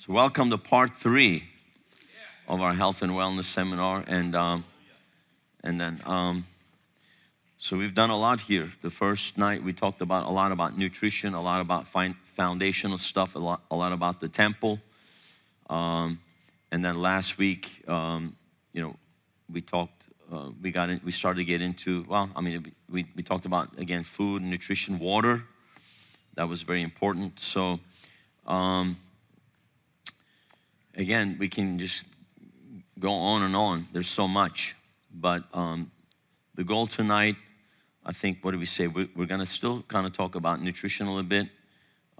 So welcome to part 3 of our health and wellness seminar, so we've done a lot here. The first night we talked about a lot about nutrition, a lot about foundational stuff, a lot about the temple, and then last week, we talked. We started to get into. We talked about again food, nutrition, water. That was very important. So. Again, we can just go on and on. There's so much. But the goal tonight, I think, what do we say? We're going to still kind of talk about nutrition a little bit,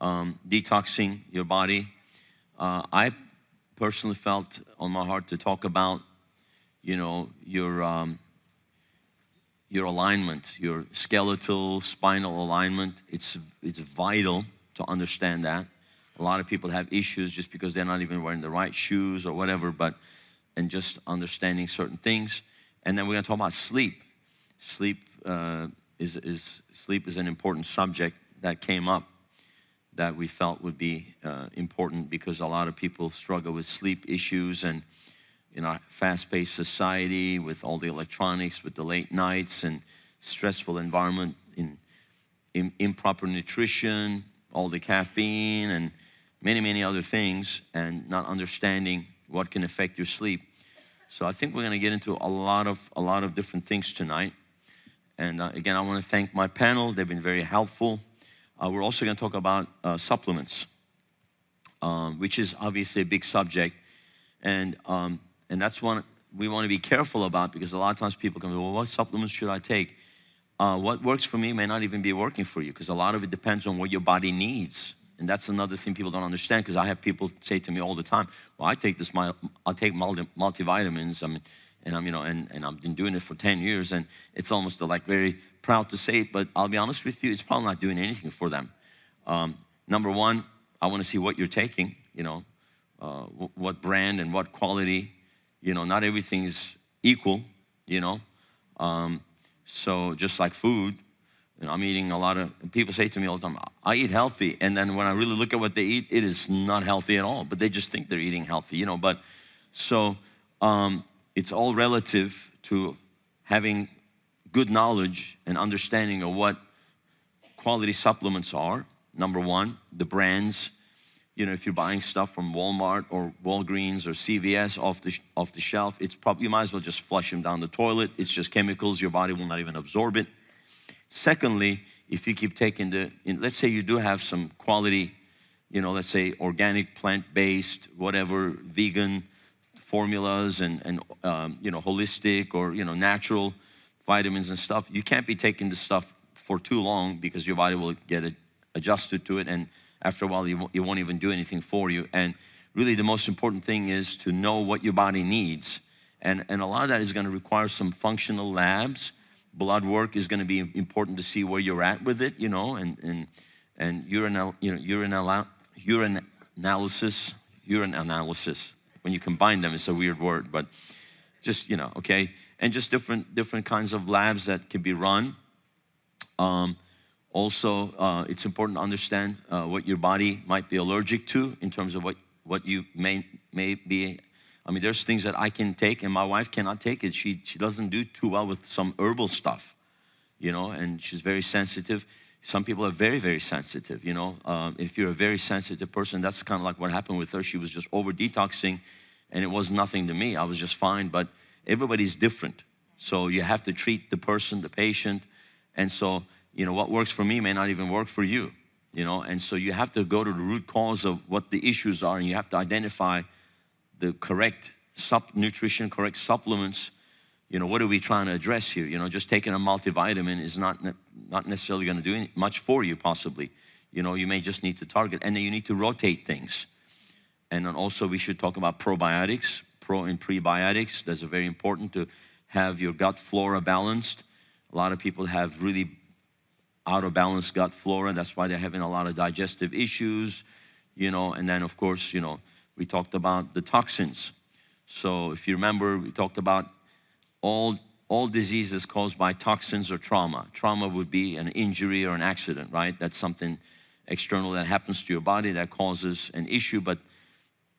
detoxing your body. I personally felt on my heart to talk about, your alignment, your skeletal, spinal alignment. It's vital to understand that. A lot of people have issues just because they're not even wearing the right shoes or whatever, and just understanding certain things. And then we're going to talk about sleep. Sleep is an important subject that came up that we felt would be important because a lot of people struggle with sleep issues, and in our fast-paced society with all the electronics, with the late nights and stressful environment, in improper nutrition, all the caffeine and many other things, and not understanding what can affect your sleep. So I think we're going to get into a lot of different things tonight. And again, I want to thank my panel. They've been very helpful. We're also going to talk about supplements, which is obviously a big subject, and that's one we want to be careful about, because a lot of times people come, well, what supplements should I take? What works for me may not even be working for you, because a lot of it depends on what your body needs. And that's another thing people don't understand, because I have people say to me all the time, well, I take multivitamins, and I've been doing it for 10 years, and it's almost like very proud to say it, but I'll be honest with you, it's probably not doing anything for them. Number one, I want to see what you're taking, what brand and what quality. Not everything is equal, so just like food, I'm eating a lot of, people say to me all the time, I eat healthy. And then when I really look at what they eat, it is not healthy at all. But they just think they're eating healthy, But so it's all relative to having good knowledge and understanding of what quality supplements are. Number one, the brands. If you're buying stuff from Walmart or Walgreens or CVS off the shelf, it's probably, you might as well just flush them down the toilet. It's just chemicals. Your body will not even absorb it. Secondly, if you keep taking let's say you do have some quality, let's say organic, plant-based, whatever, vegan formulas and holistic or, natural vitamins and stuff, you can't be taking this stuff for too long, because your body will get adjusted to it, and after a while it won't even do anything for you. And really the most important thing is to know what your body needs. And a lot of that is going to require some functional labs. Blood work is going to be important to see where you're at with it, and urine analysis. When you combine them, it's a weird word, but just, okay. And just different kinds of labs that can be run. Also, it's important to understand what your body might be allergic to in terms of what you may be. There's things that I can take and my wife cannot take it. She doesn't do too well with some herbal stuff, and she's very sensitive. Some people are very, very sensitive, If you're a very sensitive person, that's kind of like what happened with her. She was just over detoxing, and it was nothing to me. I was just fine, but everybody's different. So you have to treat the person, the patient, and so, what works for me may not even work for you, and so you have to go to the root cause of what the issues are, and you have to identify the correct nutrition, correct supplements. What are we trying to address here? Just taking a multivitamin is not necessarily going to do much for you, possibly. You may just need to target, and then you need to rotate things. And then also we should talk about probiotics, pro and prebiotics. That's very important to have your gut flora balanced. A lot of people have really out of balance gut flora. That's why they're having a lot of digestive issues, and then of course, we talked about the toxins. So if you remember, we talked about all diseases caused by toxins or trauma. Trauma would be an injury or an accident, right? That's something external that happens to your body that causes an issue, but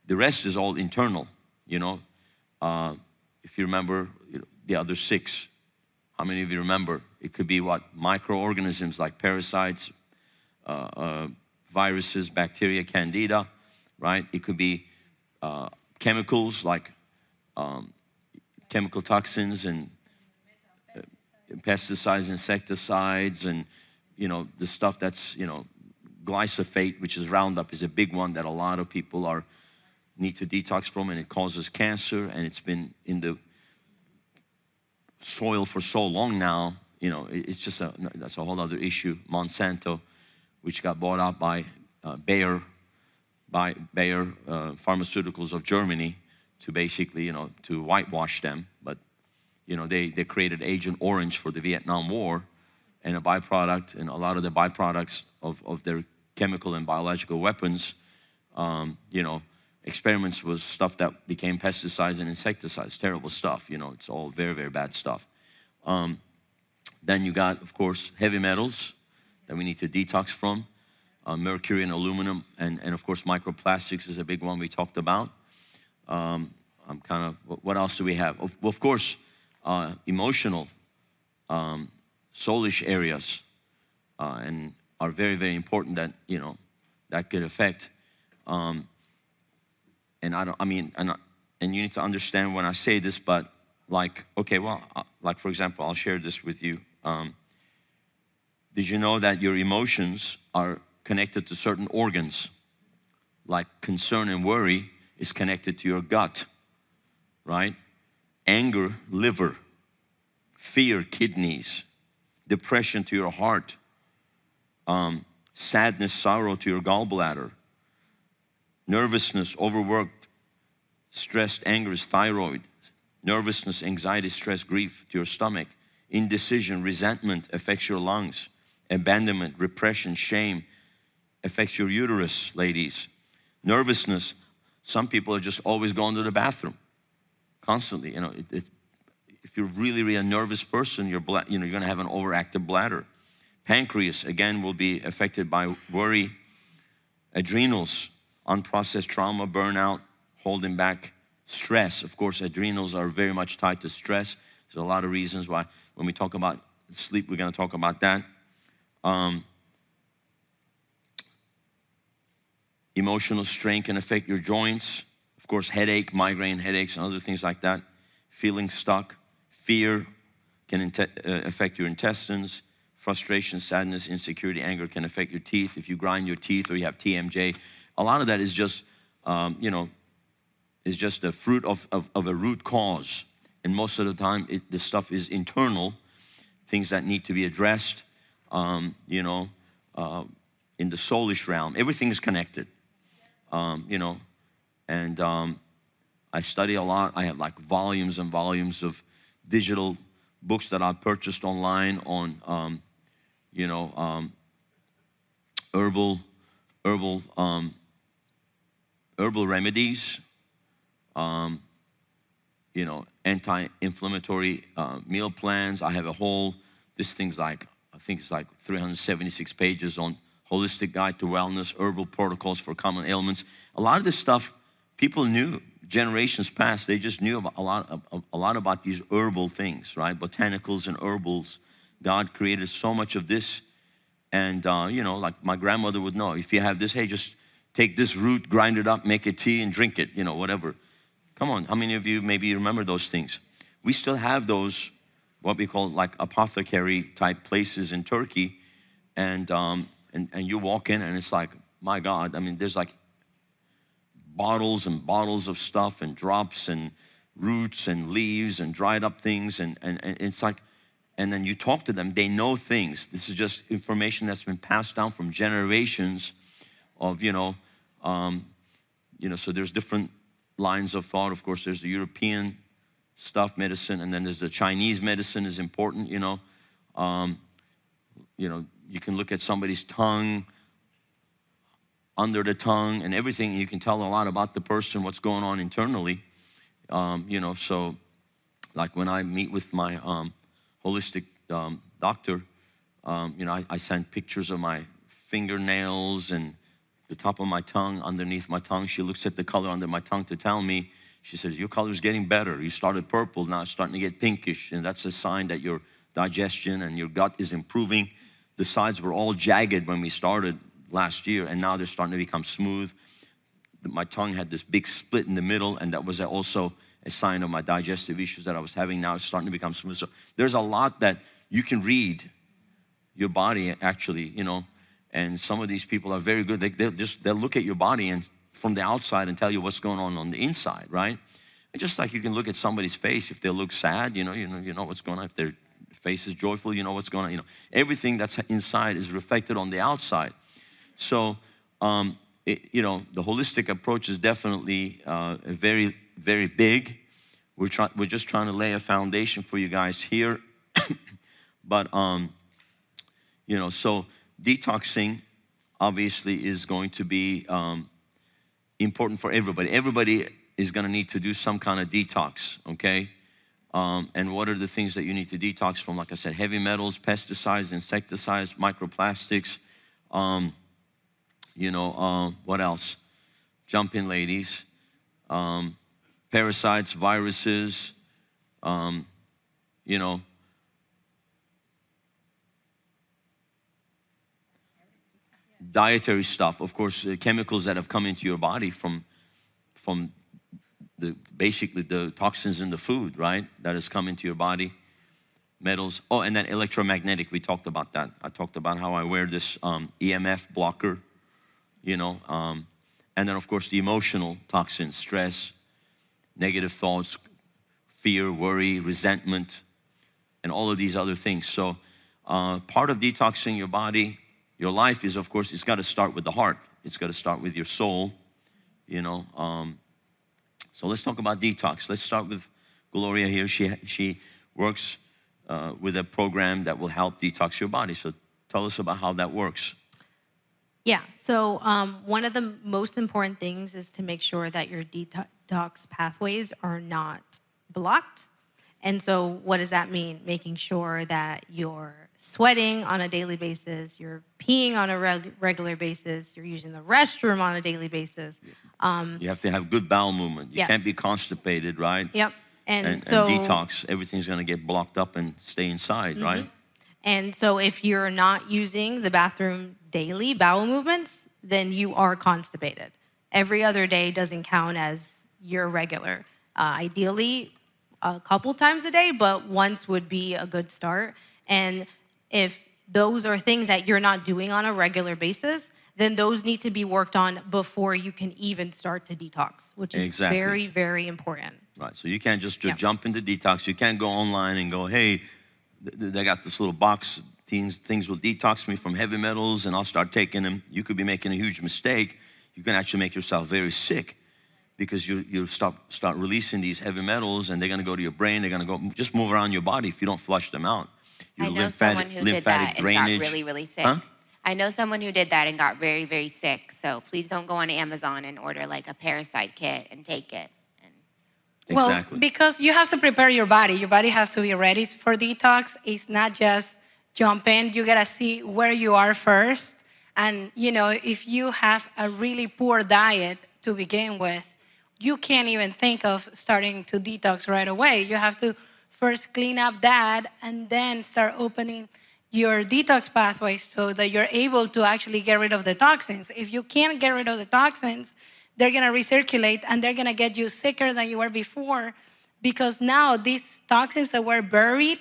the rest is all internal, If you remember the other 6, how many of you remember? It could be what? Microorganisms like parasites, viruses, bacteria, candida, right? It could be chemicals like chemical toxins and pesticides, insecticides, and the stuff that's glyphosate, which is Roundup, is a big one that a lot of people need to detox from, and it causes cancer, and it's been in the soil for so long now. It's just that's a whole other issue. Monsanto, which got bought out by Bayer Pharmaceuticals of Germany to basically to whitewash them, but they created Agent Orange for the Vietnam War, and a byproduct, and a lot of the byproducts of their chemical and biological weapons, experiments was stuff that became pesticides and insecticides, terrible stuff, it's all very, very bad stuff. Then you got, of course, heavy metals that we need to detox from, mercury and aluminum, and of course microplastics is a big one we talked about. What else do we have? Of course, emotional, soulish areas, and are very, very important that, that could affect, and you need to understand when I say this, but for example, I'll share this with you. Did you know that your emotions are connected to certain organs? Like concern and worry is connected to your gut, right? Anger, liver. Fear, kidneys. Depression to your heart. Sadness, sorrow to your gallbladder. Nervousness, overworked, stressed, anger is thyroid. Nervousness, anxiety, stress, grief to your stomach. Indecision, resentment affects your lungs. Abandonment, repression, shame affects your uterus, ladies. Nervousness, some people are just always going to the bathroom constantly. If you're really a nervous person, you're going to have an overactive bladder. Pancreas, again, will be affected by worry. Adrenals, unprocessed trauma, burnout, holding back. Stress, of course, adrenals are very much tied to stress. There's a lot of reasons why when we talk about sleep, we're going to talk about that. Emotional strain can affect your joints. Of course, headache, migraine headaches, and other things like that. Feeling stuck. Fear can affect your intestines. Frustration, sadness, insecurity, anger can affect your teeth. If you grind your teeth or you have TMJ, a lot of that is just, is just the fruit of a root cause. And most of the time, the stuff is internal, things that need to be addressed, in the soulish realm. Everything is connected, and I study a lot. I have like volumes and volumes of digital books that I purchased online on, herbal remedies, anti-inflammatory meal plans. I have this thing's like, I think it's like 376 pages on holistic guide to wellness, herbal protocols for common ailments. A lot of this stuff people knew generations past. They just knew about a lot about these herbal things, right? Botanicals and herbals. God created so much of this, and like my grandmother would know. If you have this, hey, just take this root, grind it up, make a tea, and drink it. Whatever. Come on, how many of you maybe remember those things? We still have those, what we call like apothecary type places in Turkey, and you walk in and it's like, my God, there's like bottles and bottles of stuff and drops and roots and leaves and dried up things, and it's like, and then you talk to them, they know things. This is just information that's been passed down from generations of, so there's different lines of thought. Of course, there's the European stuff, medicine, and then there's the Chinese medicine is important, you can look at somebody's tongue, under the tongue and everything. You can tell a lot about the person, what's going on internally. So like when I meet with my holistic doctor, I send pictures of my fingernails and the top of my tongue, underneath my tongue. She looks at the color under my tongue to tell me, she says, your color is getting better. You started purple, now it's starting to get pinkish. And that's a sign that your digestion and your gut is improving. The sides were all jagged when we started last year, and now they're starting to become smooth. My tongue had this big split in the middle, and that was also a sign of my digestive issues that I was having. Now it's starting to become smooth. So there's a lot that you can read your body, actually, you know, and some of these people are very good. They'll look at your body and from the outside and tell you what's going on the inside, right? And just like you can look at somebody's face, if they look sad, you know what's going on. If their face is joyful, you know what's going on. You know, everything that's inside is reflected on the outside. So, you know, the holistic approach is definitely very, very big. We're just trying to lay a foundation for you guys here. But, you know, so detoxing obviously is going to be important for everybody. Everybody is going to need to do some kind of detox, okay? And what are the things that you need to detox from? Like I said, heavy metals, pesticides, insecticides, microplastics. You know, what else? Jump in, ladies. Parasites, viruses, you know. Dietary stuff, of course, chemicals that have come into your body from basically the toxins in the food, right? That has come into your body. Metals. Oh, and then electromagnetic, we talked about that. I talked about how I wear this EMF blocker, you know. And then, of course, the emotional toxins, stress, negative thoughts, fear, worry, resentment, and all of these other things. So part of detoxing your body, your life is, of course, it's got to start with the heart. It's got to start with your soul, you know. So let's talk about detox. Let's start with Gloria here. She works with a program that will help detox your body. So tell us about how that works. Yeah, so one of the most important things is to make sure that your detox pathways are not blocked. And so what does that mean? Making sure that you're sweating on a daily basis, you're peeing on a regular basis, you're using the restroom on a daily basis. You have to have good bowel movement. You can't be constipated, right? Yep. And detox, everything's going to get blocked up and stay inside, right? And so if you're not using the bathroom daily, bowel movements, then you are constipated. Every other day doesn't count as your regular. Ideally, a couple times a day, but once would be a good start. And if those are things that you're not doing on a regular basis, then those need to be worked on before you can even start to detox, which is very, very important. Right, so you can't just jump into detox. You can't go online and go, hey, they got this little box, things will detox me from heavy metals and I'll start taking them. You could be making a huge mistake. You can actually make yourself very sick because you start releasing these heavy metals and they're gonna go to your brain, they're gonna go, just move around your body if you don't flush them out. I know someone who did that and got really, really sick. Huh? I know someone who did that and got very, very sick. So please don't go on Amazon and order like a parasite kit and take it. Well, because you have to prepare your body. Your body has to be ready for detox. It's not just jump in. You gotta see where you are first. And you know, if you have a really poor diet to begin with, you can't even think of starting to detox right away. You have to first clean up that and then start opening your detox pathways so that you're able to actually get rid of the toxins. If you can't get rid of the toxins, they're gonna recirculate and they're gonna get you sicker than you were before, because now these toxins that were buried,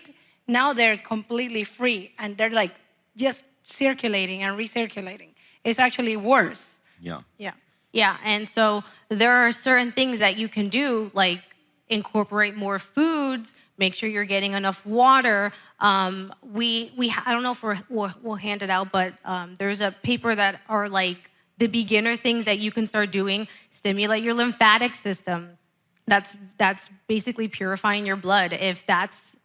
now they're completely free and they're like just circulating and recirculating. It's actually worse. Yeah, and so there are certain things that you can do, like incorporate more foods, make sure you're getting enough water. I don't know if we'll hand it out, but there's a paper that are like the beginner things that you can start doing. Stimulate your lymphatic system. That's basically purifying your blood. If that's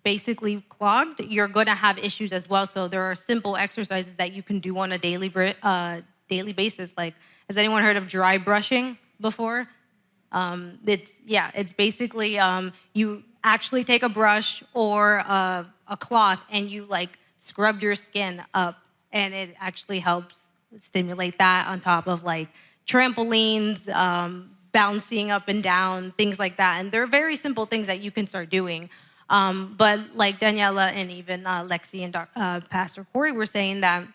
basically clogged, you're going to have issues as well. So there are simple exercises that you can do on a daily basis. Like, has anyone heard of dry brushing before? It's basically you actually take a brush or a cloth and you like scrub your skin up, and it actually helps stimulate that on top of like trampolines, bouncing up and down, things like that. And they're very simple things that you can start doing. But like Daniela and even Lexi and Pastor Corey were saying that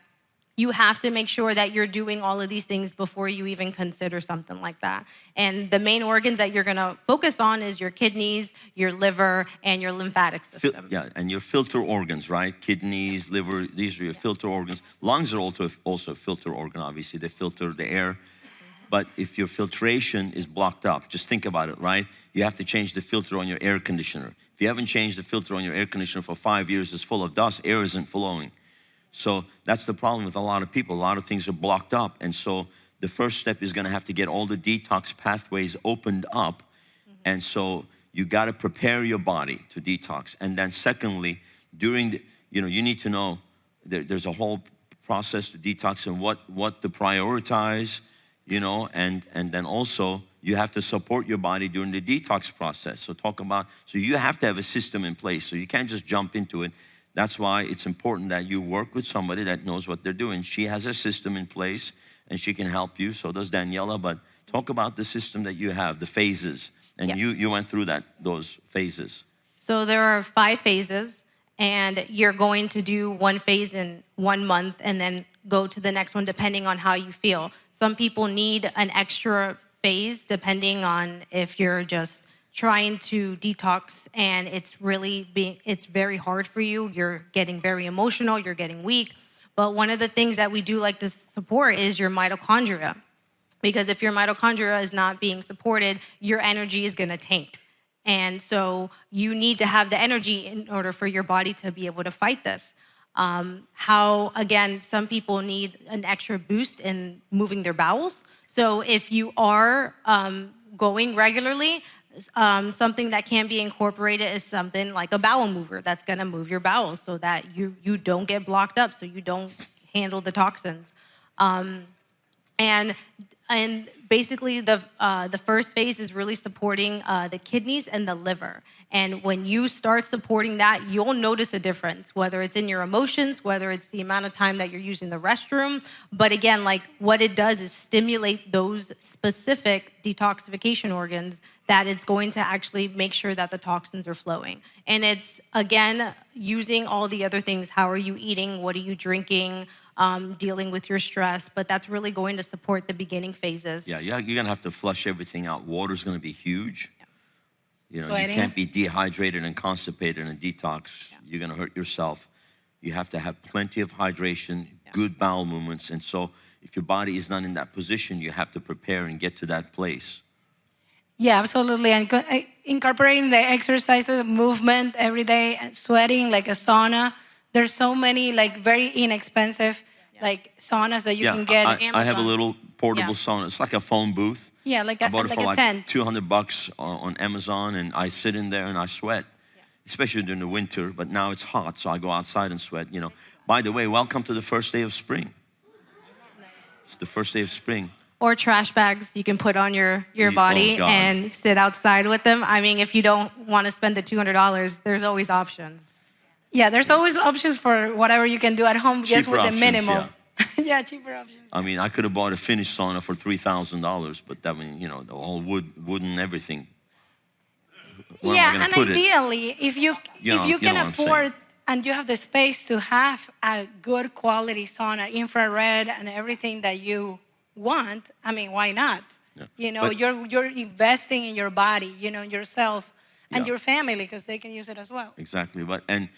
you have to make sure that you're doing all of these things before you even consider something like that. And the main organs that you're gonna focus on is your kidneys, your liver, and your lymphatic system. Yeah, and your filter organs, right? Kidneys, liver, these are your filter organs. Lungs are also a filter organ, obviously. They filter the air. But if your filtration is blocked up, just think about it, right? You have to change the filter on your air conditioner. If you haven't changed the filter on your air conditioner for 5 years, it's full of dust, air isn't flowing. So that's the problem with a lot of people. A lot of things are blocked up. And so the first step is gonna have to get all the detox pathways opened up. And so you gotta prepare your body to detox. And then secondly, during the, you need to know there's a whole process to detox and what to prioritize, and then also you have to support your body during the detox process. So you have to have a system in place. So you can't just jump into it. That's why it's important that you work with somebody that knows what they're doing. She has a system in place and she can help you. So does Daniela, but talk about the system that you have, the phases. And you went through those phases. So there are 5 phases, and you're going to do one phase in 1 month and then go to the next one depending on how you feel. Some people need an extra phase depending on if you're just trying to detox and it's very hard for you. You're getting very emotional, you're getting weak. But one of the things that we do like to support is your mitochondria. Because if your mitochondria is not being supported, your energy is gonna tank. And so you need to have the energy in order for your body to be able to fight this. Again, some people need an extra boost in moving their bowels. So if you are going regularly, something that can be incorporated is something like a bowel mover that's gonna move your bowels so that you don't get blocked up, so you don't handle the toxins. And basically the first phase is really supporting the kidneys and the liver. And when you start supporting that, you'll notice a difference, whether it's in your emotions, whether it's the amount of time that you're using the restroom. But again, like what it does is stimulate those specific detoxification organs that it's going to actually make sure that the toxins are flowing. And it's, again, using all the other things. How are you eating? What are you drinking? Dealing with your stress, but that's really going to support the beginning phases. Yeah, you're gonna have to flush everything out. Water's gonna be huge. You Sweating. can't be dehydrated and constipated and detox. You're gonna hurt yourself. You have to have plenty of hydration, good bowel movements. And so if your body is not in that position, you have to prepare and get to that place. Yeah, absolutely. And incorporating the exercises, movement every day, and sweating like a sauna. There's so many like very inexpensive like saunas that you can get. I have a little portable sauna. It's like a phone booth. Yeah, like I bought it for like tent. $200 on Amazon, and I sit in there and I sweat, especially during the winter. But now it's hot, so I go outside and sweat. By the way, welcome to the first day of spring. It's the first day of spring. Or trash bags you can put on your body and sit outside with them. I mean, if you don't want to spend the $200, there's always options. Yeah, there's always options for whatever you can do at home, just with the minimal. Yeah, cheaper options. I mean, I could have bought a finished sauna for $3,000, but that mean, the all wood and everything. Where yeah, and ideally, if you can afford and you have the space to have a good quality sauna, infrared and everything that you want, I mean, why not? Yeah. You're investing in your body, yourself and your family, because they can use it as well. Exactly. And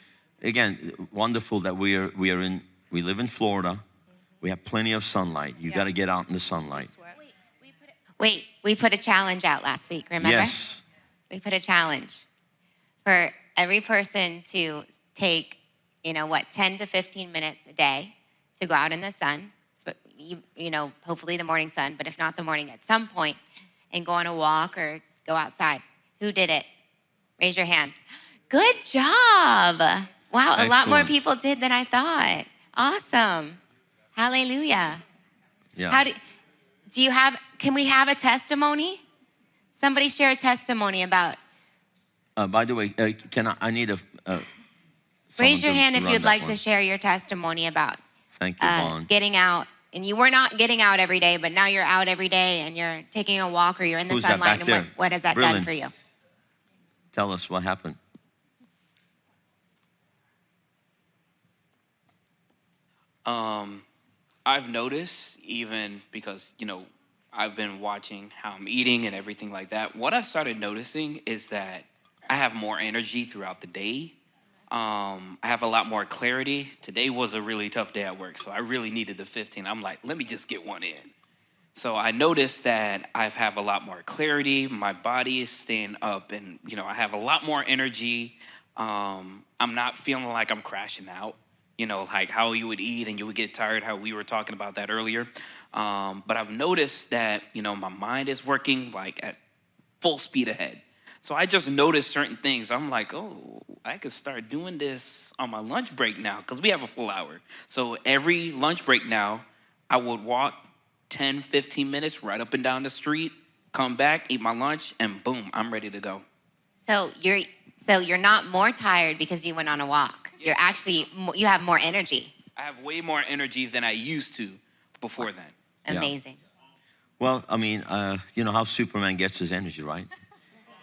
again, wonderful that we live in Florida. We have plenty of sunlight. You got to get out in the sunlight. We put a challenge out last week, remember? Yes. We put a challenge for every person to take, 10 to 15 minutes a day to go out in the sun, hopefully the morning sun, but if not the morning, at some point, and go on a walk or go outside. Who did it? Raise your hand. Good job. Wow, Excellent. A lot more people did than I thought. Awesome. Hallelujah. Yeah. Can we have a testimony? Somebody share a testimony about. By the way, I need raise your hand if you'd like to share your testimony about Thank you, Vaughn. getting out and you were not getting out every day, but now you're out every day and you're taking a walk or you're in the Who's that sunlight, back and there? what has that Brilliant. done for you? Tell us what happened. I've noticed, even because, I've been watching how I'm eating and everything like that. What I've started noticing is that I have more energy throughout the day. I have a lot more clarity. Today was a really tough day at work, so I really needed the 15. I'm like, let me just get one in. So I noticed that I have a lot more clarity. My body is staying up, and I have a lot more energy. I'm not feeling like I'm crashing out. Like how you would eat and you would get tired, how we were talking about that earlier. But I've noticed that, my mind is working like at full speed ahead. So I just noticed certain things. I'm like, oh, I could start doing this on my lunch break now, because we have a full hour. So every lunch break now, I would walk 10, 15 minutes right up and down the street, come back, eat my lunch, and boom, I'm ready to go. So you're not more tired because you went on a walk. You're actually, you have more energy. I have way more energy than I used to before then. Amazing. Well, I mean, you know how Superman gets his energy, right?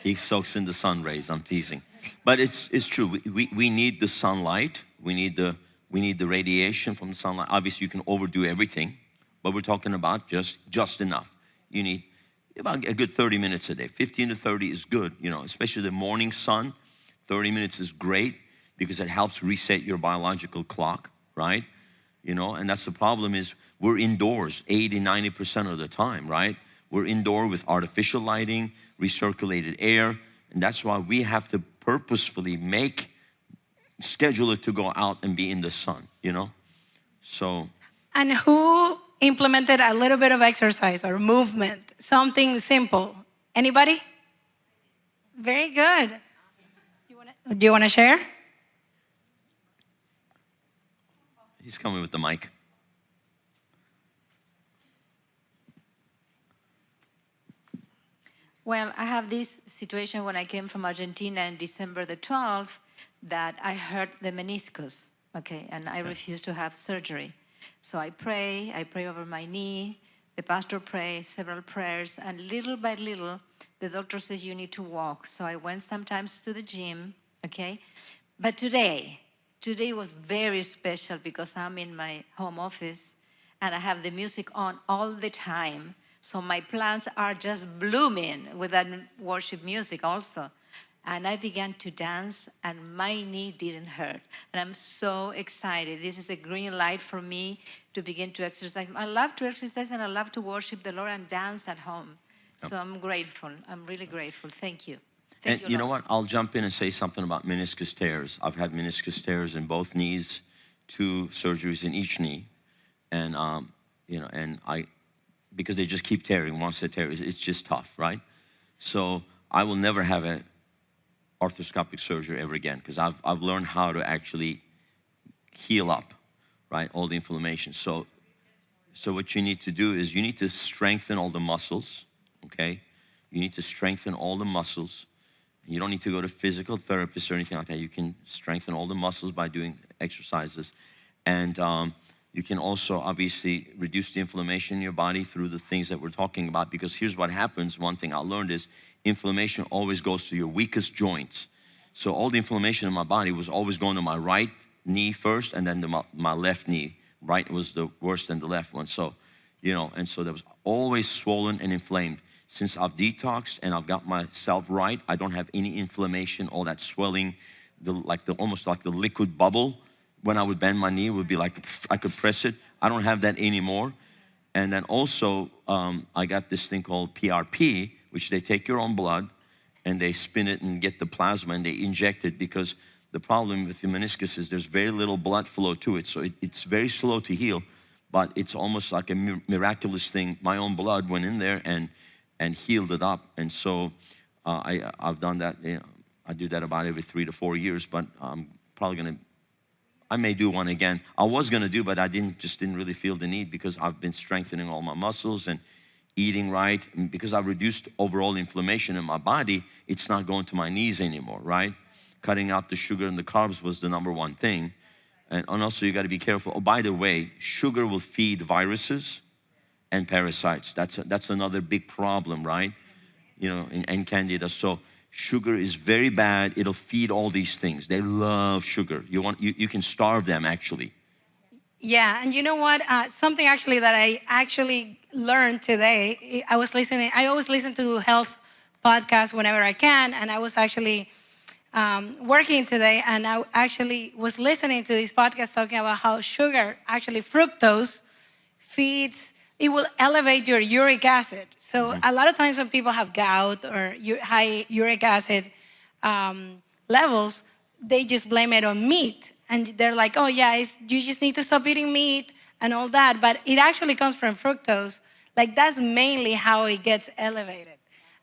He soaks in the sun rays. I'm teasing. But it's true. We need the sunlight. We need the radiation from the sunlight. Obviously, you can overdo everything, but we're talking about just enough. You need about a good 30 minutes a day. 15 to 30 is good, especially the morning sun. 30 minutes is great because it helps reset your biological clock, right? And that's the problem is we're indoors 80, 90% of the time, right? We're indoor with artificial lighting, recirculated air, and that's why we have to purposefully schedule it to go out and be in the sun, So. And who implemented a little bit of exercise or movement, something simple? Anybody? Very good. Do you want to share? He's coming with the mic. Well, I have this situation when I came from Argentina in December the 12th that I hurt the meniscus, okay, and I refused to have surgery. So I pray over my knee, the pastor prays several prayers, and little by little, the doctor says you need to walk. So I went sometimes to the gym, okay? But today was very special because I'm in my home office and I have the music on all the time. So my plants are just blooming with that worship music also. And I began to dance and my knee didn't hurt. And I'm so excited. This is a green light for me to begin to exercise. I love to exercise and I love to worship the Lord and dance at home. So I'm grateful. I'm really grateful. Thank you. And you know what? I'll jump in and say something about meniscus tears. I've had meniscus tears in both knees, 2 surgeries in each knee. And, because they just keep tearing. Once they tear, it's just tough, right? So I will never have a arthroscopic surgery ever again because I've learned how to actually heal up, right? All the inflammation. So what you need to do is you need to strengthen all the muscles, okay? You need to strengthen all the muscles. You don't need to go to physical therapists or anything like that. You can strengthen all the muscles by doing exercises. And you can also obviously reduce the inflammation in your body through the things that we're talking about, because here's what happens. One thing I learned is inflammation always goes to your weakest joints. So all the inflammation in my body was always going to my right knee first and then my left knee. Right was the worst than the left one. So, and so that was always swollen and inflamed. Since I've detoxed and I've got myself right, I don't have any inflammation, all that swelling, almost like the liquid bubble. When I would bend my knee, it would be like I could press it. I don't have that anymore. And then also, I got this thing called PRP, which they take your own blood and they spin it and get the plasma and they inject it, because the problem with the meniscus is there's very little blood flow to it. So it's very slow to heal, but it's almost like a miraculous thing. My own blood went in there and healed it up. And so I've done that. I do that about every 3 to 4 years, but I'm probably I may do one again. I was gonna do, but I didn't really feel the need, because I've been strengthening all my muscles and eating right. And because I've reduced overall inflammation in my body, it's not going to my knees anymore, right? Cutting out the sugar and the carbs was the #1 thing. And also you got to be careful. Oh, by the way, sugar will feed viruses and parasites. That's another big problem, right? You know, and candida. So sugar is very bad. It'll feed all these things. They love sugar. You can starve them actually. Yeah, and you know what? Something actually that I actually learned today. I always listen to health podcasts whenever I can, and I was actually working today, and I actually was listening to this podcast talking about how sugar, actually fructose, feeds. It will elevate your uric acid. So a lot of times when people have gout or high uric acid levels, they just blame it on meat. And they're like, oh yeah, you just need to stop eating meat and all that. But it actually comes from fructose. Like that's mainly how it gets elevated.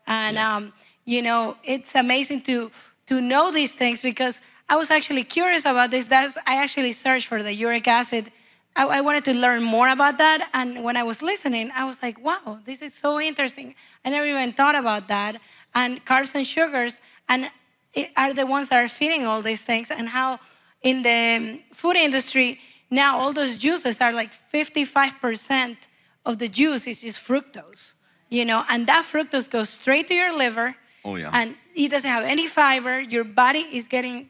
And you know, it's amazing to know these things, because I was actually curious about this. I actually searched for the uric acid. I wanted to learn more about that. And when I was listening, I was like, wow, this is so interesting. I never even thought about that. And carbs and sugars are the ones that are feeding all these things, and how in the food industry, now all those juices are like 55% of the juice is just fructose, you know, and that fructose goes straight to your liver. Oh, yeah. And it doesn't have any fiber. Your body is getting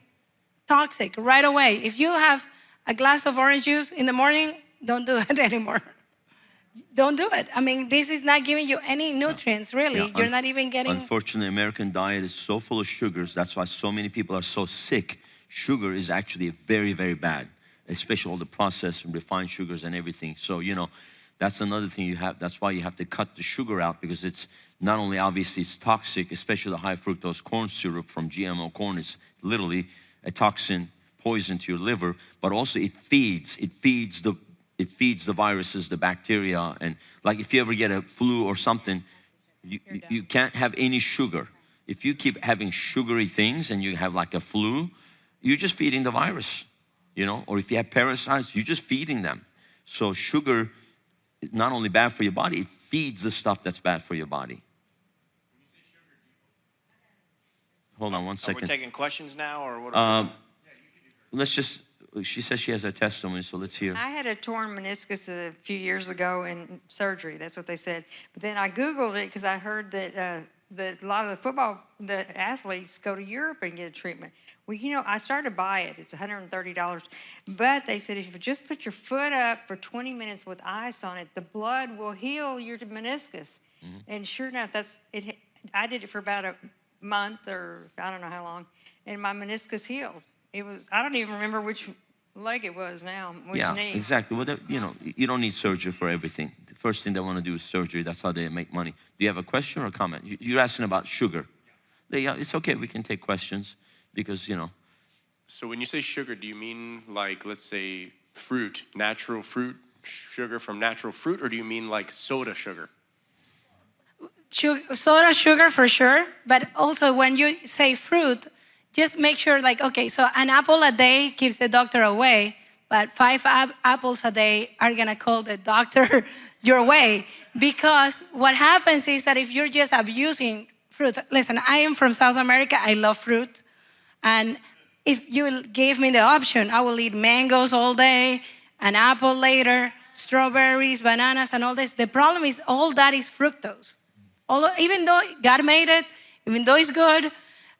toxic right away. If you have a glass of orange juice in the morning, don't do it anymore. Don't do it. I mean, this is not giving you any nutrients, really. Yeah. You're not even getting... Unfortunately, American diet is so full of sugars. That's why so many people are so sick. Sugar is actually very, very bad, especially all the processed and refined sugars and everything. So, you know, that's another thing you have. That's why you have to cut the sugar out, because it's not only obviously it's toxic, especially the high fructose corn syrup from GMO corn is literally a toxin, poison to your liver, but also it feeds the viruses, the bacteria. And like if you ever get a flu or something, you can't have any sugar. If you keep having sugary things and you have like a flu, you're just feeding the virus, you know, or if you have parasites, you're just feeding them. So sugar is not only bad for your body, it feeds the stuff that's bad for your body. Hold on one second. Are we taking questions now, or what? Let's just, she says she has a testimony, so let's hear. I had a torn meniscus a few years ago in surgery. That's what they said. But then I Googled it because I heard that a lot of the athletes go to Europe and get a treatment. Well, you know, I started to buy it. It's $130. But they said if you just put your foot up for 20 minutes with ice on it, the blood will heal your meniscus. Mm-hmm. And sure enough, I did it for about a month, or I don't know how long, and my meniscus healed. I don't even remember which leg it was now, which knee. Yeah, exactly. Well, you know, you don't need surgery for everything. The first thing they want to do is surgery. That's how they make money. Do you have a question or a comment? You're asking about sugar. Yeah, it's okay. We can take questions because, you know. So when you say sugar, do you mean like, let's say, fruit, natural fruit, sugar from natural fruit, or do you mean like soda sugar? Soda sugar for sure, but also when you say fruit, just make sure like, okay, so an apple a day keeps the doctor away, but 5 apples a day are gonna call the doctor your way. Because what happens is that if you're just abusing fruit, listen, I am from South America, I love fruit. And if you gave me the option, I will eat mangoes all day, an apple later, strawberries, bananas, and all this. The problem is all that is fructose. Although, even though God made it, even though it's good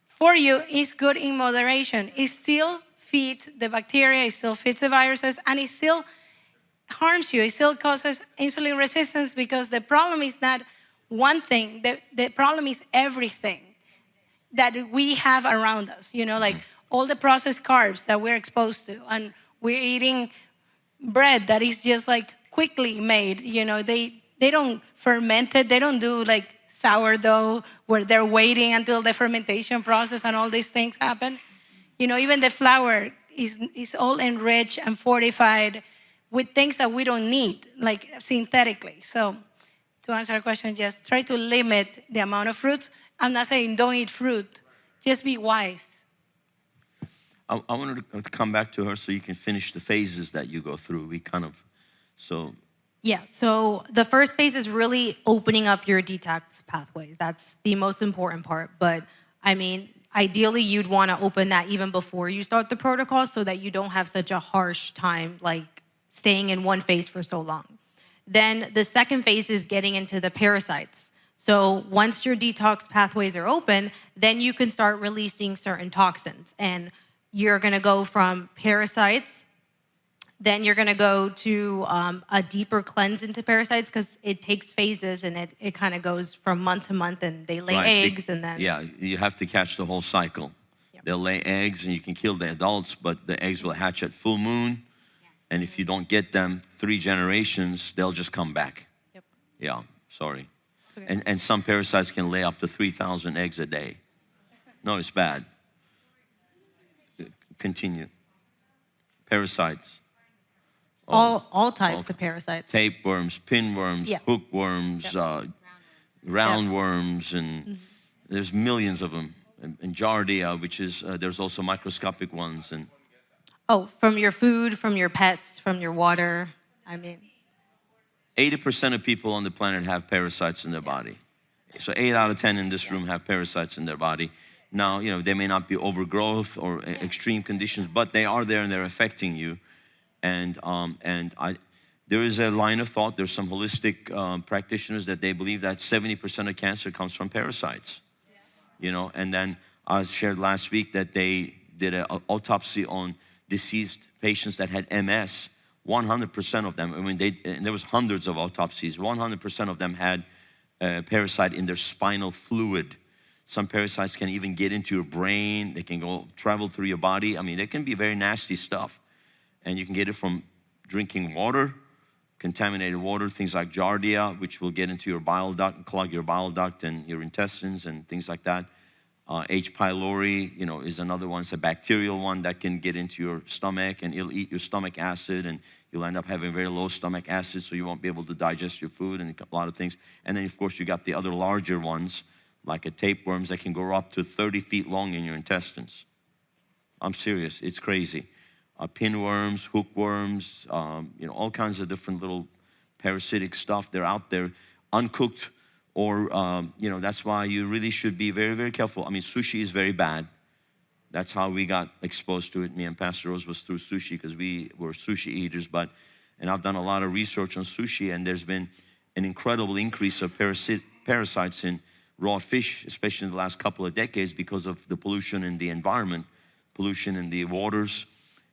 for you, it's good in moderation. It still feeds the bacteria, it still feeds the viruses, and it still harms you. It still causes insulin resistance, because the problem is not one thing. The problem is everything that we have around us. You know, like all the processed carbs that we're exposed to, and we're eating bread that is just like quickly made. You know, they don't ferment it. They don't do like sourdough where they're waiting until the fermentation process and all these things happen. You know, even the flour is all enriched and fortified with things that we don't need, like synthetically. So to answer your question, just try to limit the amount of fruits. I'm not saying don't eat fruit, just be wise. I wanted to come back to her so you can finish the phases that you go through. Yeah, so the first phase is really opening up your detox pathways. That's the most important part. But I mean, ideally you'd want to open that even before you start the protocol so that you don't have such a harsh time like staying in one phase for so long. Then the second phase is getting into the parasites. So once your detox pathways are open, then you can start releasing certain toxins. And you're going to go from parasites, then you're going to go to a deeper cleanse into parasites because it takes phases and it kind of goes from month to month and they lay eggs and then... Yeah, you have to catch the whole cycle. Yep. They'll lay eggs and you can kill the adults, but the eggs will hatch at full moon. And if you don't get them 3 generations, they'll just come back. Yep. Yeah, sorry. Okay. And some parasites can lay up to 3,000 eggs a day. No, it's bad. Continue. Parasites. All types of parasites. Tapeworms, pinworms, hookworms, roundworms, and there's millions of them. And Giardia, which is, there's also microscopic ones. And from your food, from your pets, from your water. I mean, 80% of people on the planet have parasites in their body. So 8 out of 10 in this room have parasites in their body. Now, they may not be overgrowth or extreme conditions, but they are there and they're affecting you. And there is a line of thought, there's some holistic practitioners that they believe that 70% of cancer comes from parasites. And then I shared last week that they did an autopsy on deceased patients that had MS. 100% of them, and there was hundreds of autopsies, 100% of them had a parasite in their spinal fluid. Some parasites can even get into your brain. They can travel through your body. I mean, it can be very nasty stuff. And you can get it from drinking water, contaminated water, things like Giardia, which will get into your bile duct and clog your bile duct and your intestines and things like that. H. pylori, is another one. It's a bacterial one that can get into your stomach and it'll eat your stomach acid and you'll end up having very low stomach acid so you won't be able to digest your food and a lot of things. And then, of course, you got the other larger ones like a tapeworms that can go up to 30 feet long in your intestines. I'm serious. It's crazy. Pinworms, hookworms, all kinds of different little parasitic stuff. They're out there, uncooked. Or, that's why you really should be very, very careful. I mean, sushi is very bad. That's how we got exposed to it. Me and Pastor Rose was through sushi because we were sushi eaters. And I've done a lot of research on sushi, and there's been an incredible increase of parasites in raw fish, especially in the last couple of decades because of the pollution in the environment, pollution in the waters.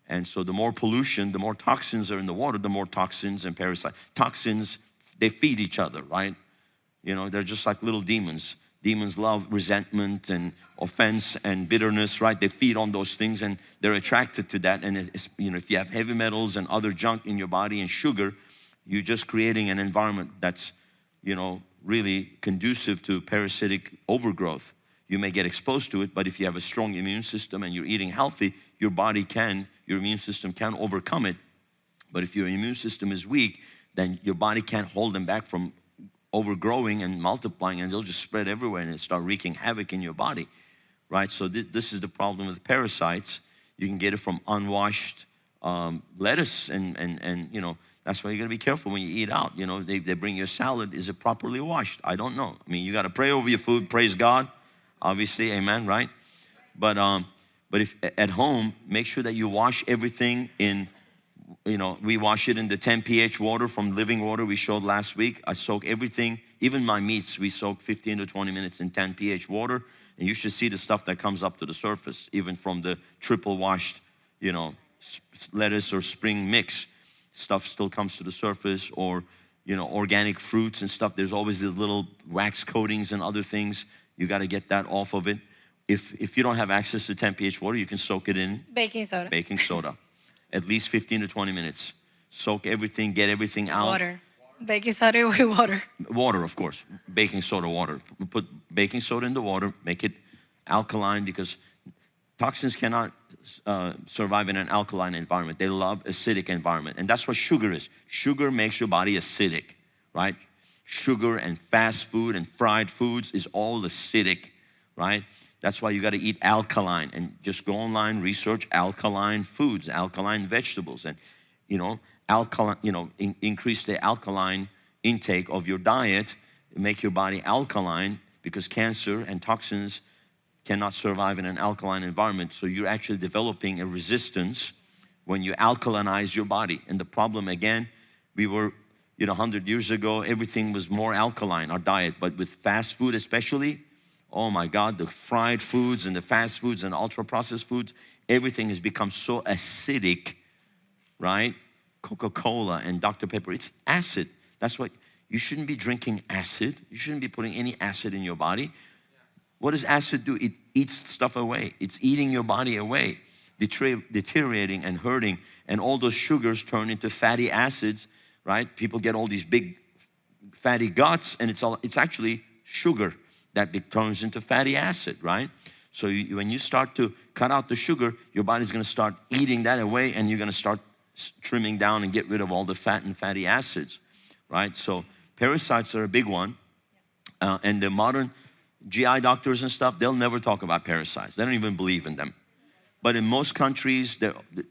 And so the more pollution, the more toxins are in the water, the more toxins and parasites. Toxins, they feed each other, right? They're just like little demons. Demons love resentment and offense and bitterness, right? They feed on those things and they're attracted to that. And if you have heavy metals and other junk in your body and sugar, you're just creating an environment that's, really conducive to parasitic overgrowth. You may get exposed to it, but if you have a strong immune system and you're eating healthy, your immune system can overcome it. But if your immune system is weak, then your body can't hold them back from overgrowing and multiplying, and they'll just spread everywhere and start wreaking havoc in your body, right? So this is the problem with parasites. You can get it from unwashed lettuce, and that's why you gotta be careful when you eat out. They bring you a salad. Is it properly washed? I don't know. I mean, you gotta pray over your food. Praise God, obviously, amen, right? But if at home, make sure that you wash everything in. We wash it in the 10 pH water from living water we showed last week. I soak everything, even my meats, we soak 15 to 20 minutes in 10 pH water. And you should see the stuff that comes up to the surface, even from the triple washed, lettuce or spring mix. Stuff still comes to the surface, or, organic fruits and stuff. There's always these little wax coatings and other things. You got to get that off of it. If you don't have access to 10 pH water, you can soak it in baking soda. At least 15 to 20 minutes. Soak everything, get everything out. Water. Baking soda with water. Water, of course. Baking soda, water. Put baking soda in the water, make it alkaline, because toxins cannot survive in an alkaline environment. They love acidic environment. And that's what sugar is. Sugar makes your body acidic, right? Sugar and fast food and fried foods is all acidic, right? That's why you got to eat alkaline, and just go online, research alkaline foods, alkaline vegetables, and increase the alkaline intake of your diet, make your body alkaline, because cancer and toxins cannot survive in an alkaline environment. So you're actually developing a resistance when you alkalinize your body. And the problem again, we were, 100 years ago, everything was more alkaline, our diet. But with fast food especially, oh my God, the fried foods and the fast foods and ultra-processed foods, everything has become so acidic, right? Coca-Cola and Dr. Pepper, it's acid. That's why you shouldn't be drinking acid. You shouldn't be putting any acid in your body. What does acid do? It eats stuff away. It's eating your body away, deteriorating and hurting. And all those sugars turn into fatty acids, right? People get all these big fatty guts, and it's actually sugar that turns into fatty acid, right? So when you start to cut out the sugar, your body's gonna start eating that away, and you're gonna start trimming down and get rid of all the fat and fatty acids, right? So parasites are a big one. And the modern GI doctors and stuff, they'll never talk about parasites. They don't even believe in them. But in most countries,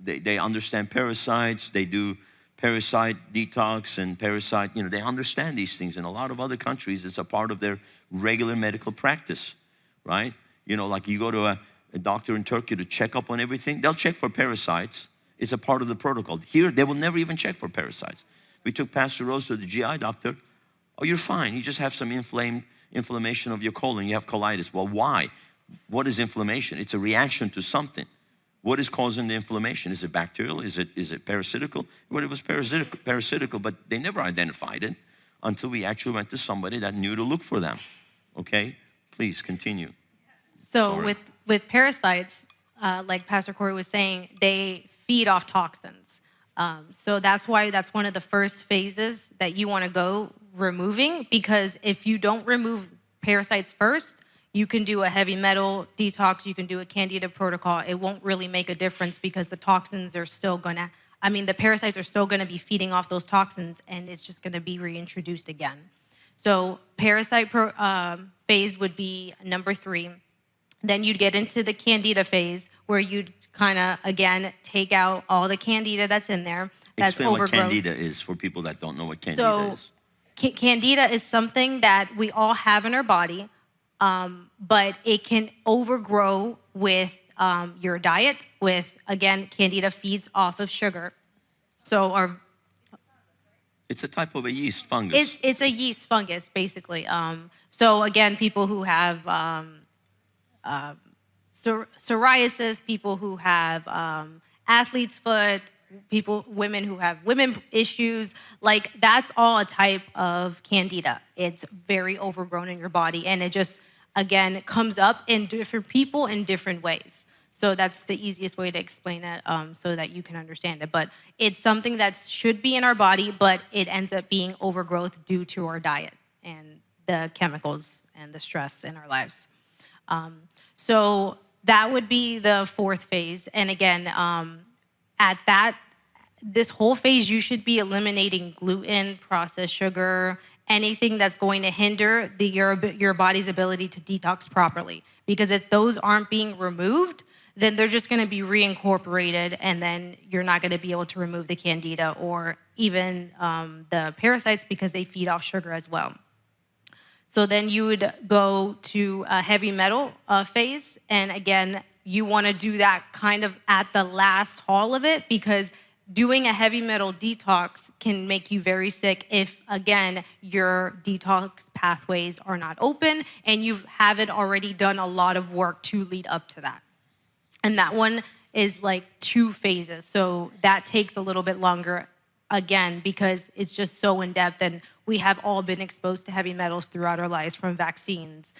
they understand parasites. They do parasite detox and parasite, they understand these things. In a lot of other countries, it's a part of their regular medical practice, right? Like you go to a doctor in Turkey to check up on everything, they'll check for parasites. It's a part of the protocol. Here, they will never even check for parasites. We took Pastor Rose to the GI doctor. Oh, you're fine. You just have some inflammation of your colon. You have colitis. Well, why? What is inflammation? It's a reaction to something. What is causing the inflammation? Is it bacterial? Is it parasitical? Well, it was parasitical, but they never identified it until we actually went to somebody that knew to look for them. Okay? Please continue. So with parasites, like Pastor Corey was saying, they feed off toxins. So that's why that's one of the first phases that you want to go removing, because if you don't remove parasites first, you can do a heavy metal detox, you can do a candida protocol. It won't really make a difference because the toxins are still gonna, the parasites are still gonna be feeding off those toxins, and it's just gonna be reintroduced again. So parasite phase would be number 3. Then you'd get into the candida phase, where you'd kind of, again, take out all the candida that's in there. That's Explain overgrowth. what candida is for people that don't know what candida is. Candida is something that we all have in our body, but it can overgrow with your diet. Again, candida feeds off of sugar. So it's a type of a yeast fungus. It's a yeast fungus, basically. So again, people who have psoriasis, people who have athlete's foot, women who have women issues, like that's all a type of candida. It's very overgrown in your body, and it just, again, comes up in different people in different ways. So that's the easiest way to explain it, so that you can understand it. But it's something that should be in our body, but it ends up being overgrowth due to our diet and the chemicals and the stress in our lives. So that would be the 4th phase. And again, at this whole phase, you should be eliminating gluten, processed sugar, anything that's going to hinder your body's ability to detox properly. Because if those aren't being removed, then they're just going to be reincorporated, and then you're not going to be able to remove the candida or even the parasites, because they feed off sugar as well. So then you would go to a heavy metal phase. And again, you want to do that kind of at the last haul of it, because doing a heavy metal detox can make you very sick if, again, your detox pathways are not open and you haven't already done a lot of work to lead up to that. And that one is like 2 phases. So that takes a little bit longer, again, because it's just so in-depth, and we have all been exposed to heavy metals throughout our lives, from vaccines,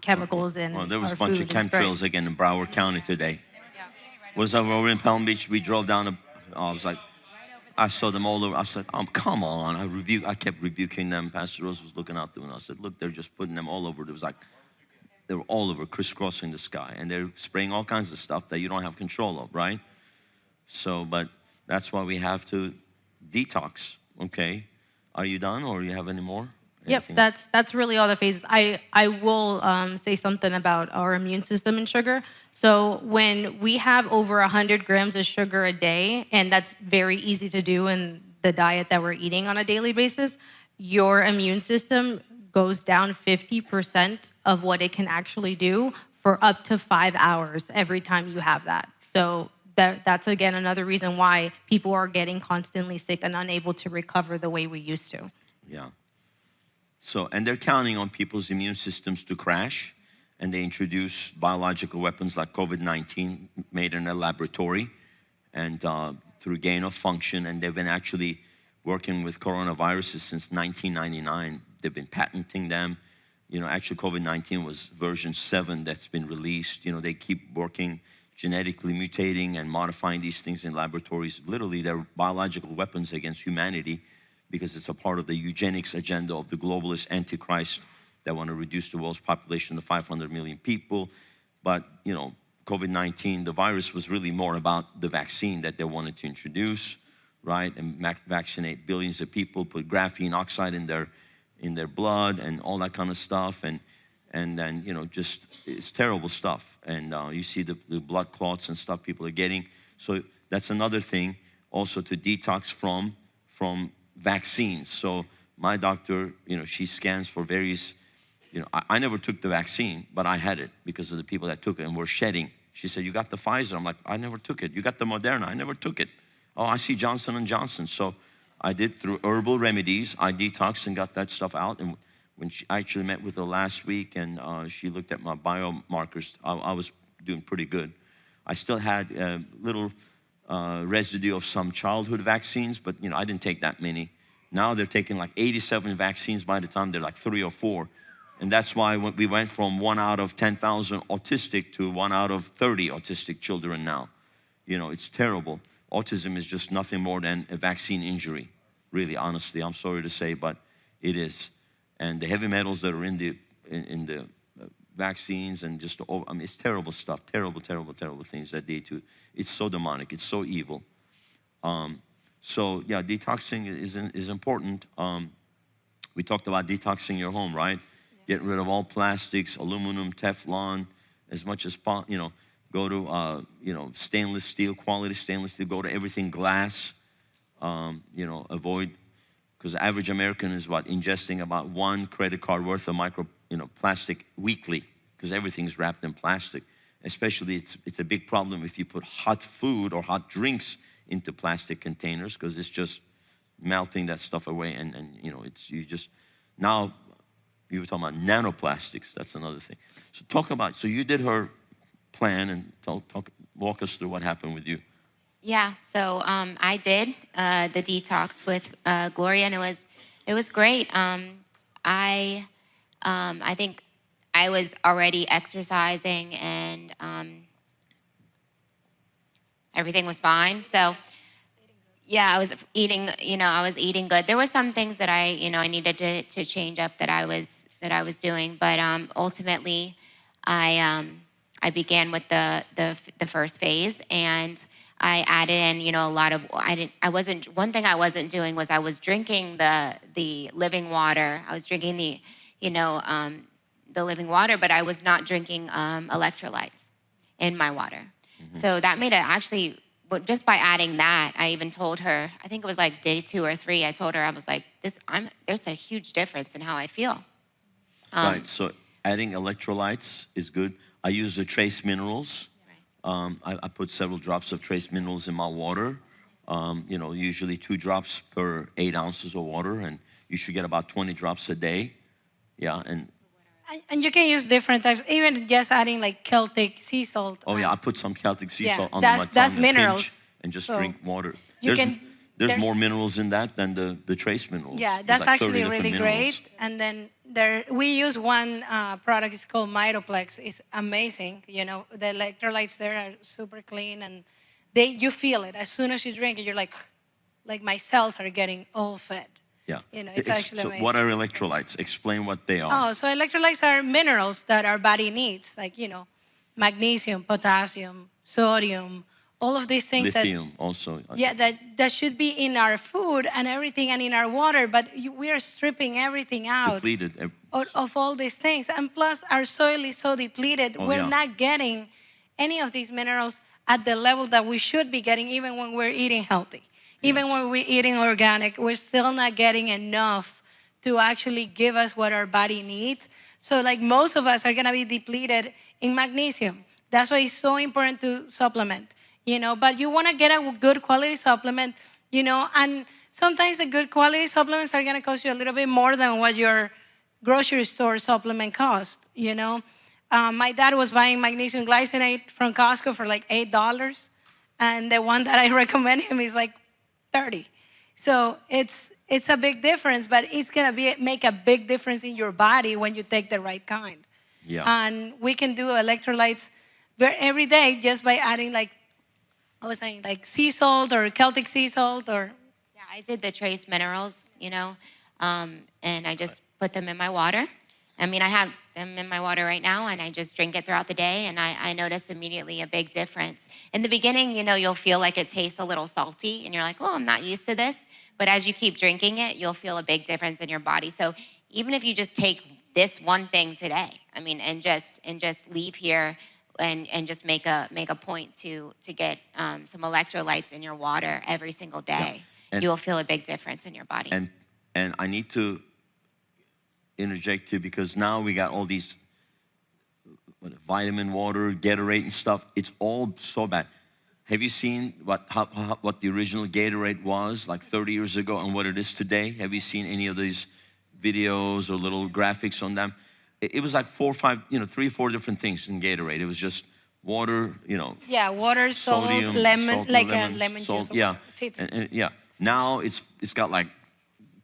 chemicals, and there was a bunch of chemtrails again in Broward County today. Was over in Palm Beach. We drove down. I saw them all over. I said, "Oh, come on!" I kept rebuking them. Pastor Rose was looking out the window. I said, "Look, they're just putting them all over." It was like they were all over, crisscrossing the sky, and they're spraying all kinds of stuff that you don't have control of, right? So, but that's why we have to detox. Okay. Are you done, or do you have any more? Anything? Yep, that's really all the phases. I will say something about our immune system and sugar. So when we have over 100 grams of sugar a day, and that's very easy to do in the diet that we're eating on a daily basis, your immune system goes down 50% of what it can actually do for up to 5 hours every time you have that. So that's again another reason why people are getting constantly sick and unable to recover the way we used to. Yeah. So, and they're counting on people's immune systems to crash, and they introduce biological weapons like COVID-19 made in a laboratory and through gain of function, and they've been actually working with coronaviruses since 1999. They've been patenting them. You know, actually COVID-19 was version 7 that's been released. You know, they keep working, genetically mutating and modifying these things in laboratories. Literally, they're biological weapons against humanity because it's a part of the eugenics agenda of the globalist antichrist that want to reduce the world's population to 500 million people. But, you know, COVID-19, the virus was really more about the vaccine that they wanted to introduce, right? And vaccinate billions of people, put graphene oxide in their blood and all that kind of stuff. And then, you know, just, it's terrible stuff. And you see the blood clots and stuff people are getting. So that's another thing also to detox from vaccines. So my doctor, you know, she scans for various, you know, I never took the vaccine, but I had it because of the people that took it and were shedding. She said, you got the Pfizer? I'm like, I never took it. You got the Moderna? I never took it. Oh, I see Johnson & Johnson. So I did through herbal remedies. I detoxed and got that stuff out. And when I actually met with her last week and she looked at my biomarkers, I was doing pretty good. I still had a little residue of some childhood vaccines, but you know, I didn't take that many. Now they're taking like 87 vaccines by the time they're like 3 or 4. And that's why we went from 1 out of 10,000 autistic to 1 out of 30 autistic children now. You know, it's terrible. Autism is just nothing more than a vaccine injury, really, honestly. I'm sorry to say, but it is. And the heavy metals that are in the vaccines and just, I mean, it's terrible stuff, terrible, terrible, terrible things that they do. It's so demonic, it's so evil. So yeah, detoxing is important. We talked about detoxing your home, right? Getting rid of all plastics, aluminum, Teflon, as much as possible, you know, go to, you know, stainless steel, quality stainless steel, go to everything glass, you know, avoid, because the average American is what, ingesting about 1 credit card worth of plastic weekly, because everything's wrapped in plastic. Especially, it's a big problem if you put hot food or hot drinks into plastic containers, because it's just melting that stuff away, and you know, now, you were talking about nanoplastics, that's another thing. So you did her plan, and walk us through what happened with you. Yeah, so I did the detox with Gloria, and it was great. I think I was already exercising, and everything was fine. So yeah, I was eating. I was eating good. There were some things that I needed to change up that I was doing, but ultimately, I began with the first phase, and I added in, a lot of. One thing I wasn't doing was I was drinking the living water. I was drinking the living water, but I was not drinking electrolytes in my water. Mm-hmm. So that made it actually. But just by adding that, I even told her. I think it was like day 2 or 3. I told her, I was like, there's a huge difference in how I feel. Right. So adding electrolytes is good. I use the trace minerals. Right. I put several drops of trace minerals in my water. Usually 2 drops per 8 ounces of water, and you should get about 20 drops a day. Yeah, and you can use different types, even just adding like Celtic sea salt. Oh yeah, I put some Celtic sea salt on my tongue. That's minerals. And just drink water. There's more minerals in that than the trace minerals. Yeah, that's actually really great. And then we use one product. It's called Mitoplex. It's amazing. The electrolytes there are super clean, and you feel it as soon as you drink it. You're like my cells are getting all fed. Yeah. It's actually amazing. So what are electrolytes? Explain what they are. Oh, so electrolytes are minerals that our body needs, like, magnesium, potassium, sodium, all of these things. Lithium also. Yeah, that should be in our food and everything and in our water, but we are stripping everything out. Depleted. Of all these things. And plus, our soil is so depleted, we're not getting any of these minerals at the level that we should be getting, even when we're eating healthy. Even when we're eating organic, we're still not getting enough to actually give us what our body needs. So like most of us are gonna be depleted in magnesium. That's why it's so important to supplement, but you wanna get a good quality supplement, and sometimes the good quality supplements are gonna cost you a little bit more than what your grocery store supplement cost, My dad was buying magnesium glycinate from Costco for like $8, and the one that I recommend him is like 30. So it's a big difference, but it's gonna make a big difference in your body when you take the right kind. Yeah. And we can do electrolytes every day just by adding like sea salt or Celtic sea salt or. Yeah, I did the trace minerals, and I just put them in my water. I mean, I have them in my water right now, and I just drink it throughout the day, and I notice immediately a big difference. In the beginning, you'll feel like it tastes a little salty, and you're like, oh, I'm not used to this. But as you keep drinking it, you'll feel a big difference in your body. So even if you just take this one thing today, and just leave here and just make a point to get some electrolytes in your water every single day, you will feel a big difference in your body. And I need to interject too, because now we got all these vitamin water, Gatorade and stuff. It's all so bad. Have you seen what the original Gatorade was like 30 years ago and what it is today? Have you seen any of these videos or little graphics on them? It was like 4 or 5, 3 or 4 different things in Gatorade. It was just water, Yeah, water, salt, sodium, lemon, salt, like lemon, a lemon salt, juice. yeah, yeah. Now it's got like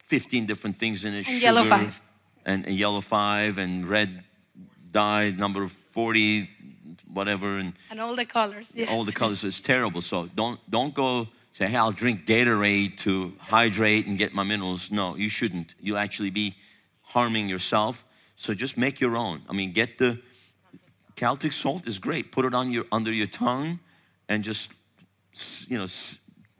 15 different things in it. And sugar, yellow 5. And yellow 5 and red dye number 40, whatever, and all the colors. Yes. all the colors. It's terrible. So don't go say, hey, I'll drink Gatorade to hydrate and get my minerals. No, you shouldn't. You'll actually be harming yourself. So just make your own. Get the Celtic salt is great. Put it on under your tongue, and just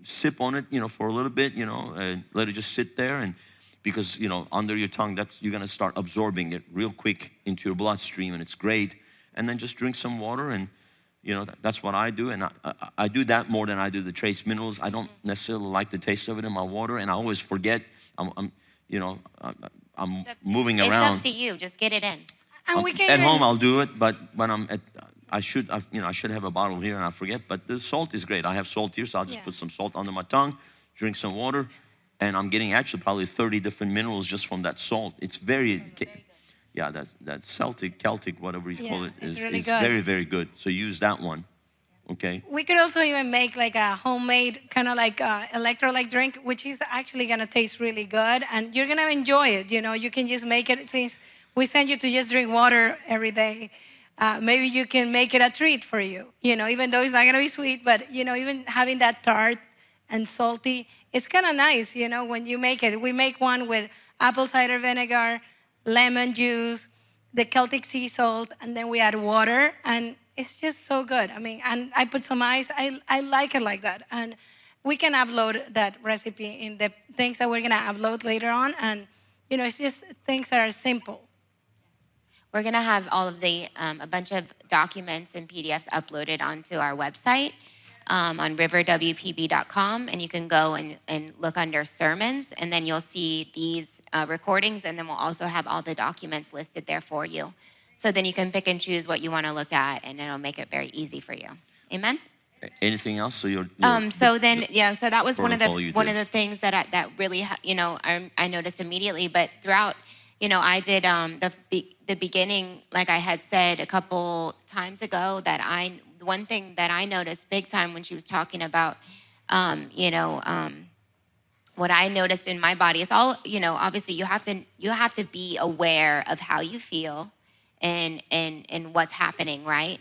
sip on it, for a little bit, and let it just sit there. And because under your tongue, you're gonna start absorbing it real quick into your bloodstream, and it's great. And then just drink some water, and that's what I do. And I do that more than I do the trace minerals. I don't necessarily like the taste of it in my water, and I always forget. I'm moving around. It's up to you. Just get it in. And we can at home I'll do it, but when I should have a bottle here and I forget. But the salt is great. I have salt here, so I'll just put some salt under my tongue, drink some water, and I'm getting actually probably 30 different minerals just from that salt. It's very yeah, that Celtic, whatever you call it, is really good. Very, very good. So use that one, okay? We could also even make like a homemade kind of like electrolyte drink, which is actually gonna taste really good, and you're gonna enjoy it. You can just make it, since we send you to just drink water every day. Maybe you can make it a treat for you, even though it's not gonna be sweet, but even having that tart and salty, it's kind of nice, when you make it. We make one with apple cider vinegar, lemon juice, the Celtic sea salt, and then we add water, and it's just so good. And I put some ice. I like it like that. And we can upload that recipe in the things that we're gonna upload later on. And it's just things that are simple. We're gonna have all of a bunch of documents and PDFs uploaded onto our website. On riverwpb.com, and you can go and look under sermons, and then you'll see these recordings, and then we'll also have all the documents listed there for you. So then you can pick and choose what you want to look at, and it'll make it very easy for you. Amen? Anything else? So so that was one of the things that really I noticed immediately. But throughout, I did the beginning, like I had said a couple times ago, that one thing that I noticed big time when she was talking about, what I noticed in my body is all, obviously you have to be aware of how you feel and what's happening, right?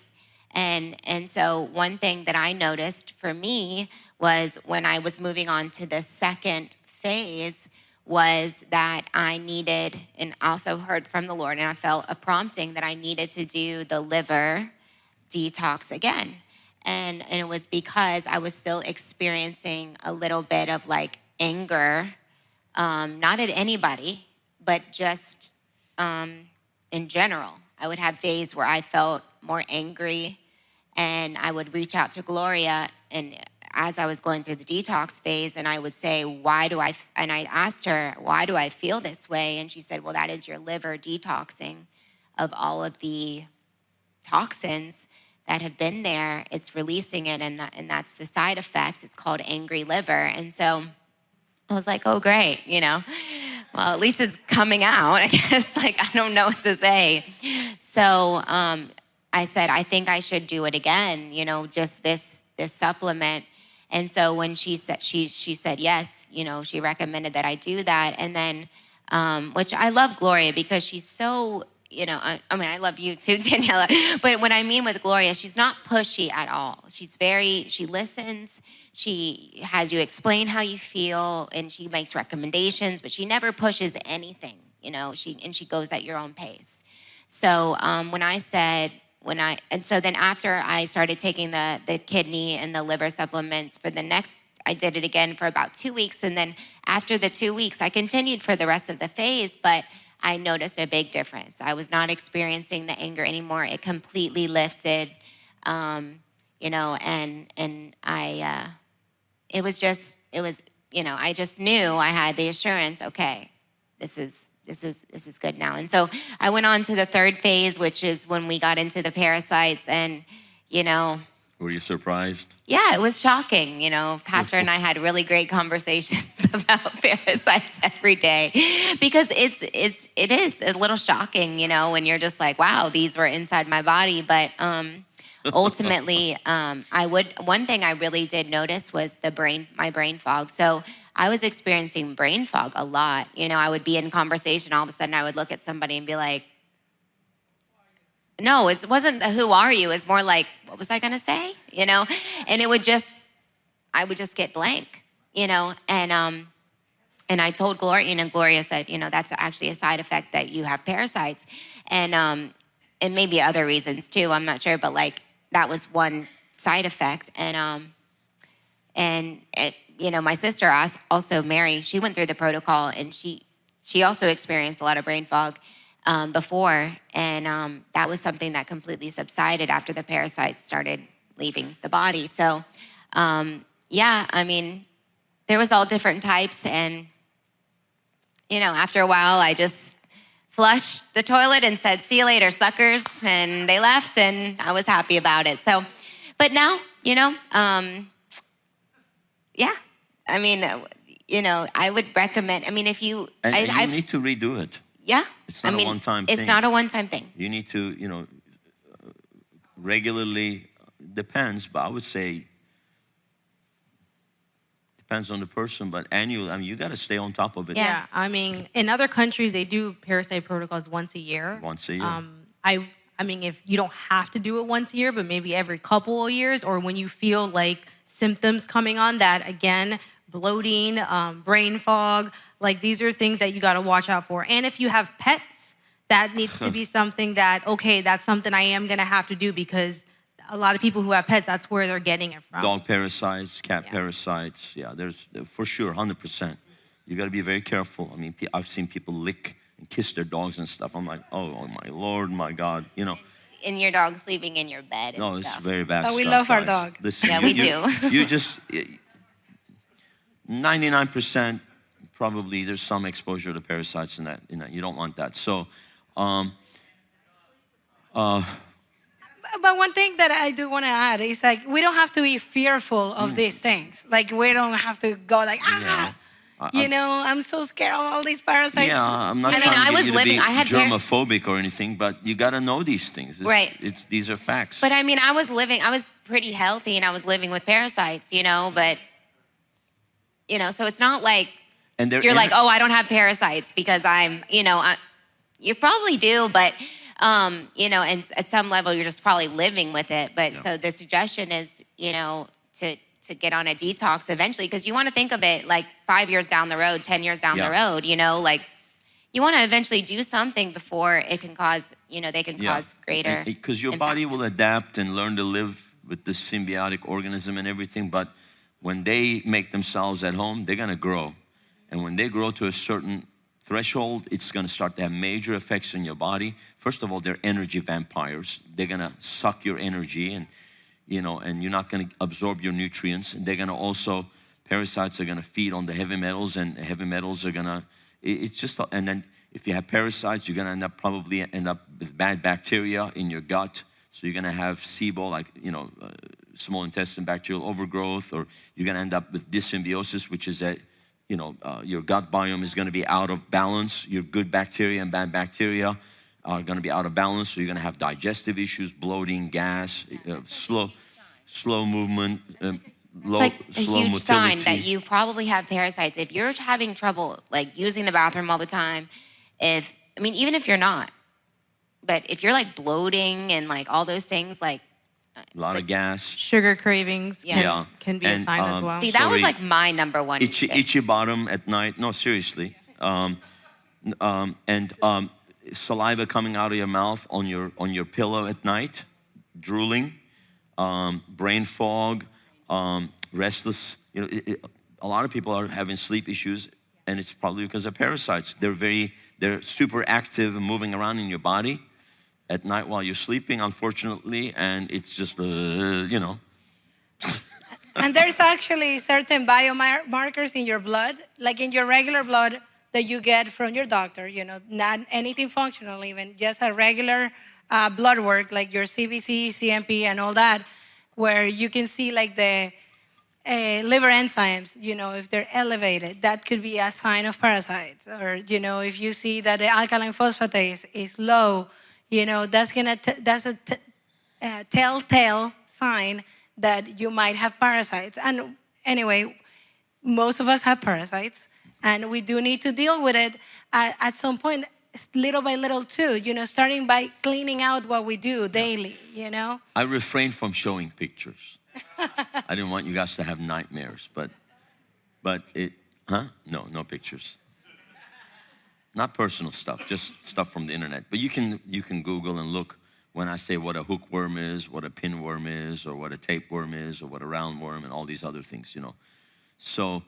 And so one thing that I noticed for me was when I was moving on to the second phase was that I needed, and also heard from the Lord, and I felt a prompting that I needed to do the liver detox again. And it was because I was still experiencing a little bit of like anger, not at anybody, but just in general. I would have days where I felt more angry, and I would reach out to Gloria, and as I was going through the detox phase, and I would say, and I asked her, why do I feel this way? And she said, well, that is your liver detoxing. of all of the toxins that have been there, it's releasing it, and that's the side effect. It's called angry liver. And so I was like, oh, great, well, at least it's coming out. I guess, I don't know what to say. So I said, I think I should do it again, just this supplement. And so when she said yes, she recommended that I do that. And then, which I love Gloria because she's so, I love you too, Daniela. But what I mean with Gloria, she's not pushy at all. She listens. She has you explain how you feel, and she makes recommendations, but she never pushes anything, she goes at your own pace. So so then after I started taking the kidney and the liver supplements I did it again for about 2 weeks. And then after the 2 weeks, I continued for the rest of the phase, but I noticed a big difference. I was not experiencing the anger anymore. It completely lifted, and I just knew I had the assurance, okay, this is good now. And so I went on to the third phase, which is when we got into the parasites, and, Were you surprised? Yeah, it was shocking. Pastor and I had really great conversations about parasites every day because it is a little shocking, when you're just like, wow, these were inside my body. But ultimately, one thing I really did notice was my brain fog. So I was experiencing brain fog a lot. I would be in conversation, all of a sudden I would look at somebody and be like, no, it wasn't who are you? It's more like, what was I gonna say? And I would just get blank, and I told Gloria, Gloria said, that's actually a side effect that you have parasites, and maybe other reasons too, I'm not sure, but that was one side effect. And my sister also, Mary, she went through the protocol, and she also experienced a lot of brain fog before, and that was something that completely subsided after the parasites started leaving the body. So, there was all different types, and after a while, I just flushed the toilet and said, "See you later, suckers," and they left, and I was happy about it. So, but now, I would recommend. If you, you need to redo it. Yeah. It's not a one-time thing. It's not a one-time thing. You need to, regularly, depends, but I would say, depends on the person, but annually, you got to stay on top of it. Yeah, in other countries, they do parasite protocols once a year. Once a year. If you don't have to do it once a year, but maybe every couple of years, or when you feel like symptoms coming on that, again, bloating, brain fog, these are things that you got to watch out for. And if you have pets, that needs to be something that, okay, that's something I am going to have to do, because a lot of people who have pets, that's where they're getting it from. Dog parasites, cat parasites. Yeah, there's for sure, 100%. You got to be very careful. I've seen people lick and kiss their dogs and stuff. I'm like, oh my Lord, my God, And your dog sleeping in your bed and No, it's stuff. very bad But stuff, we love our guys. dog. Listen, Yeah, we do. You just, 99%, probably there's some exposure to parasites in that. You don't want that. So, But one thing that I do want to add is we don't have to be fearful of these things. We don't have to go I'm so scared of all these parasites. Yeah, I'm not trying to get you to be germophobic or anything, but you got to know these things. Right. These are facts. But I was pretty healthy, and I was living with parasites, but, so it's not like you're like, oh, I don't have parasites because I'm, you probably do, but, and at some level you're just probably living with it. But so the suggestion is, to get on a detox eventually, because you want to think of it 5 years down the road, 10 years down the road, you want to eventually do something before it can cause, they can cause greater because your body will adapt and learn to live with this symbiotic organism and everything, but when they make themselves at home, they're going to grow. And when they grow to a certain threshold, it's going to start to have major effects on your body. First of all, they're energy vampires. They're going to suck your energy, and and you're not going to absorb your nutrients. And they're going to parasites are going to feed on the heavy metals, and heavy metals are going to, it's just, and then If you have parasites, you're gonna probably end up with bad bacteria in your gut. So you're gonna have SIBO, like, small intestine bacterial overgrowth, or you're gonna end up with dyssymbiosis, which is that, your gut biome is gonna be out of balance. Your good bacteria and bad bacteria are gonna be out of balance. So you're gonna have digestive issues, bloating, gas, slow movement, It's like a slow huge sign motility. that you probably have parasites. If you're having trouble like using the bathroom all the time, even if you're not, but if you're like bloating and like all those things, like A lot of gas. Sugar cravings Yeah. can be a And, sign as well. see, that was sorry, like my number one. thing. itchy bottom at night. No, seriously. Saliva coming out of your mouth on your pillow at night, drooling, brain fog, restless. A lot of people are having sleep issues, and it's probably because of parasites. They're super active and moving around in your body at night while you're sleeping, unfortunately, and it's just, And there's actually certain biomarkers in your blood, like in your regular blood that you get from your doctor, not anything functional even, just a regular blood work, like your CBC, CMP, and all that, where you can see like the liver enzymes, if they're elevated, that could be a sign of parasites. Or, if you see that the alkaline phosphatase is low, that's a telltale sign that you might have parasites. And anyway, most of us have parasites, and we do need to deal with it at some point, little by little too, starting by cleaning out what we do daily, I refrained from showing pictures. I didn't want you guys to have nightmares, but no pictures. Not personal stuff, just stuff from the internet. But you can Google and look when I say what a hookworm is, what a pinworm is, or what a tapeworm is, or what a roundworm, and all these other things, So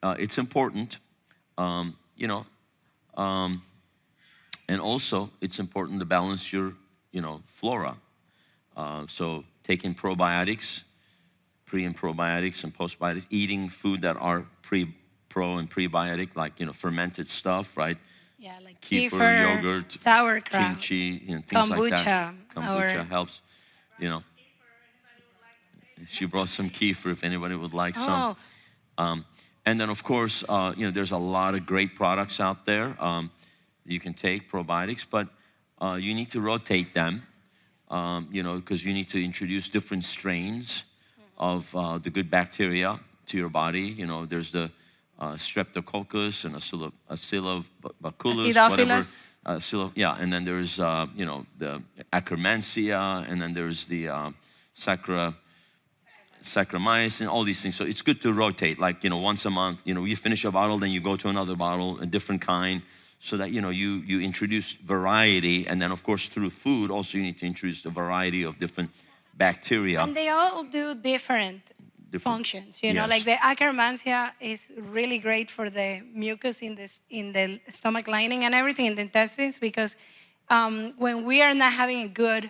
it's important, and also it's important to balance your, flora. So taking probiotics, pre and probiotics and postbiotics, eating food that are pro and prebiotic, like, fermented stuff, right? Yeah, like Kefir, yogurt, sauerkraut, kimchi, things kombucha, like that. Kombucha helps, She brought some kefir if anybody would like some. And then, of course, there's a lot of great products out there. You can take probiotics, but you need to rotate them, because you need to introduce different strains of the good bacteria to your body. There's the streptococcus and acillobacillus, whatever. And then there's, the Akkermansia, and then there's the Saccharomyces, all these things. So it's good to rotate, like, once a month, you finish a bottle, then you go to another bottle, a different kind, so that, you introduce variety. And then, of course, through food, also you need to introduce a variety of different bacteria. And they all do different functions, Yes. like the Akkermansia is really great for the mucus in the stomach lining and everything in the intestines, because when we are not having a good,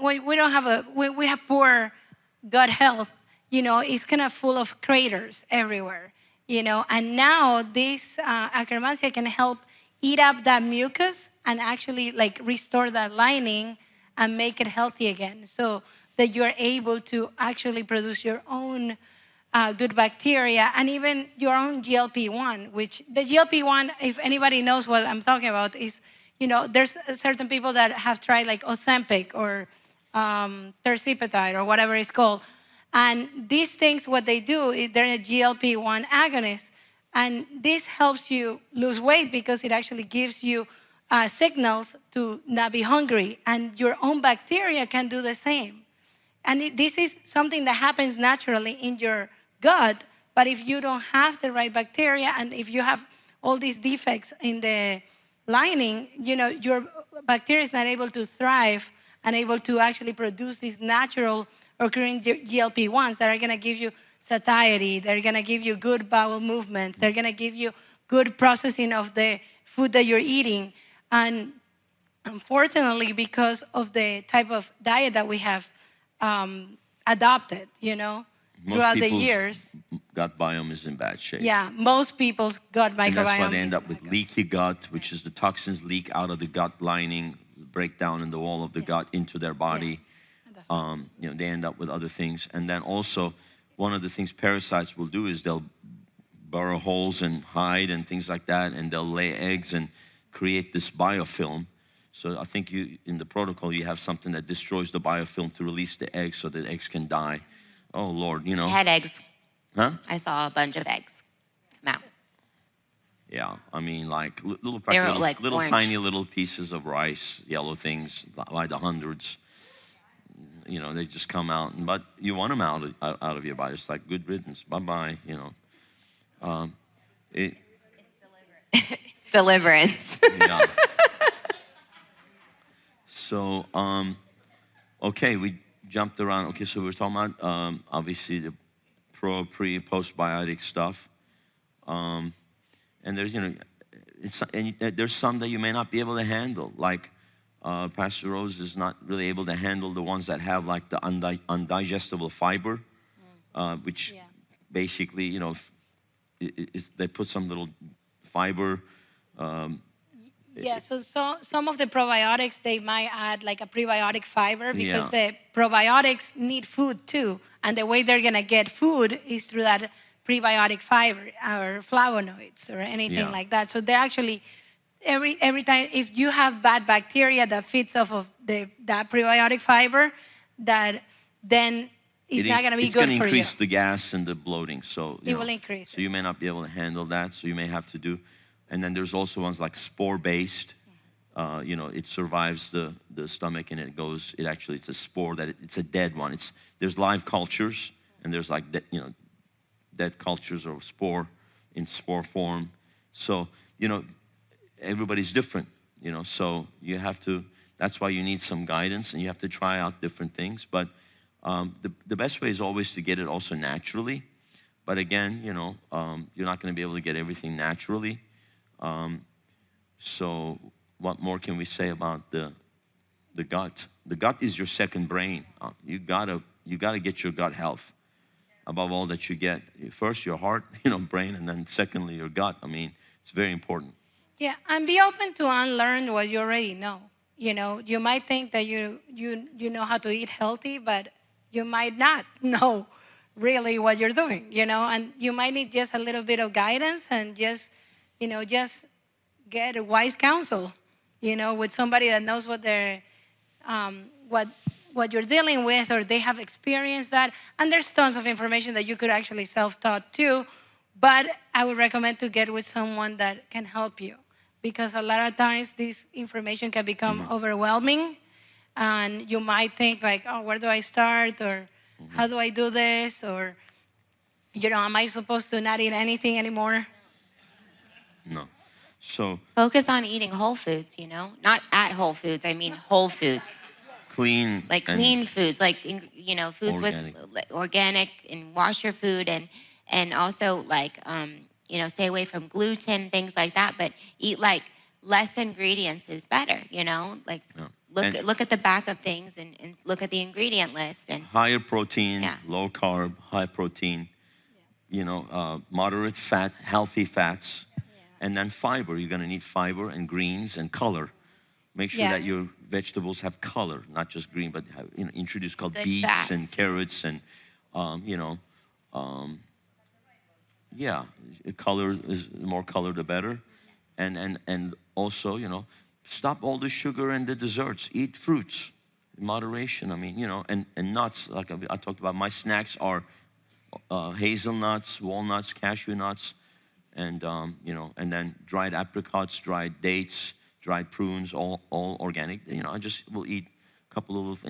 we have poor gut health, it's kind of full of craters everywhere, and now this Akkermansia can help eat up that mucus and actually like restore that lining and make it healthy again, so that you're able to actually produce your own good bacteria and even your own GLP-1, which the GLP-1, if anybody knows what I'm talking about, is, there's certain people that have tried like Ozempic or terzepatide or whatever it's called. And these things, what they do, they're a GLP-1 agonist. And this helps you lose weight because it actually gives you signals to not be hungry. And your own bacteria can do the same. And this is something that happens naturally in your gut. But if you don't have the right bacteria, and if you have all these defects in the lining, your bacteria is not able to thrive and able to actually produce these natural occurring GLP-1s that are going to give you satiety, they're going to give you good bowel movements, they're going to give you good processing of the food that you're eating. And unfortunately, because of the type of diet that we have adopted, throughout the people's years. gut biome is in bad shape. Yeah, most people's gut microbiome. And that's why they end is up with leaky gut, which is the toxins leak out of the gut lining, break down in the wall of the gut into their body. They end up with other things. And then also, one of the things parasites will do is they'll burrow holes and hide and things like that, and they'll lay eggs and create this biofilm. So I think in the protocol, you have something that destroys the biofilm to release the eggs so that eggs can die. Oh, Lord, I had eggs. Huh? I saw a bunch of eggs come out. Yeah, I mean, like little orange. tiny little pieces of rice, yellow things by the hundreds. They just come out, but you want them out of your body. It's like good riddance, bye-bye. It's deliverance. Yeah. So, okay, we jumped around. Okay, so we were talking about obviously the pre, postbiotic stuff. And there's, there's some that you may not be able to handle. Like Pastor Rose is not really able to handle the ones that have like the undigestible fiber, which basically, they put some little fiber. So some of the probiotics, they might add like a prebiotic fiber because the probiotics need food too. And the way they're gonna get food is through that prebiotic fiber or flavonoids or anything like that. So they're actually, every time, if you have bad bacteria that feeds off of that prebiotic fiber, that then it's not gonna be good for you. It's gonna increase the gas and the bloating. So it will increase. So you may not be able to handle that. So you may have to do. And then there's also ones like spore-based. It survives the stomach and it's a spore it's a dead one. There's live cultures and there's like, dead cultures or in spore form. So, everybody's different, so you have to, that's why you need some guidance and you have to try out different things. But the best way is always to get it also naturally. But again, you're not gonna be able to get everything naturally. So what more can we say about the gut? The gut is your second brain. You gotta get your gut health above all that you get. First your heart, brain, and then secondly your gut. I mean, it's very important. Yeah, and be open to unlearn what you already know. You might think that you know how to eat healthy, but you might not know really what you're doing, and you might need just a little bit of guidance and just get a wise counsel, with somebody that knows what they're, what you're dealing with, or they have experienced that. And there's tons of information that you could actually self-taught too, but I would recommend to get with someone that can help you, because a lot of times this information can become overwhelming, and you might think like, oh, where do I start, or how do I do this, or am I supposed to not eat anything anymore? No. So focus on eating whole foods, not at Whole Foods. I mean whole foods. Clean. Like clean foods, like foods organic. with organic, and wash your food, and also like stay away from gluten, things like that. But eat like less ingredients is better. Like look at the back of things and look at the ingredient list and higher protein, low carb, high protein. Moderate fat, healthy fats. And then fiber, you're gonna need fiber and greens and color. Make sure that your vegetables have color, not just green, but introduce called good beets fats. and carrots and, color is, the more color the better. And also, stop all the sugar and the desserts. Eat fruits in moderation. I mean, and nuts, like I talked about, my snacks are hazelnuts, walnuts, cashew nuts, and and then dried apricots, dried dates, dried prunes, all organic. I just will eat a couple of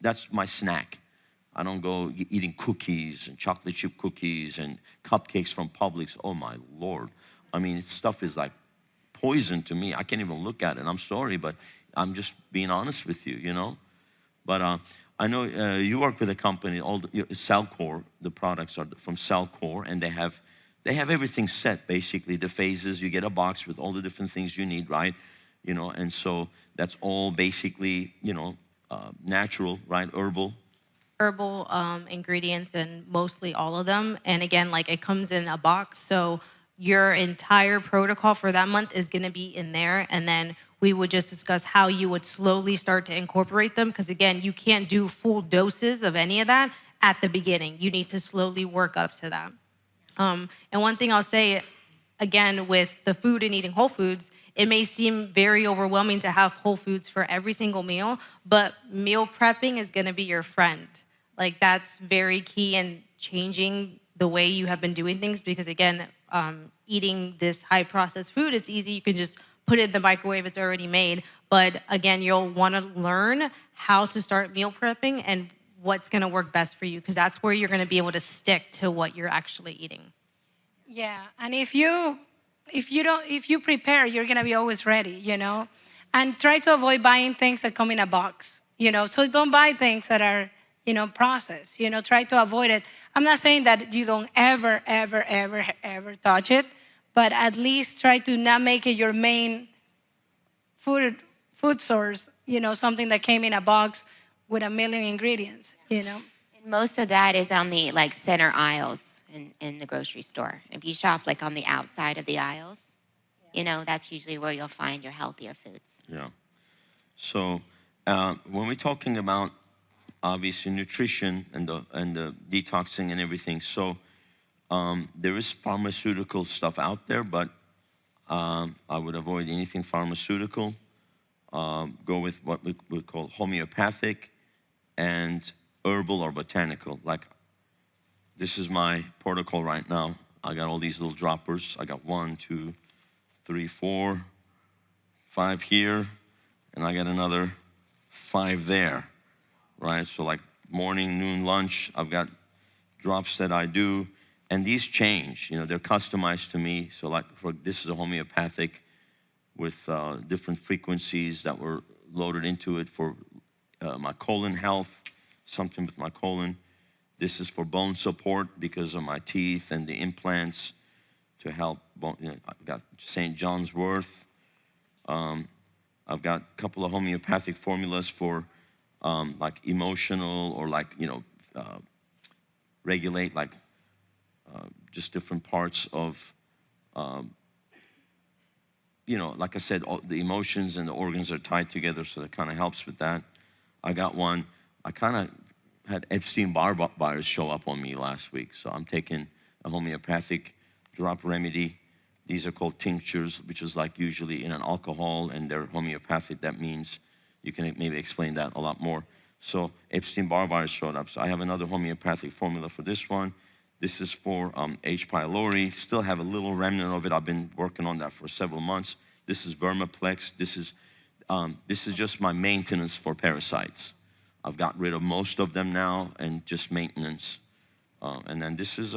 that's my snack. I don't go eating cookies and chocolate chip cookies and cupcakes from Publix. Oh my Lord! I mean, stuff is like poison to me. I can't even look at it. I'm sorry, but I'm just being honest with you. But I know you work with a company, Cellcore. The products are from Cellcore, and they have everything set, basically, the phases. You get a box with all the different things you need, right? And so that's all basically, natural, right? Herbal. herbal ingredients and mostly all of them. And again, like it comes in a box. So your entire protocol for that month is gonna be in there. And then we would just discuss how you would slowly start to incorporate them. Because again, you can't do full doses of any of that at the beginning. You need to slowly work up to that. And one thing I'll say, again, with the food and eating whole foods, it may seem very overwhelming to have whole foods for every single meal, but meal prepping is gonna be your friend. Like that's very key in changing the way you have been doing things because again, eating this high processed food, it's easy, you can just put it in the microwave, it's already made. But again, you'll wanna learn how to start meal prepping and what's gonna work best for you because that's where you're gonna be able to stick to what you're actually eating. Yeah, and if you prepare, you're gonna be always ready, you know? And try to avoid buying things that come in a box, you know? So don't buy things that are, you know, processed, you know, try to avoid it. I'm not saying that you don't ever touch it, but at least try to not make it your main food source, you know, something that came in a box with a million ingredients, you know? And most of that is on the like center aisles in the grocery store. If you shop like on the outside of the aisles, you know, that's usually where you'll find your healthier foods. Yeah. So when we're talking about obviously nutrition and the detoxing and everything, so there is pharmaceutical stuff out there, but I would avoid anything pharmaceutical. Go with what we would call homeopathic and herbal or botanical. Like this is my protocol right now. I got all these little droppers. I got 1, 2, 3, 4, 5 here, and I got another 5 there, right? So like morning, noon, lunch, I've got drops that I do, and these change, you know, they're customized to me. So like this is a homeopathic with different frequencies that were loaded into it for my colon health, something with my colon. This is for bone support because of my teeth and the implants to help bone. You know, I've got St. John's Wort. I've got a couple of homeopathic formulas for like emotional or like, you know, regulate like just different parts of, you know, like I said, all the emotions and the organs are tied together, so that kind of helps with that. I got one, I kind of had Epstein-Barr virus show up on me last week, so I'm taking a homeopathic drop remedy. These are called tinctures, which is like usually in an alcohol, and they're homeopathic. That means you can maybe explain that a lot more. So Epstein-Barr virus showed up. So I have another homeopathic formula for this one. This is for H. pylori. Still have a little remnant of it. I've been working on that for several months. This is vermiplex. This is just my maintenance for parasites. I've got rid of most of them now and just maintenance. And then this is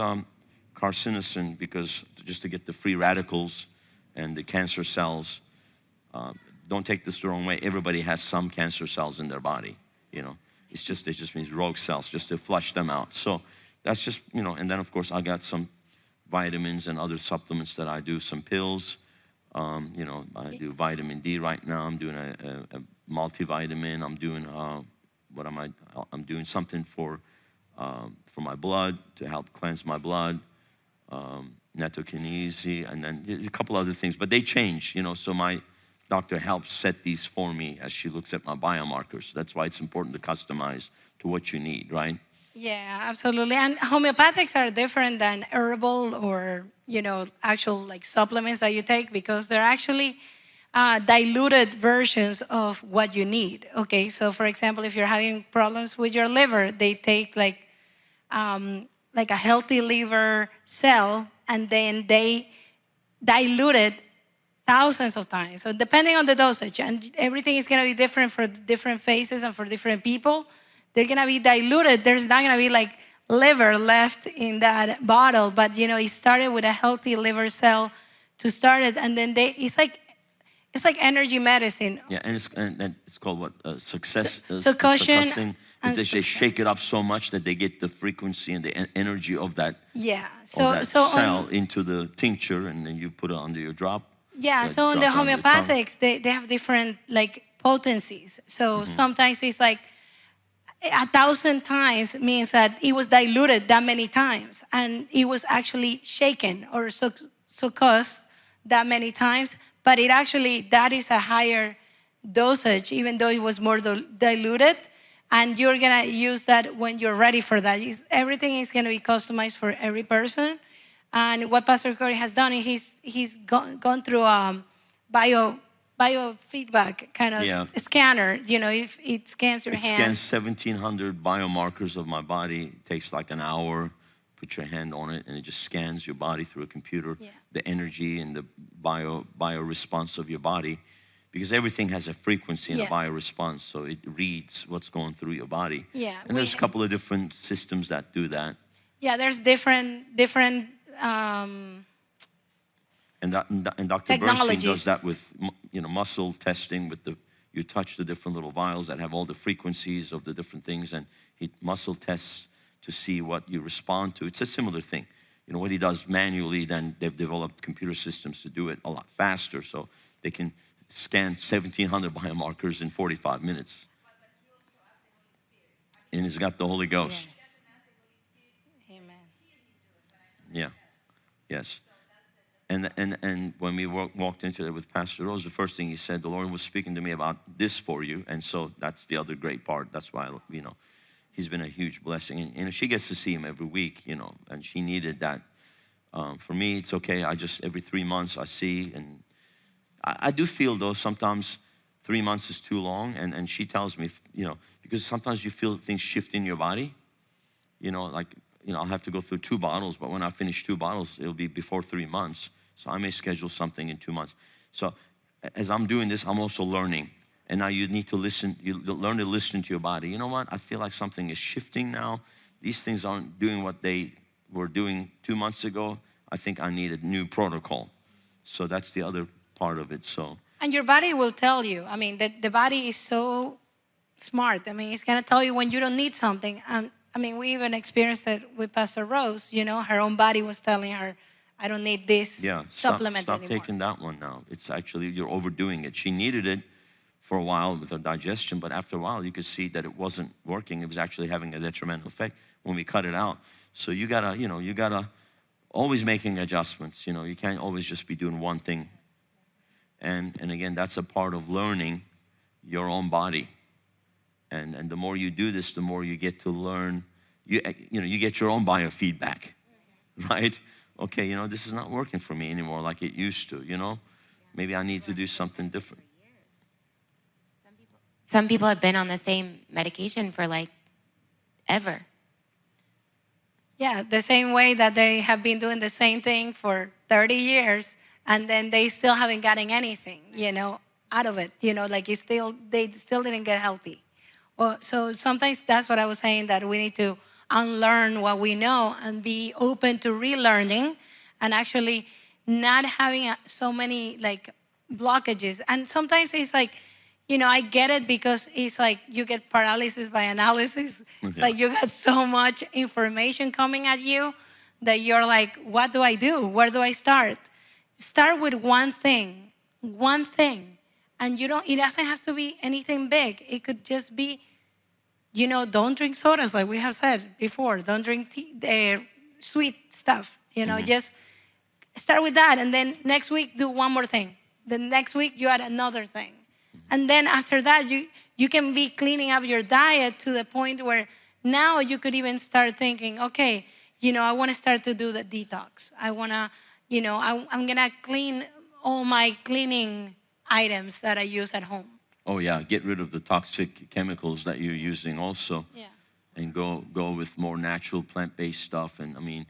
carcinosin, because just to get the free radicals and the cancer cells. Don't take this the wrong way. Everybody has some cancer cells in their body, you know. It just means rogue cells, just to flush them out. So that's just, you know, and then of course I got some vitamins and other supplements that I do, some pills. You know, I do vitamin D right now. I'm doing a multivitamin. I'm doing, I'm doing something for my blood to help cleanse my blood. Netokinese, and then a couple other things, but they change, you know, so my doctor helps set these for me as she looks at my biomarkers. That's why it's important to customize to what you need, right? Yeah, absolutely. And homeopathics are different than herbal or, you know, actual like supplements that you take, because they're actually diluted versions of what you need. Okay, so for example, if you're having problems with your liver, they take like a healthy liver cell, and then they dilute it thousands of times. So depending on the dosage, and everything is gonna be different for different phases and for different people, they're gonna be diluted. There's not gonna be like liver left in that bottle, but you know, it started with a healthy liver cell to start it, and then it's like energy medicine. Yeah, and it's called what? Succussion. They shake it up so much that they get the frequency and the energy of that, so cell into the tincture, and then you put it under your drop. Yeah, so in the homeopathics, they have different like potencies. So sometimes it's like 1,000 times means that it was diluted that many times, and it was actually shaken or succussed that many times. But it actually, that is a higher dosage, even though it was more diluted. And you're gonna use that when you're ready for that. Everything is gonna be customized for every person. And what Pastor Corey has done is he's gone through biofeedback kind of scanner. You know, if it scans your hand. It scans 1,700 biomarkers of my body. It takes like an hour. Put your hand on it, and it just scans your body through a computer, the energy and the bio response of your body, because everything has a frequency and a bio response, so it reads what's going through your body. Yeah, and there's a couple of different systems that do that. Yeah, there's different. And Dr. Bernstein does that with, you know, muscle testing with you touch the different little vials that have all the frequencies of the different things, and he muscle tests to see what you respond to. It's a similar thing. You know, what he does manually, then they've developed computer systems to do it a lot faster, so they can scan 1,700 biomarkers in 45 minutes. And he's got the Holy Ghost. Yes. Amen. Yeah. Yes. And when we walked into it with Pastor Rose, the first thing he said, the Lord was speaking to me about this for you. And so that's the other great part. That's why, you know, he's been a huge blessing. And she gets to see him every week, you know, and she needed that. For me, it's okay. Every 3 months I see. And I do feel, though, sometimes 3 months is too long. And she tells me, you know, because sometimes you feel things shift in your body. You know, like, you know, I'll have to go through 2 bottles, but when I finish 2 bottles, it'll be before 3 months. So I may schedule something in 2 months. So as I'm doing this, I'm also learning. And now you need to listen, you learn to listen to your body. You know what? I feel like something is shifting now. These things aren't doing what they were doing 2 months ago. I think I need a new protocol. So that's the other part of it. So. And your body will tell you. I mean, the body is so smart. I mean, it's gonna tell you when you don't need something. I mean, we even experienced it with Pastor Rose. You know, her own body was telling her, I don't need this supplement anymore. Stop taking that one now. It's actually, you're overdoing it. She needed it for a while with her digestion, but after a while, you could see that it wasn't working. It was actually having a detrimental effect when we cut it out. So you gotta always making adjustments. You know, you can't always just be doing one thing. And again, that's a part of learning your own body. And the more you do this, the more you get to learn. You get your own biofeedback, right? Okay, you know, this is not working for me anymore like it used to, you know? Maybe I need to do something different. Some people have been on the same medication for like ever. Yeah, the same way that they have been doing the same thing for 30 years and then they still haven't gotten anything, you know, out of it. You know, like they still didn't get healthy. Well, so sometimes that's what I was saying, that we need to unlearn what we know and be open to relearning and actually not having so many like blockages. And sometimes it's like, you know, I get it because it's like you get paralysis by analysis. It's like you got so much information coming at you that you're like, what do I do? Where do I start? Start with one thing. And it doesn't have to be anything big. It could just be, you know, don't drink sodas like we have said before. Don't drink sweet stuff. You know, just start with that. And then next week, do one more thing. The next week, you add another thing. And then after that, you can be cleaning up your diet to the point where now you could even start thinking, okay, you know, I want to start to do the detox. I want to, you know, I'm going to clean all my cleaning items that I use at home. Oh yeah, get rid of the toxic chemicals that you're using also. Yeah. And go with more natural plant-based stuff. And I mean,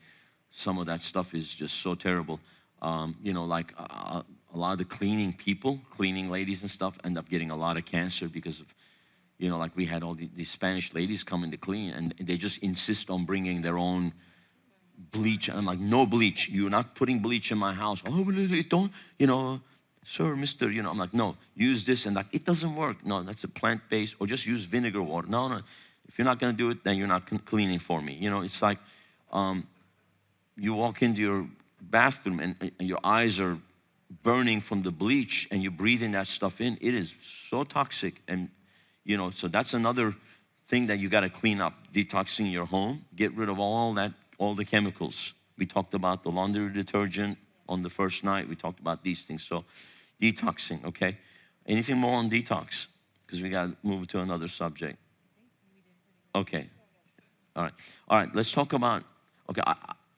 some of that stuff is just so terrible. You know, like a lot of the cleaning ladies and stuff end up getting a lot of cancer because of, you know, like we had all these Spanish ladies coming to clean and they just insist on bringing their own bleach. And I'm like, no bleach. You're not putting bleach in my house. Oh, don't, you know, sir, mister, you know. I'm like, no, use this. And like, it doesn't work. No, that's a plant-based, or just use vinegar water. No. If you're not going to do it, then you're not cleaning for me. You know, it's like you walk into your bathroom and your eyes are burning from the bleach and you're breathing that stuff in. It is so toxic. And, you know, so that's another thing that you got to clean up, detoxing your home, get rid of all the chemicals. We talked about the laundry detergent on the first night. We talked about these things. So detoxing, okay? Anything more on detox? Because we got to move to another subject. Okay. All right, let's talk about, okay,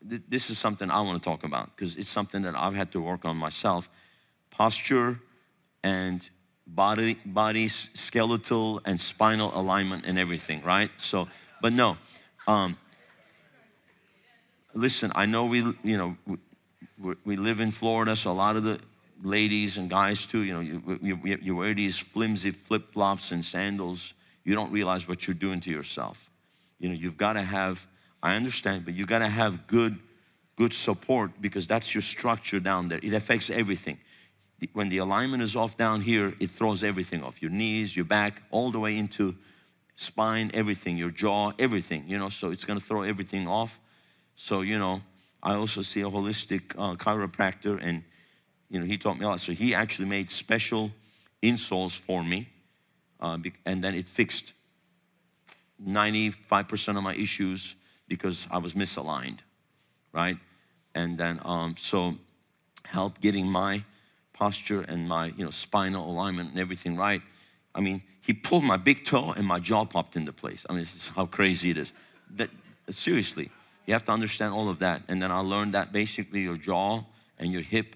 this is something I want to talk about because it's something that I've had to work on myself. Posture and body, skeletal, and spinal alignment and everything, right? So, but no. Listen, I know we live in Florida, so a lot of the ladies and guys too, you wear these flimsy flip-flops and sandals. You don't realize what you're doing to yourself. You've got to have, I understand, but you got to have good support because that's your structure down there. It affects everything. When the alignment is off down here, it throws everything off. Your knees, your back, all the way into spine, everything, your jaw, everything, so it's gonna throw everything off. So, I also see a holistic chiropractor and, he taught me a lot. So he actually made special insoles for me and then it fixed 95% of my issues because I was misaligned, right? And then, so help getting my posture and my spinal alignment and everything right. I mean, he pulled my big toe and my jaw popped into place. I mean, this is how crazy it is. Seriously, you have to understand all of that. And then I learned that basically your jaw and your hip,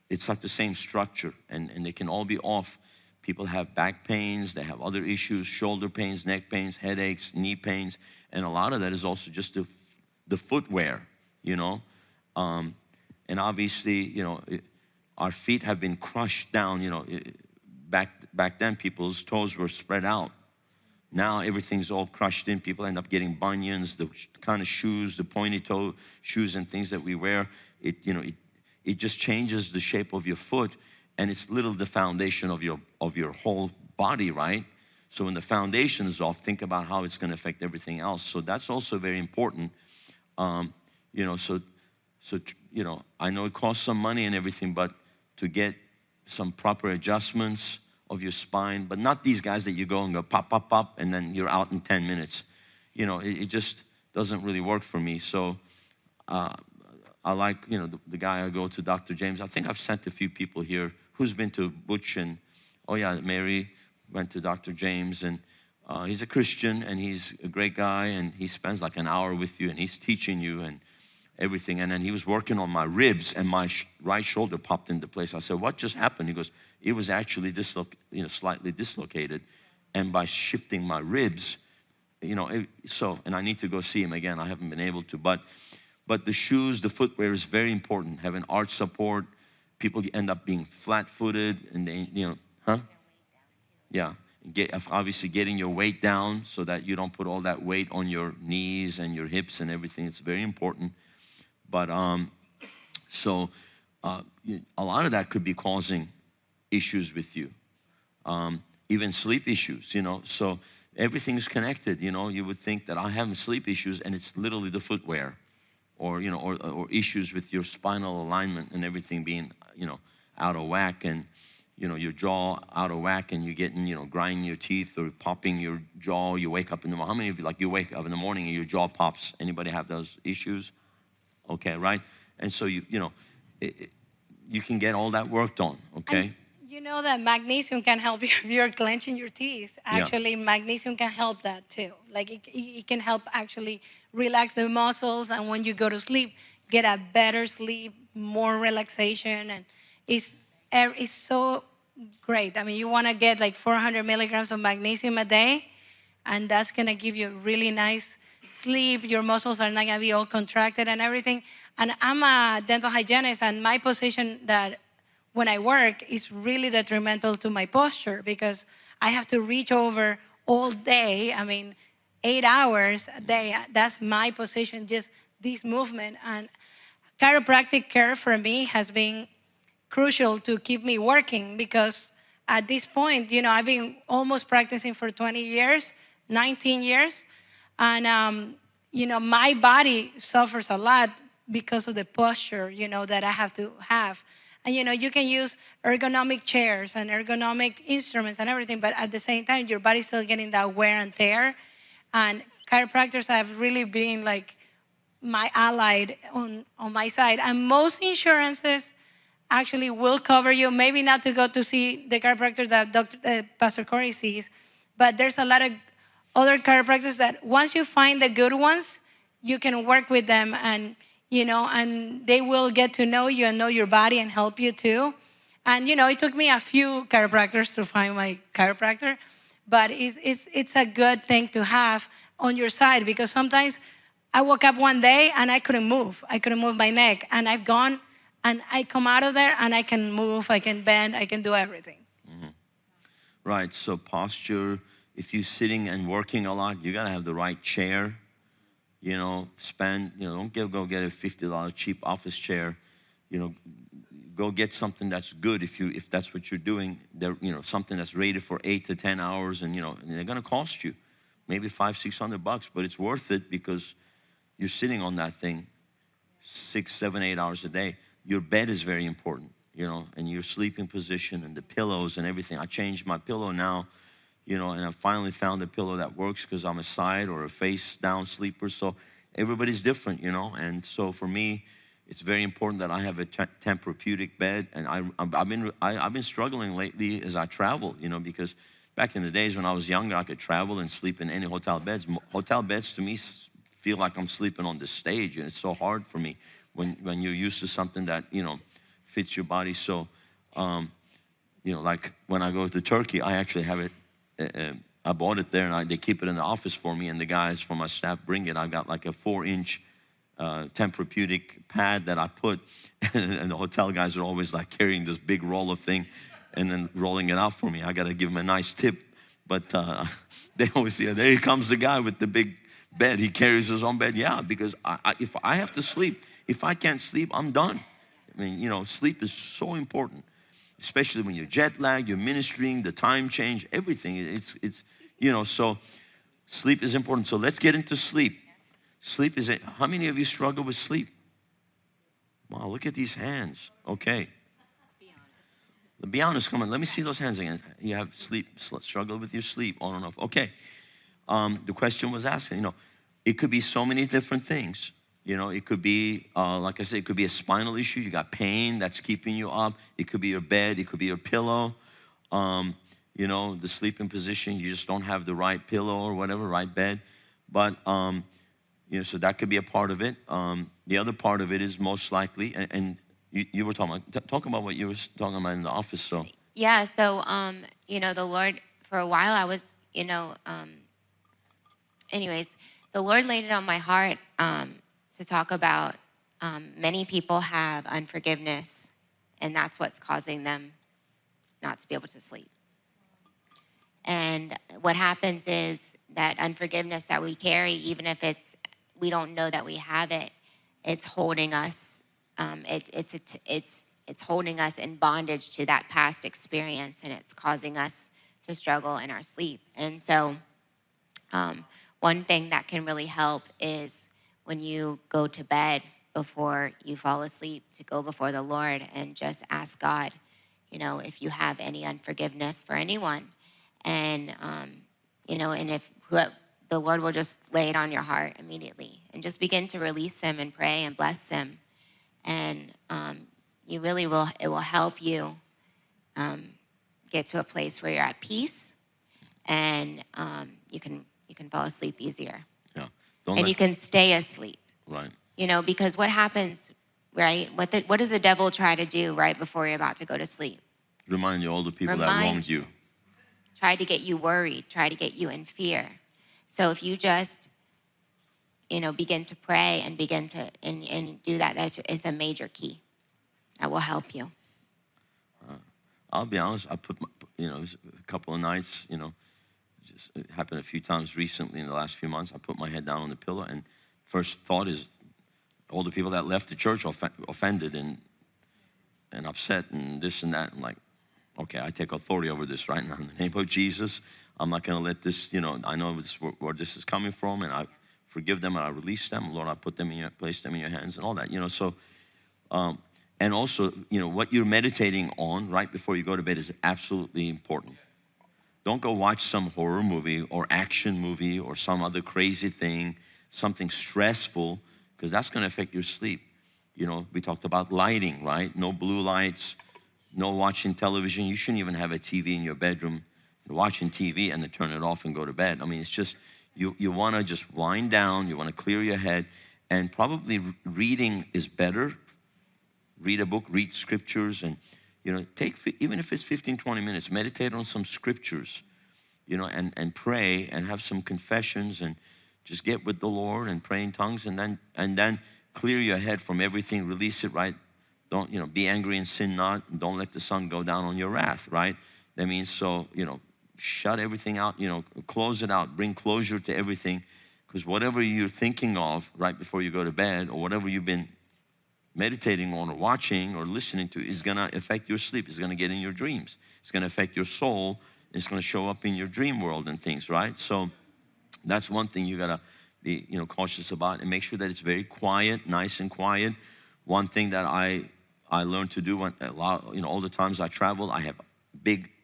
it's like the same structure and they can all be off. People have back pains, they have other issues, shoulder pains, neck pains, headaches, knee pains, and a lot of that is also just the footwear, and obviously, our feet have been crushed down, back then people's toes were spread out. Now everything's all crushed in. People end up getting bunions, the kind of shoes, the pointy toe shoes and things that we wear. It just changes the shape of your foot, and it's literally the foundation of your whole body, right? So when the foundation is off, think about how it's going to affect everything else. So that's also very important. I know it costs some money and everything, but to get some proper adjustments of your spine, but not these guys that you go and go pop, pop, pop, and then you're out in 10 minutes. It just doesn't really work for me. So I like, the guy I go to, Dr. James. I think I've sent a few people here who's been to Butch and, oh yeah, Mary went to Dr. James, and he's a Christian and he's a great guy, and he spends like an hour with you and he's teaching you and everything. And then he was working on my ribs and my right shoulder popped into place. I said, what just happened? He goes, it was actually slightly dislocated, and by shifting my ribs, and I need to go see him again. I haven't been able to, but the shoes, the footwear is very important. Having arch support. People end up being flat-footed, and they, yeah. Obviously getting your weight down so that you don't put all that weight on your knees and your hips and everything. It's very important. But a lot of that could be causing issues with you, even sleep issues. So everything's connected. You would think that I have sleep issues, and it's literally the footwear, or issues with your spinal alignment and everything being out of whack, and your jaw out of whack, and you're getting grinding your teeth or popping your jaw. You wake up in the morning. How many of you you wake up in the morning and your jaw pops? Anybody have those issues? Okay, right? And so you can get all that worked on, okay? And that magnesium can help you if you're clenching your teeth. Actually, magnesium can help that too. Like it can help actually relax the muscles, and when you go to sleep, get a better sleep, more relaxation, and it's so great. I mean, you want to get like 400 milligrams of magnesium a day, and that's going to give you really nice sleep. Your muscles are not going to be all contracted and everything. And I'm a dental hygienist, and my position that when I work is really detrimental to my posture because I have to reach over all day. I mean, 8 hours a day. That's my position, just this movement. And chiropractic care for me has been crucial to keep me working because at this point, I've been almost practicing for 20 years, 19 years. And, my body suffers a lot because of the posture, that I have to have. And, you can use ergonomic chairs and ergonomic instruments and everything, but at the same time, your body's still getting that wear and tear. And chiropractors have really been like my allied on my side. And most insurances actually will cover you, maybe not to go to see the chiropractor that Pastor Corey sees, but there's a lot of other chiropractors that once you find the good ones, you can work with them, and and they will get to know you and know your body and help you too. And it took me a few chiropractors to find my chiropractor, but it's a good thing to have on your side, because sometimes I woke up one day and I couldn't move. I couldn't move my neck, and I've gone and I come out of there and I can move, I can bend, I can do everything. Mm-hmm. Right, so posture, if you're sitting and working a lot, you gotta have the right chair. Don't go get a $50 cheap office chair. Go get something that's good if that's what you're doing. Something that's rated for 8 to 10 hours, and they're gonna cost you maybe $500-600, but it's worth it because you're sitting on that thing 6, 7, 8 hours a day. Your bed is very important, and your sleeping position and the pillows and everything. I changed my pillow now, and I finally found a pillow that works because I'm a side or a face down sleeper. So everybody's different, and so for me, it's very important that I have a Tempur-Pedic bed. And I've been struggling lately as I travel, because back in the days when I was younger, I could travel and sleep in any hotel beds. Hotel beds to me feel like I'm sleeping on the stage, and it's so hard for me when you're used to something that fits your body. So like when I go to Turkey, I actually have it. I bought it there, and they keep it in the office for me, and the guys from my staff bring it. I got like a 4-inch Tempur-Pedic pad that I put, and the hotel guys are always like carrying this big roll of thing and then rolling it out for me. I got to give them a nice tip, but they always say, there he comes the guy with the big bed. He carries his own bed. Yeah, because if I have to sleep, if I can't sleep, I'm done. I mean, sleep is so important, especially when you're jet lagged, you're ministering, the time change, everything. It's so sleep is important. So let's get into sleep. Sleep is how many of you struggle with sleep? Wow, look at these hands. Okay. Be honest, come on, let me see those hands again. You have struggle with your sleep on and off. Okay. The question was asked, it could be so many different things. It could be, like I said, it could be a spinal issue. You got pain that's keeping you up. It could be your bed. It could be your pillow. The sleeping position, you just don't have the right pillow or whatever, right bed. But, so that could be a part of it. The other part of it is most likely, and you were talking about what you were talking about in the office, so. Yeah, so, the Lord, for a while I was, anyways, the Lord laid it on my heart to talk about many people have unforgiveness, and that's what's causing them not to be able to sleep. And what happens is that unforgiveness that we carry, even if we don't know that we have it, it's holding us. It's holding us in bondage to that past experience, and it's causing us to struggle in our sleep. And so, one thing that can really help is when you go to bed before you fall asleep, to go before the Lord and just ask God, if you have any unforgiveness for anyone, and and if the Lord will just lay it on your heart immediately, and just begin to release them and pray and bless them, and you really will. It will help you get to a place where you're at peace, and you can fall asleep easier. Yeah. And you can stay asleep. Right. Because what happens, right? What does the devil try to do right before you're about to go to sleep? Remind you all the people that wronged you. Try to get you worried, try to get you in fear. So if you just, begin to pray and begin to and do that, it's a major key. That will help you. I'll be honest, I put a couple of nights, it happened a few times recently in the last few months. I put my head down on the pillow, and first thought is all the people that left the church offended and upset and this and that. I'm like, okay, I take authority over this right now in the name of Jesus. I'm not going to let this, I know where this is coming from, and I forgive them and I release them. Lord, I place them in your hands and all that, So, and also, what you're meditating on right before you go to bed is absolutely important. don't go watch some horror movie or action movie or some other crazy thing, something stressful, because that's going to affect your sleep. You know, we talked about lighting, right? No blue lights, no watching television. You shouldn't even have a TV in your bedroom. You're watching TV and then turn it off and go to bed. I mean, it's just, you want to just wind down. You want to clear your head. And probably reading is better. Read a book, read scriptures, and, you know, even if it's 15, 20 minutes, meditate on some scriptures, you know, and pray and have some confessions and just get with the Lord and pray in tongues, and then clear your head from everything, release it, right? Don't, you know, be angry and sin not, and don't let the sun go down on your wrath, right? That means, so, you know, shut everything out, you know, close it out, bring closure to everything, because whatever you're thinking of right before you go to bed, or whatever you've been meditating on or watching or listening to, is going to affect your sleep. It's going to get in your dreams. It's going to affect your soul. It's going to show up in your dream world and things, right? So that's one thing you got to be, you know, cautious about, and make sure that it's very quiet, nice and quiet. One thing that I learned to do all the times I travel, I have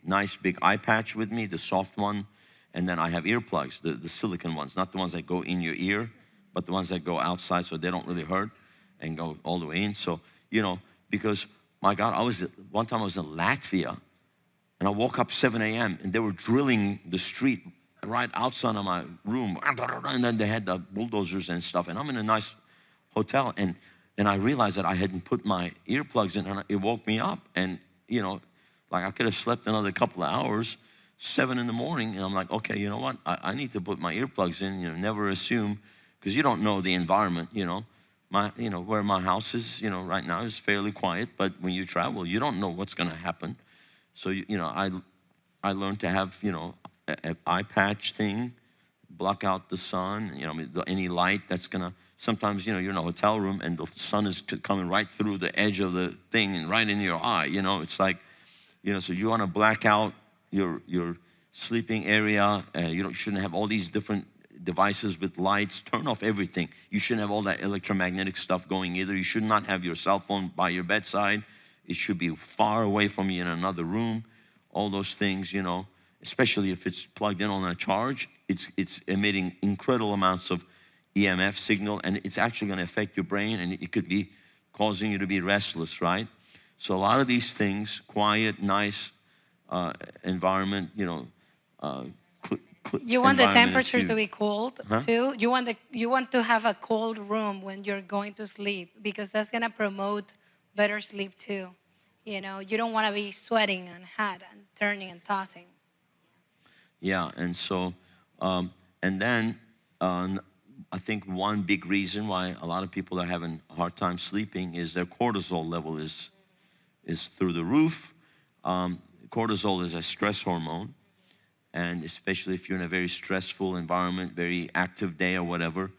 nice big eye patch with me, the soft one, and then I have earplugs, the silicone ones, not the ones that go in your ear, but the ones that go outside so they don't really hurt and go all the way in. So, you know, because, my God, one time I was in Latvia, and I woke up 7 a.m. and they were drilling the street right outside of my room, and then they had the bulldozers and stuff, and I'm in a nice hotel, and I realized that I hadn't put my earplugs in, and it woke me up, and, you know, like I could have slept another couple of hours, 7 in the morning, and I'm like, okay, you know what, I need to put my earplugs in. You know, never assume, because you don't know the environment, you know. Where my house is, you know, right now is fairly quiet, but when you travel, you don't know what's going to happen. So, you know, I learned to have, you know, an eye patch thing, block out the sun, you know, any light that's going to, sometimes, you know, you're in a hotel room and the sun is coming right through the edge of the thing and right in your eye, you know. It's like, you know, so you want to black out your sleeping area. You shouldn't have all these different devices with lights. Turn off everything. You shouldn't have all that electromagnetic stuff going either. You should not have your cell phone by your bedside. It should be far away from you in another room. All those things, you know, especially if it's plugged in on a charge, it's emitting incredible amounts of EMF signal, and it's actually going to affect your brain, and it could be causing you to be restless, right? So a lot of these things, quiet, nice environment, you know, you want the temperature to be cold too. You want to have a cold room when you're going to sleep, because that's going to promote better sleep too. You know, you don't want to be sweating and hot and turning and tossing. Yeah, and so, and then I think one big reason why a lot of people are having a hard time sleeping is their cortisol level is through the roof. Cortisol is a stress hormone. And especially if you're in a very stressful environment, very active day or whatever,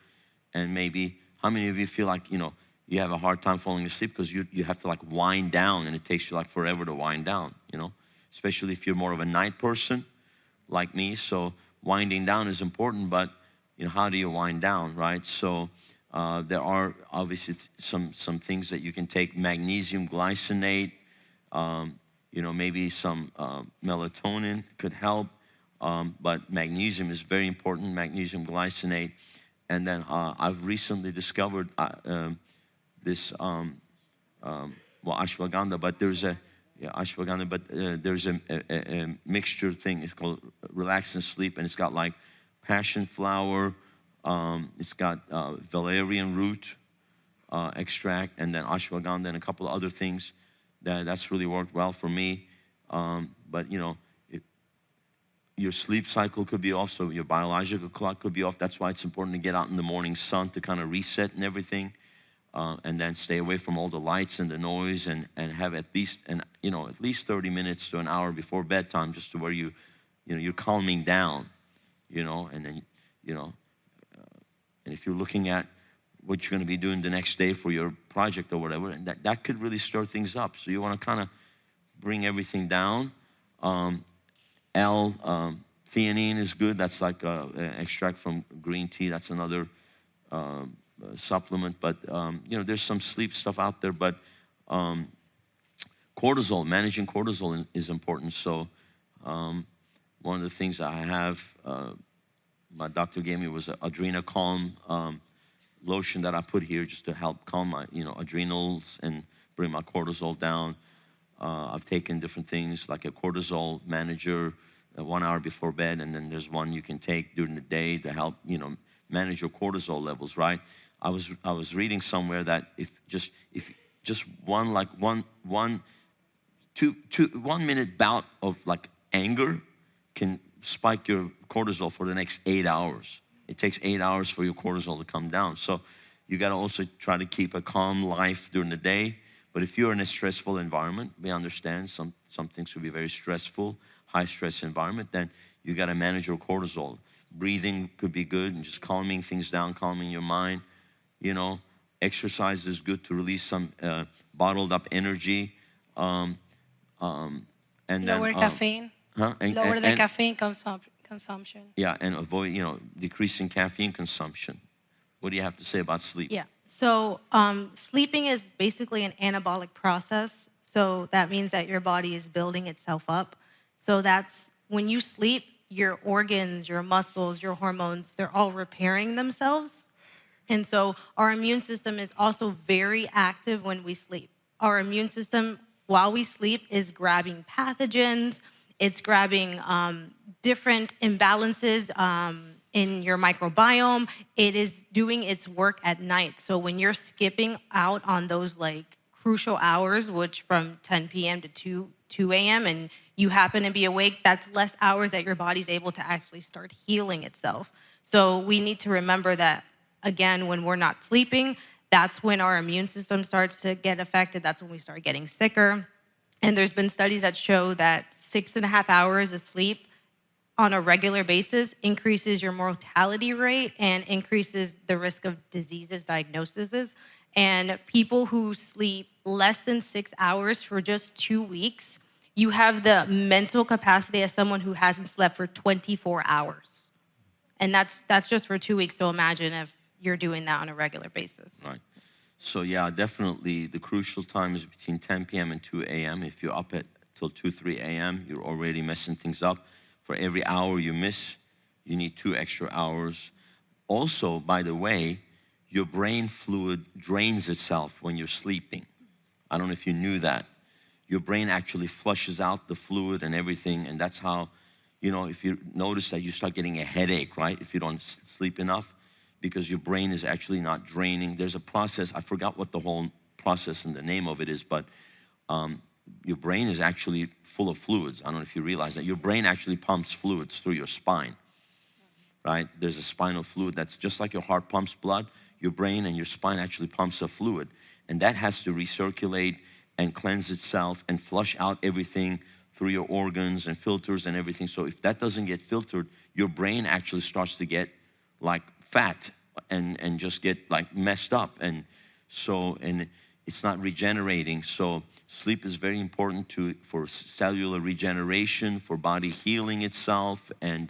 and maybe, how many of you feel like, you know, you have a hard time falling asleep because you have to like wind down, and it takes you like forever to wind down, you know, especially if you're more of a night person like me. So winding down is important, but, you know, how do you wind down, right? So there are obviously some things that you can take. Magnesium glycinate, you know, maybe some melatonin could help. But magnesium is very important, magnesium glycinate. And then I've recently discovered this, ashwagandha, but there's a mixture thing. It's called Relax and Sleep, and it's got like passion flower, it's got valerian root extract, and then ashwagandha and a couple of other things. That's really worked well for me. But, you know, your sleep cycle could be off, so your biological clock could be off. That's why it's important to get out in the morning sun to kind of reset and everything, and then stay away from all the lights and the noise, and have at least 30 minutes to an hour before bedtime, just to where you're calming down, you know, and then, you know, and if you're looking at what you're going to be doing the next day for your project or whatever, and that could really stir things up. So you want to kind of bring everything down. L-theanine is good. That's like an extract from green tea. That's another supplement. But, you know, there's some sleep stuff out there. But cortisol, managing cortisol is important. So one of the things I have, my doctor gave me was an adrenocalm lotion that I put here just to help calm my, adrenals and bring my cortisol down. I've taken different things like a cortisol manager 1 hour before bed, and then there's one you can take during the day to help, manage your cortisol levels, right? I was reading somewhere that if just one 1 minute bout of like anger can spike your cortisol for the next 8 hours. It takes 8 hours for your cortisol to come down. So you got to also try to keep a calm life during the day. But if you're in a stressful environment, we understand some things could be very stressful, high stress environment, then you got to manage your cortisol. Breathing could be good and just calming things down, calming your mind. Exercise is good to release some bottled up energy. And lower caffeine. Lower the caffeine consumption. Yeah, and avoid, decreasing caffeine consumption. What do you have to say about sleep? Yeah. So sleeping is basically an anabolic process. So that means that your body is building itself up. So that's when you sleep, your organs, your muscles, your hormones, they're all repairing themselves. And so our immune system is also very active when we sleep. Our immune system, while we sleep, is grabbing pathogens. It's grabbing different imbalances in your microbiome. It is doing its work at night. So when you're skipping out on those like crucial hours, which from 10 p.m. to 2 a.m., and you happen to be awake, that's less hours that your body's able to actually start healing itself. So we need to remember that, again, when we're not sleeping, that's when our immune system starts to get affected. That's when we start getting sicker. And there's been studies that show that 6.5 hours of sleep on a regular basis increases your mortality rate and increases the risk of diseases, diagnoses. And people who sleep less than 6 hours for just 2 weeks, you have the mental capacity as someone who hasn't slept for 24 hours. And that's just for 2 weeks. So imagine if you're doing that on a regular basis. Right. So yeah, definitely the crucial time is between 10 p.m. and 2 a.m. If you're up till 2, 3 a.m., you're already messing things up. For every hour you miss, you need 2 extra hours. Also, by the way, your brain fluid drains itself when you're sleeping. I don't know if you knew that. Your brain actually flushes out the fluid and everything, and that's how, if you notice that you start getting a headache, right, if you don't sleep enough, because your brain is actually not draining. There's a process, I forgot what the whole process and the name of it is, but your brain is actually full of fluids. I don't know if you realize that. Your brain actually pumps fluids through your spine, right? There's a spinal fluid that's just like your heart pumps blood. Your brain and your spine actually pumps a fluid, and that has to recirculate and cleanse itself and flush out everything through your organs and filters and everything. So if that doesn't get filtered, your brain actually starts to get like fat and just get like messed up, and it's not regenerating. So sleep is very important for cellular regeneration, for body healing itself, and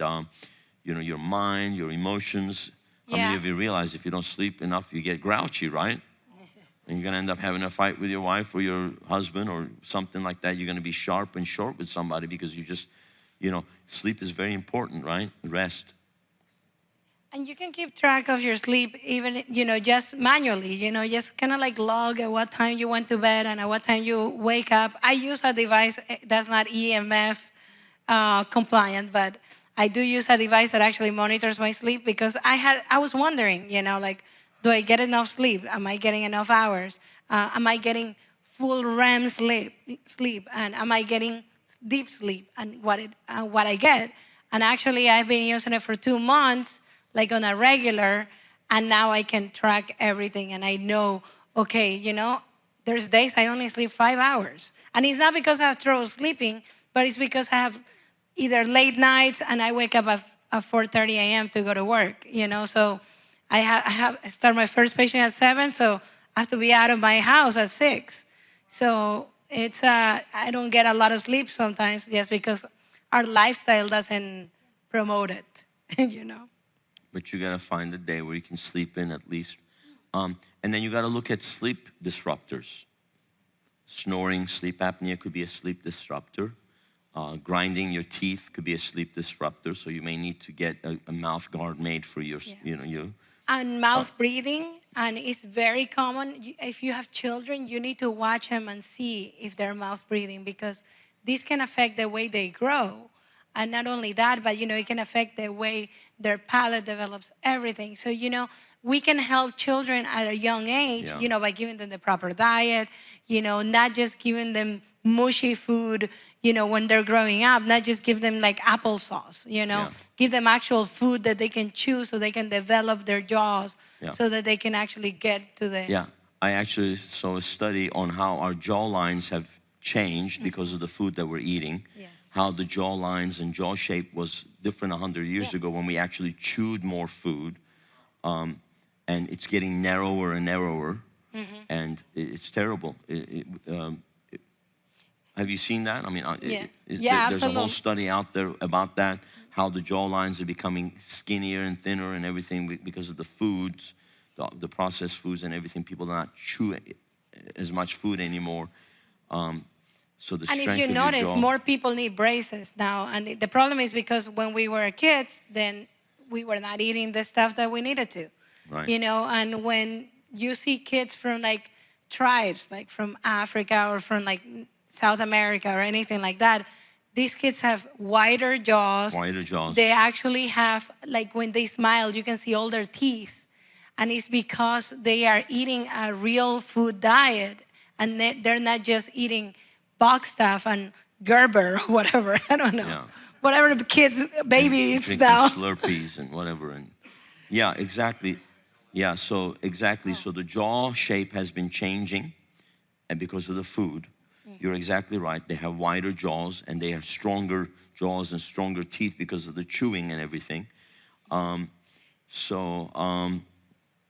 your mind, your emotions. How many of you realize if you don't sleep enough, you get grouchy, right? And you're gonna end up having a fight with your wife or your husband or something like that. You're gonna be sharp and short with somebody because you just, sleep is very important, right? Rest. And you can keep track of your sleep even, just manually, just kind of like log at what time you went to bed and at what time you wake up. I use a device that's not EMF compliant, but I do use a device that actually monitors my sleep because I was wondering, do I get enough sleep? Am I getting enough hours? Am I getting full REM sleep? And am I getting deep sleep? And what I get. And actually, I've been using it for 2 months, like on a regular, and now I can track everything. And I know, okay, there's days I only sleep 5 hours. And it's not because I have trouble sleeping, but it's because I have either late nights and I wake up at 4:30 a.m. to go to work, So I start my first patient at 7, so I have to be out of my house at 6. So it's I don't get a lot of sleep sometimes just because our lifestyle doesn't promote it, But you gotta find a day where you can sleep in at least. And then you gotta look at sleep disruptors. Snoring, sleep apnea could be a sleep disruptor. Grinding your teeth could be a sleep disruptor, so you may need to get a mouth guard made for your, you. And mouth breathing, and it's very common. If you have children, you need to watch them and see if they're mouth breathing, because this can affect the way they grow. And not only that, but it can affect the way their palate develops, everything. So, we can help children at a young age, by giving them the proper diet, not just giving them mushy food, when they're growing up, not just give them like applesauce, give them actual food that they can chew so they can develop their jaws so that they can actually get to the... Yeah, I actually saw a study on how our jaw lines have changed because of the food that we're eating. Yes. How the jaw lines and jaw shape was different 100 years ago when we actually chewed more food. And it's getting narrower and narrower. And it's terrible. Have you seen that? I mean, there's a whole study out there about that, how the jaw lines are becoming skinnier and thinner and everything because of the foods, the processed foods and everything. People are not chewing as much food anymore. So the strength and if you of your notice, jaw, more people need braces now. And the problem is because when we were kids, then we were not eating the stuff that we needed to. right. And when you see kids from like tribes, like from Africa or from like South America or anything like that, these kids have wider jaws. Wider jaws. They actually have, like when they smile, you can see all their teeth. And it's because they are eating a real food diet, and they're not just eating box stuff and Gerber or whatever, I don't know. Yeah. Whatever the kids, baby eats Drinking now. Slurpees and whatever. And yeah, exactly. Yeah, so exactly. So the jaw shape has been changing, and because of the food. You're exactly right. They have wider jaws, and they have stronger jaws and stronger teeth because of the chewing and everything.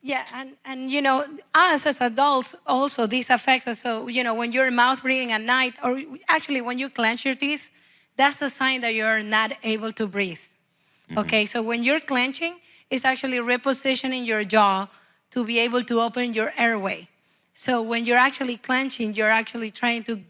Yeah, and us as adults also, this affects us. So, when you're mouth breathing at night, or actually when you clench your teeth, that's a sign that you're not able to breathe. Okay, so when you're clenching, it's actually repositioning your jaw to be able to open your airway. So when you're actually clenching, you're actually trying to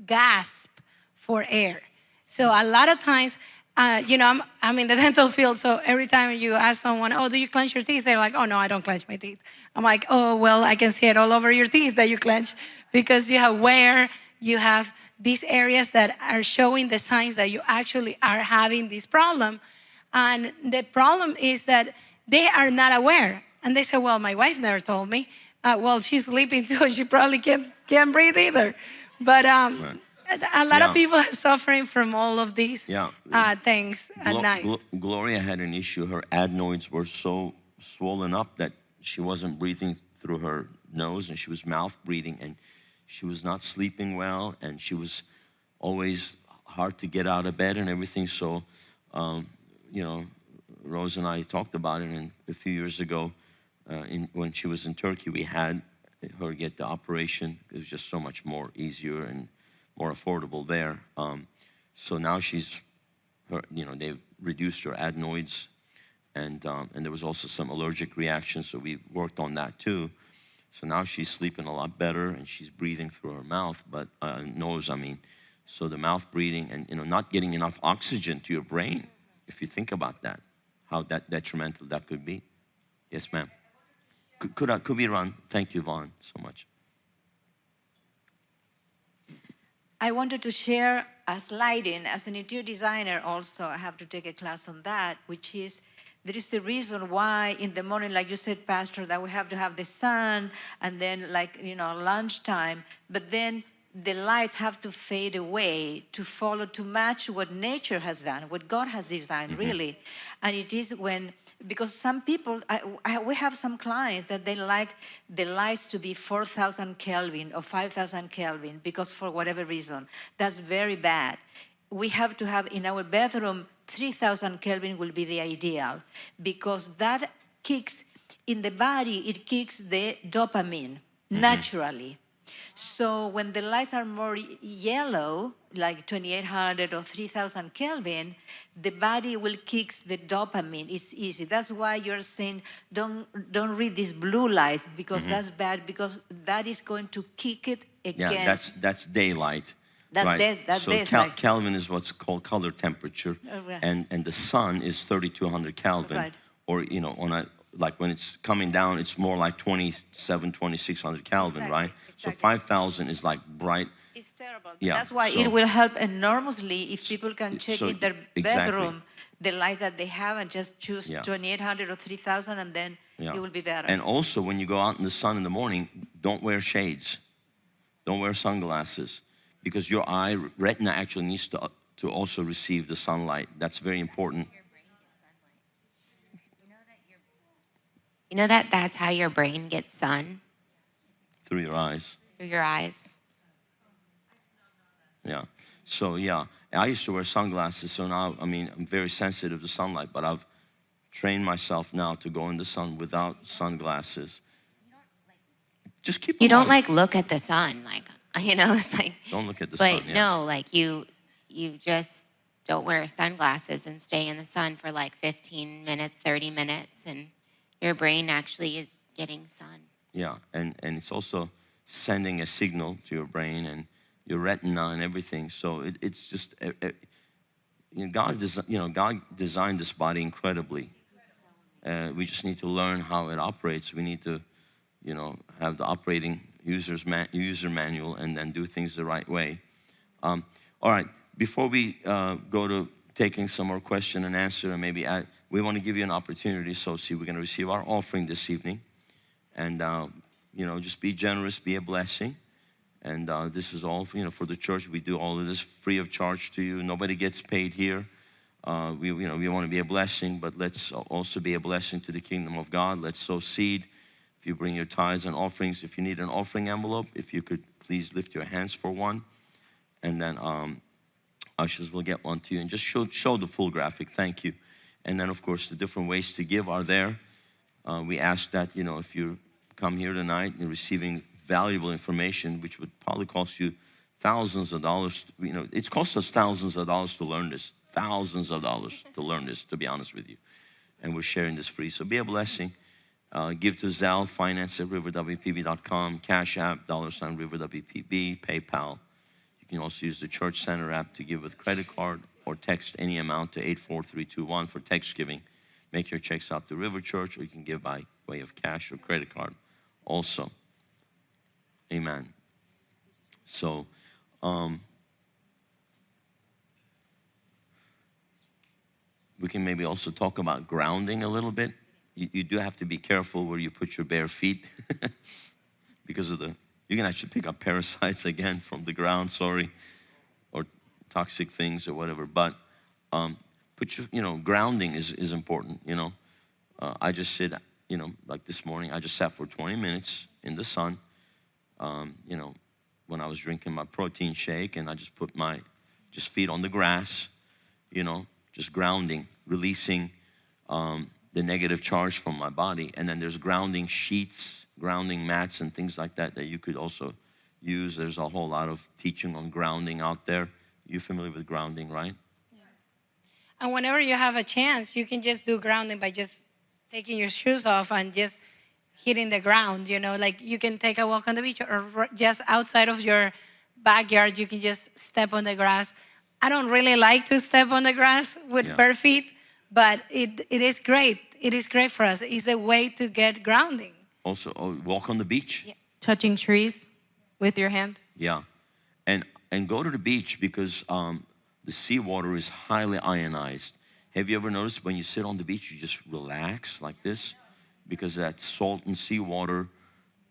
gasp for air. So a lot of times, I'm in the dental field, so every time you ask someone, oh, do you clench your teeth? They're like, oh, no, I don't clench my teeth. I'm like, oh, well, I can see it all over your teeth that you clench, because you have wear, you have these areas that are showing the signs that you actually are having this problem. And the problem is that they are not aware. And they say, well, my wife never told me. Well, she's sleeping too, and she probably can't breathe either. But Right. a lot of people are suffering from all of these things at night. Gloria had an issue. Her adenoids were so swollen up that she wasn't breathing through her nose, and she was mouth breathing, and she was not sleeping well, and she was always hard to get out of bed and everything. So, Rose and I talked about it, and a few years ago, when she was in Turkey, we had her get the operation. It was just so much more easier and more affordable there. So now they've reduced her adenoids, and there was also some allergic reactions, so we worked on that too. So now she's sleeping a lot better, and she's breathing through her mouth, nose. So the mouth breathing and not getting enough oxygen to your brain. If you think about that, how detrimental that could be. Yes, ma'am. Could we run? Thank you, Vaughn, so much. I wanted to share a sliding. As an interior designer also, I have to take a class on that, which is, there is the reason why in the morning, like you said, Pastor, that we have to have the sun, and then lunchtime, but then the lights have to fade away to match what nature has done, what God has designed, really. And it is because some people, we have some clients that they like the lights to be 4,000 Kelvin or 5,000 Kelvin, because for whatever reason, that's very bad. We have to have in our bedroom, 3,000 Kelvin will be the ideal, because that kicks, in the body, it kicks the dopamine naturally. So when the lights are more yellow, like 2,800 or 3,000 Kelvin, the body will kick the dopamine. It's easy. That's why you're saying don't read these blue lights, because that's bad, because that is going to kick it against. Yeah, that's daylight. Kelvin is what's called color temperature, and the sun is 3,200 Kelvin, Right. or like when it's coming down, it's more like 2,600 Kelvin, Exactly, right? So exactly. 5,000 is like bright. It's terrible. Yeah, That's why so- it will help enormously if people can check so in their exactly. bedroom the light that they have and just choose Yeah. 2,800 or 3,000, and then Yeah. it will be better. And also, when you go out in the sun in the morning, don't wear shades. Don't wear sunglasses, because your eye retina actually needs to also receive the sunlight. That's very important. You know that that's how your brain gets sun? Through your eyes. Through your eyes. Yeah. So yeah, I used to wear sunglasses. So now, I'm very sensitive to sunlight, but I've trained myself now to go in the sun without sunglasses. Just keep. You them don't on. like look at the sun, like, it's like. Don't look at the But sun. Yeah. no, like you just don't wear sunglasses and stay in the sun for like 15 minutes, 30 minutes, and your brain actually is getting sun. Yeah, and it's also sending a signal to your brain and your retina and everything. So it's just, God designed this body incredibly. We just need to learn how it operates. We need to, have the operating user manual and then do things the right way. All right, before we go to taking some more question and answer, and maybe we want to give you an opportunity. So we're going to receive our offering this evening. And, just be generous, be a blessing. And this is all, for the church. We do all of this free of charge to you. Nobody gets paid here. We want to be a blessing, but let's also be a blessing to the kingdom of God. Let's sow seed. If you bring your tithes and offerings, if you need an offering envelope, if you could please lift your hands for one. And then ushers will get one to you. And just show the full graphic. Thank you. And then, of course, the different ways to give are there. We ask that, if you come here tonight and receiving valuable information, which would probably cost you thousands of dollars. It's cost us thousands of dollars to learn this. Thousands of dollars to learn this, to be honest with you. And we're sharing this free. So be a blessing. Give to Zelle, finance at riverwpb.com, Cash App, $RiverWPB, PayPal. You can also use the Church Center app to give with credit card or text any amount to 84321 for text giving. Make your checks out to River Church, or you can give by way of cash or credit card also. Amen. So, we can maybe also talk about grounding a little bit. You do have to be careful where you put your bare feet because of you can actually pick up parasites again from the ground, or toxic things or whatever. But grounding is important, I just sit, like this morning, I just sat for 20 minutes in the sun, when I was drinking my protein shake, and I just put my feet on the grass, just grounding, releasing the negative charge from my body. And then there's grounding sheets, grounding mats, and things like that you could also use. There's a whole lot of teaching on grounding out there. You're familiar with grounding, right? Yeah. And whenever you have a chance, you can just do grounding by just taking your shoes off and just hitting the ground, like you can take a walk on the beach, or just outside of your backyard, you can just step on the grass. I don't really like to step on the grass with bare feet, but it is great. It is great for us. It's a way to get grounding. Also, walk on the beach. Yeah. Touching trees with your hand. Yeah, and go to the beach because the seawater is highly ionized. Have you ever noticed when you sit on the beach, you just relax like this? Because that salt and seawater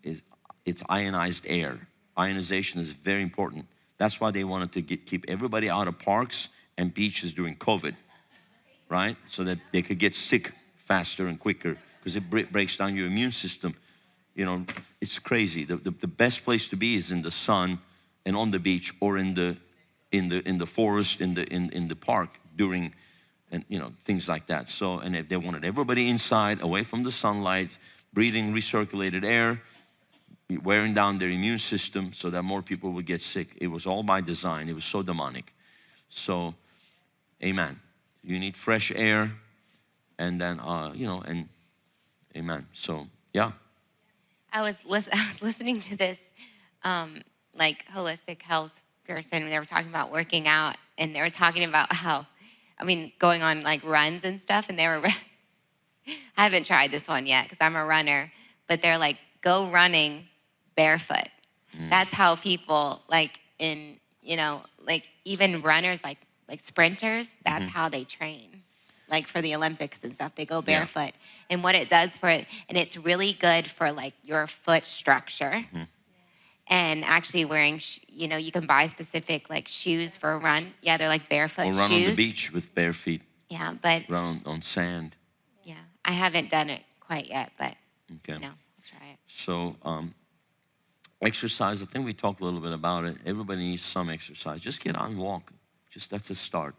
it's ionized air. Ionization is very important. That's why they wanted to keep everybody out of parks and beaches during COVID, right? So that they could get sick faster and quicker, because it breaks down your immune system. It's crazy. The best place to be is in the sun and on the beach, or in the forest, in the park during, and things like that. So, and if they wanted everybody inside, away from the sunlight, breathing recirculated air, wearing down their immune system so that more people would get sick. It was all by design. It was so demonic. So, amen. You need fresh air, and then and amen. So, yeah. I was listening to this like holistic health person, they were talking about working out, and they were talking about how, going on like runs and stuff, and they were, I haven't tried this one yet because I'm a runner, but they're like, go running barefoot. That's how people like even runners, like sprinters, that's how they train. Like for the Olympics and stuff, they go barefoot. And what it does for it, and it's really good for like your foot structure. And actually wearing, you can buy specific like shoes for a run. Yeah, they're like barefoot shoes. Or run on the beach with bare feet. Yeah, but. Run on sand. Yeah, I haven't done it quite yet, but okay. I'll try it. So exercise, I think we talked a little bit about it. Everybody needs some exercise. Just get out and walk. Just that's a start,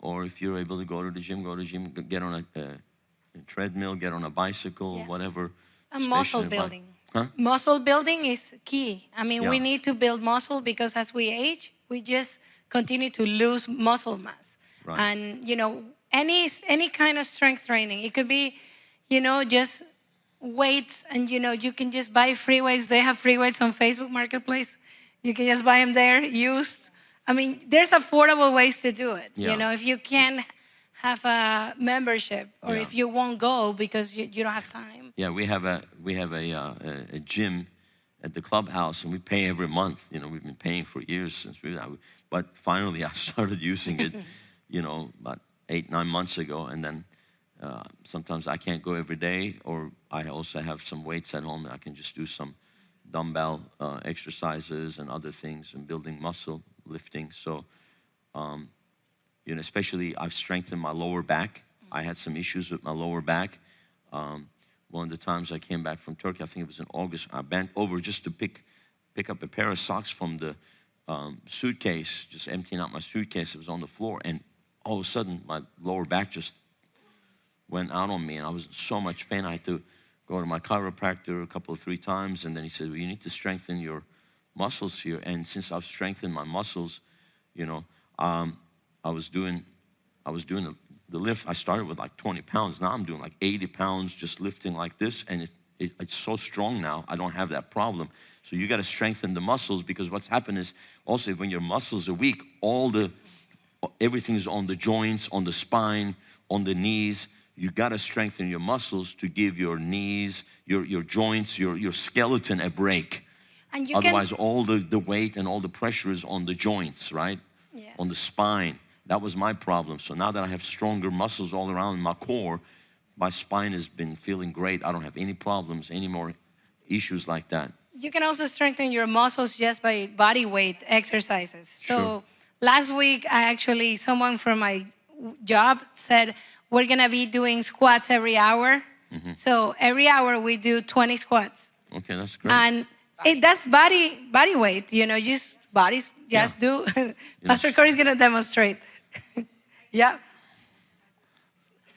or if you're able to go to the gym, get on a treadmill, get on a bicycle, whatever. And muscle building. Muscle building is key. We need to build muscle because as we age, we just continue to lose muscle mass. Right. And, any kind of strength training, it could be, just weights, and, you can just buy free weights. They have free weights on Facebook Marketplace. You can just buy them there, used. There's affordable ways to do it. Yeah. If you can have a membership, or if you won't go because you don't have time. Yeah, we have a gym at the clubhouse, and we pay every month. We've been paying for years since but finally I started using it, about 8-9 months ago, and then sometimes I can't go every day, or I also have some weights at home that I can just do some dumbbell exercises and other things and building muscle, lifting. So, especially I've strengthened my lower back. I had some issues with my lower back. One of the times I came back from Turkey, I think it was in August, I bent over just to pick up a pair of socks from the suitcase, just emptying out my suitcase. It was on the floor, and all of a sudden my lower back just went out on me, and I was in so much pain. I had to go to my chiropractor 3 times, and then he said, well, you need to strengthen your muscles here. And since I've strengthened my muscles, I was doing the lift. I started with like 20 pounds. Now I'm doing like 80 pounds just lifting like this, and it's so strong now. I don't have that problem. So you got to strengthen the muscles, because what's happened is also when your muscles are weak, everything is on the joints, on the spine, on the knees. You got to strengthen your muscles to give your knees, your joints, your skeleton a break. And otherwise, all the weight and all the pressure is on the joints, right? Yeah. On the spine. That was my problem. So now that I have stronger muscles all around my core, my spine has been feeling great. I don't have any problems, any more issues like that. You can also strengthen your muscles just by body weight exercises. So last week, someone from my job said, we're gonna be doing squats every hour. Mm-hmm. So every hour we do 20 squats. Okay, that's great. And that's body weight, just bodies, just do. Pastor Corey's gonna demonstrate. Yeah.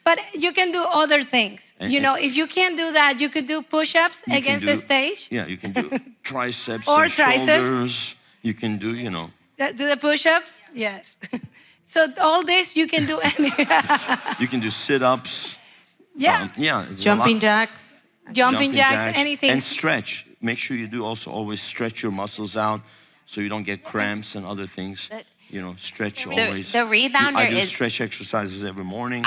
But you can do other things. If you can't do that, you could do push-ups against the stage. Yeah, you can do triceps or and triceps. Shoulders. You can do, Do the push-ups? Yes. So all this, you can do any. You can do sit-ups. Yeah. Jumping jacks. Jumping jacks, anything. And stretch. Make sure you do also always stretch your muscles out so you don't get cramps and other things. Stretch always. The rebounder I do stretch exercises every morning.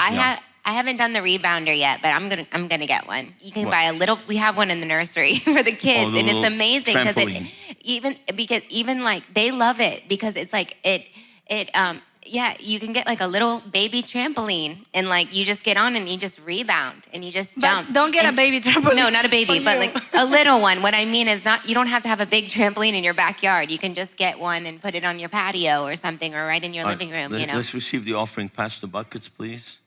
I haven't done the rebounder yet, but I'm gonna get one. You can buy a little. We have one in the nursery for the kids, and it's amazing because even like they love it because it's like you can get like a little baby trampoline and like you just get on and you just rebound and you just jump. Don't get a baby trampoline. No, not a baby, but like a little one. What I mean is you don't have to have a big trampoline in your backyard. You can just get one and put it on your patio or something or right in your living room, Let's receive the offering. Pass the buckets, please.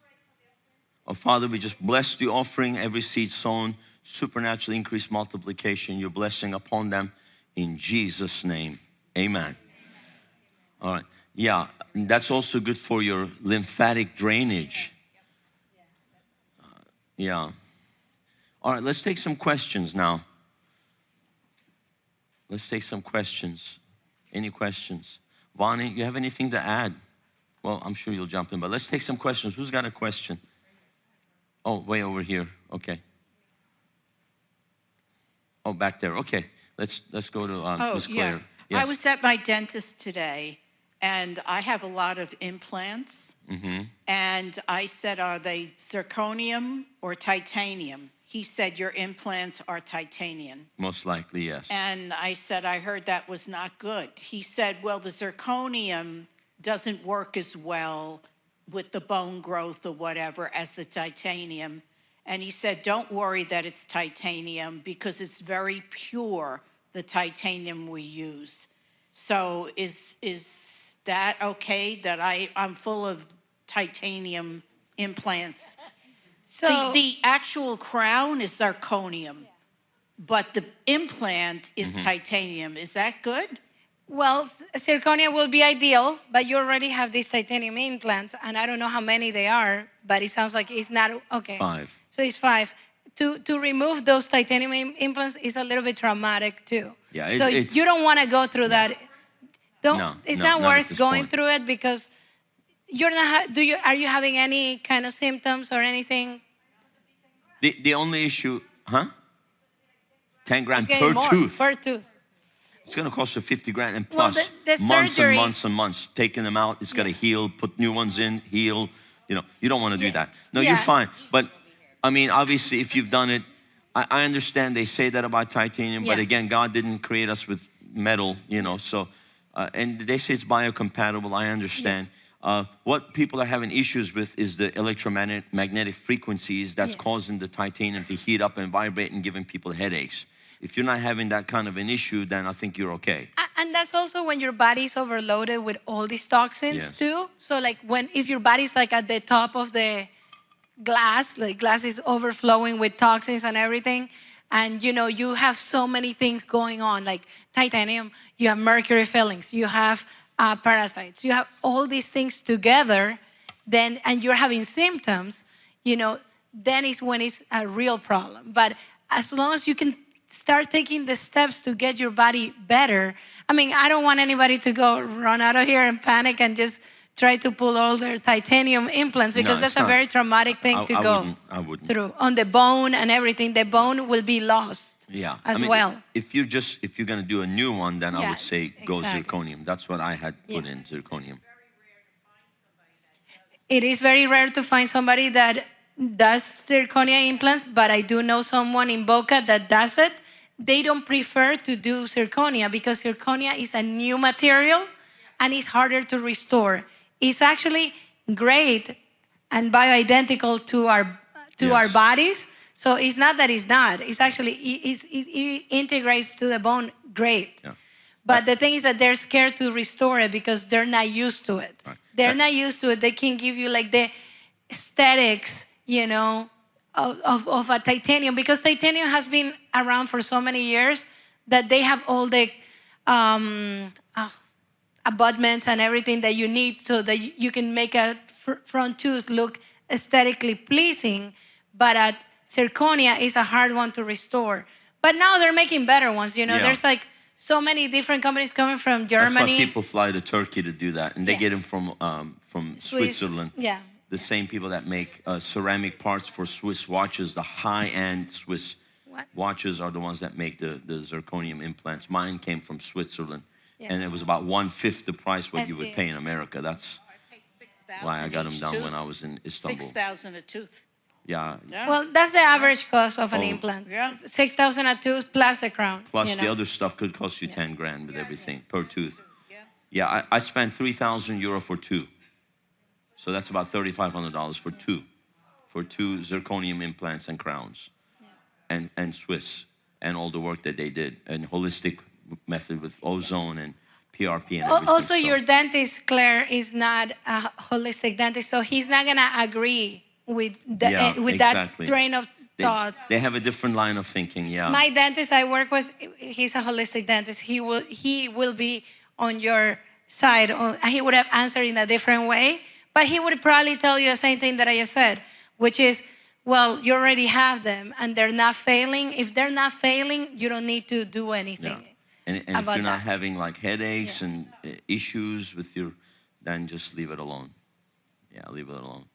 Oh, Father, we just bless the offering, every seed sown, supernaturally increased multiplication, your blessing upon them in Jesus' name. Amen. All right. Yeah, that's also good for your lymphatic drainage. Yeah. All right, let's take some questions now. Let's take some questions. Any questions? Vonnie, you have anything to add? Well, I'm sure you'll jump in, but let's take some questions. Who's got a question? Oh, way over here. Okay. Oh, back there. Okay. Let's go to Ms. Claire. Yes. I was at my dentist today, and I have a lot of implants. And I said, are they zirconium or titanium? He said, your implants are titanium. Most likely, yes. And I said, I heard that was not good. He said, well, the zirconium doesn't work as well with the bone growth or whatever as the titanium. And he said, don't worry that it's titanium because it's very pure, the titanium we use. So is that okay that I'm full of titanium implants? So The actual crown is zirconium, but the implant is titanium. Is that good? well, zirconia will be ideal, but you already have these titanium implants, and I don't know how many they are, but it sounds like it's not okay. 5. So it's 5. To remove those titanium implants is a little bit traumatic too. Yeah, so it's- you don't want to go through that. It's not not at worth this going point. through it because you're not. Are you having any kind of symptoms or anything? The only issue, 10 grand It's getting per more tooth. per tooth. It's going to cost you 50 grand and Well, plus the months surgery- and months and months. Taking them out, it's got to heal, put new ones in, heal. You don't want to do that. No, you're Yeah. fine. But, I mean, obviously, if you've done it, I understand they say that about titanium, but Yeah. again, God didn't create us with metal, so, and they say it's biocompatible, I understand. What people are having issues with is the electromagnetic frequencies that's causing the titanium to heat up and vibrate and giving people headaches. If you're not having that kind of an issue, then I think you're okay. And that's also when your body's overloaded with all these toxins Yes. too. So like if your body's like at the top of the glass, like glass is overflowing with toxins and everything, and you have so many things going on, like titanium, you have mercury fillings, you have parasites, you have all these things together, and you're having symptoms, then is when it's a real problem. But as long as you can start taking the steps to get your body better. I mean, I don't want anybody to go run out of here and panic and just try to pull all their titanium implants because No, that's it's a not. very traumatic thing to go I wouldn't. through. On the bone and everything, the bone will be lost as well. If you're going to do a new one, then I Yeah, would say go exactly. zirconium. That's what I had put Yeah. in, zirconium. It is very rare to find somebody that does zirconia implants, but I do know someone in Boca that does it. They don't prefer to do zirconia because zirconia is a new material and it's harder to restore. It's actually great and bioidentical to our bodies. So it's not that it's not. It's actually, it integrates to the bone great. Yeah. But the thing is that they're scared to restore it because they're not used to it. Right. They're not used to it. They can give you like the aesthetics, of a titanium, because titanium has been around for so many years that they have all the abutments and everything that you need so that you can make a front tooth look aesthetically pleasing. But zirconia is a hard one to restore. But now they're making better ones. There's like so many different companies coming from Germany. That's why people fly to Turkey to do that, and they get them from Switzerland. Yeah. The same people that make ceramic parts for Swiss watches, the high-end Swiss watches are the ones that make the zirconium implants. Mine came from Switzerland, and it was about 1/5 the price what you would pay in America. That's why I got them done when I was in Istanbul. $6,000 a tooth. Yeah. Well, that's the average cost of an implant. Yeah. 6,000 a tooth plus the crown. Plus the other stuff could cost you 10 grand with everything per tooth. Yeah, I spent 3,000 euro for 2. So that's about $3,500 for 2. For 2 zirconium implants and crowns. And Swiss. And all the work that they did. And holistic method with ozone and PRP and everything. Also, your dentist, Claire, is not a holistic dentist, so he's not going to agree with that train of thought. They have a different line of thinking, yeah. My dentist I work with, he's a holistic dentist. He will be on your side. He would have answered in a different way, but he would probably tell you the same thing that I just said, which is, well, you already have them and they're not failing. If they're not failing, you don't need to do anything. And if you're not having like headaches and issues with then just leave it alone. Yeah, leave it alone.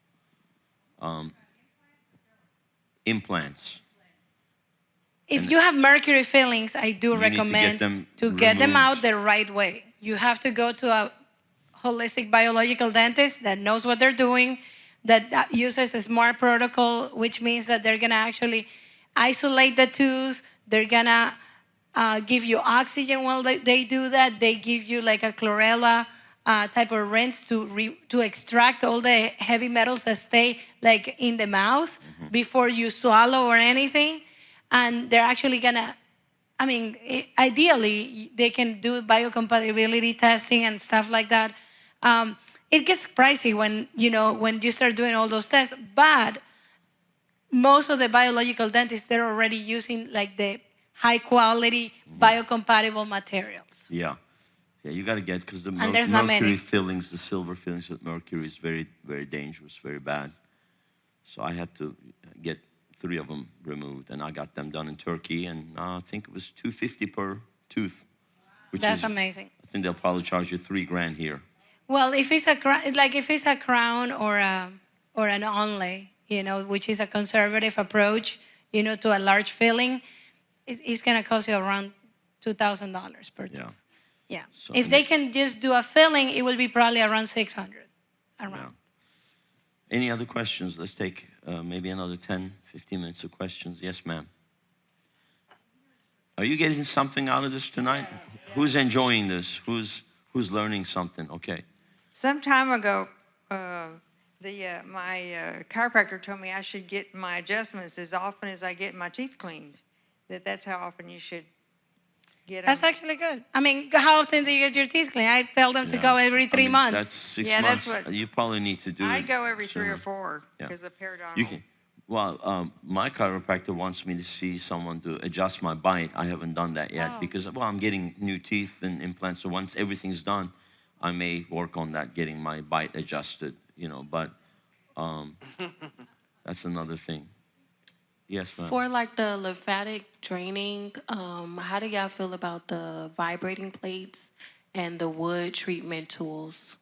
Implants. If you have mercury fillings, I do recommend to get them out the right way. You have to go to a holistic biological dentist that knows what they're doing, that uses a smart protocol, which means that they're gonna actually isolate the tooth. They're gonna give you oxygen while they do that. They give you like a chlorella type of rinse to extract all the heavy metals that stay like in the mouth before you swallow or anything. And they're actually gonna, ideally they can do biocompatibility testing and stuff like that. It gets pricey when you start doing all those tests, but most of the biological dentists, they're already using like the high quality biocompatible materials. Yeah, you got to get, because the mercury fillings, the silver fillings with mercury is very, very dangerous, very bad. So I had to get 3 of them removed, and I got them done in Turkey, and I think it was $250 per tooth. That's amazing. I think they'll probably charge you $3,000 here. Well, if it's a crown or an onlay, which is a conservative approach, to a large filling, it's going to cost you around $2,000 per tooth. Yeah. So if they can just do a filling, it will be probably around $600. Around. Yeah. Any other questions? Let's take maybe another 10, 15 minutes of questions. Yes, ma'am. Are you getting something out of this tonight? Yeah. Who's enjoying this? Who's learning something? Okay. Some time ago, my chiropractor told me I should get my adjustments as often as I get my teeth cleaned. That's how often you should get them. That's actually good. How often do you get your teeth cleaned? I tell them to go every 3 months. That's 6 months. That's what you probably need to do. I go every 3 or 4 because of periodontal. My chiropractor wants me to see someone to adjust my bite. I haven't done that yet because, I'm getting new teeth and implants. So once everything's done, I may work on that, getting my bite adjusted, but that's another thing. Yes, ma'am. For like the lymphatic draining, how do y'all feel about the vibrating plates and the wood treatment tools?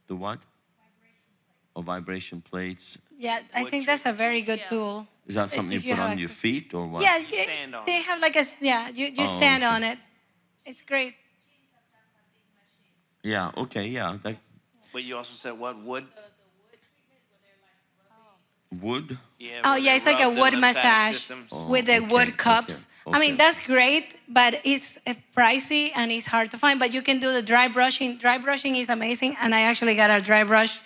The what? Vibration plates. Yeah, I think that's a very good tool. Is that something you put on your feet or what? Yeah, they have like you stand on it. It's great. Yeah, okay, yeah. But you also said what, wood? Wood? Yeah, it's like a wood massage with the wood cups. Okay. That's great, but it's pricey and it's hard to find. But you can do the dry brushing. Dry brushing is amazing, and I actually got a dry brush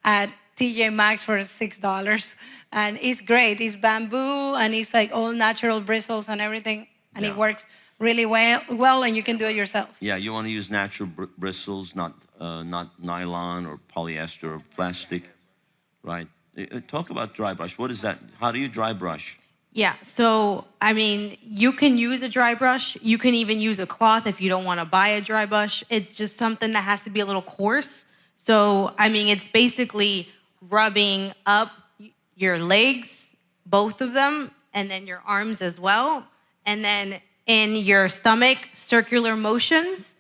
at TJ Maxx for $6, and it's great. It's bamboo, and it's like all natural bristles and everything, and it works really well, and you can do it yourself. Yeah, you want to use natural bristles, not nylon or polyester or plastic, right? Talk about dry brush. What is that? How do you dry brush? Yeah, so, you can use a dry brush. You can even use a cloth if you don't want to buy a dry brush. It's just something that has to be a little coarse. So, it's basically rubbing up your legs, both of them, and then your arms as well. And then in your stomach, circular motions.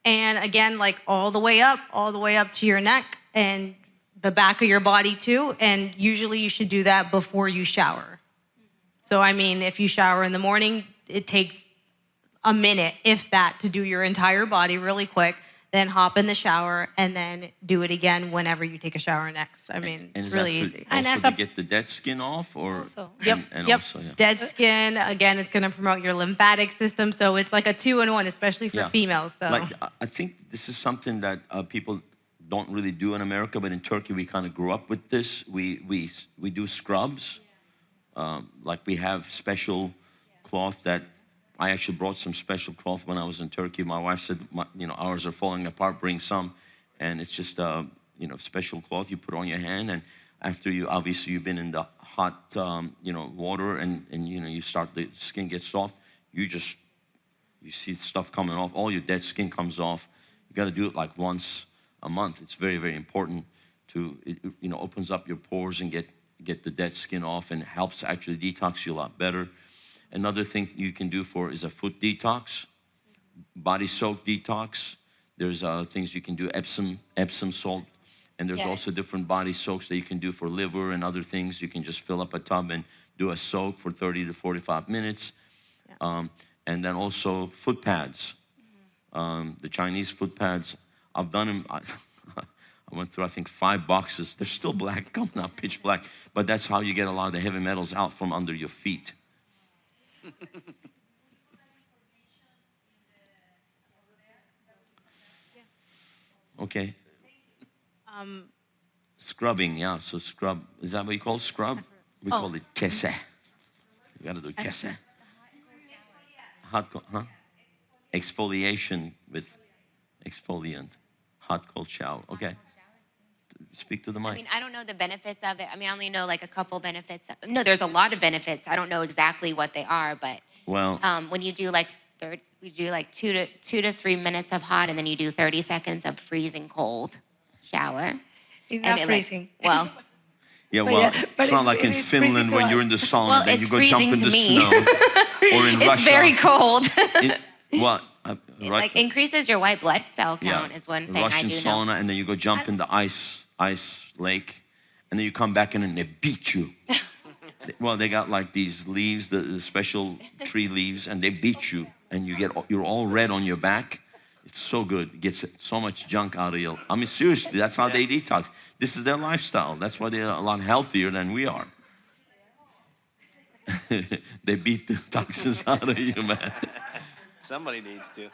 And again, like all the way up to your neck and the back of your body too. And usually you should do that before you shower. So, if you shower in the morning, it takes a minute, if that, to do your entire body really quick. Then hop in the shower and then do it again whenever you take a shower next. It's really easy. And to get the dead skin off, or also. Yep. Dead skin. Again, it's going to promote your lymphatic system. So it's like a 2-in-1, especially for females. So I think this is something that people don't really do in America, but in Turkey we kind of grew up with this. We do scrubs. We have special cloth that. I actually brought some special cloth when I was in Turkey. My wife said, ours are falling apart, bring some. And it's just, special cloth you put on your hand. And after you've been in the hot, water and you start, the skin gets soft, you see stuff coming off. All your dead skin comes off. You got to do it like once a month. It's very, very important it opens up your pores and get the dead skin off, and helps actually detox you a lot better. Another thing you can do is a foot detox, body soak detox. There's things you can do, Epsom salt, and there's also different body soaks that you can do for liver and other things. You can just fill up a tub and do a soak for 30 to 45 minutes. And then also foot pads. The Chinese foot pads, I've done them. I went through, I think, 5 boxes. They're still black, coming out pitch black. But that's how you get a lot of the heavy metals out from under your feet. Okay. Scrubbing, yeah. So scrub, is that what you call scrub? We call it kese. You gotta do kese. Hot, huh? Exfoliation with exfoliant. Hot, cold shower. Okay. Speak to the mic. I mean, I don't know the benefits of it. I mean, I only know like a couple benefits. No, there's a lot of benefits. I don't know exactly what they are, but well, when you do like we do like 2 to 3 minutes of hot, and then you do 30 seconds of freezing cold shower. It's not freezing. Well. Yeah, well, it's not like in Finland when you're in the sauna, well, then you go jump in the me. snow. Or in Russia. It's very cold. It like increases your white blood cell count is one thing Russian I do sauna, know. and then you go jump in the ice lake, and then you come back in and they beat you. Well, they got like these leaves, the special tree leaves, and they beat you, and you're all red on your back. It's so good. It gets so much junk out of you. I mean, seriously, that's how they detox. This is their lifestyle. That's why they're a lot healthier than we are. They beat the toxins out of you, man. Somebody needs to.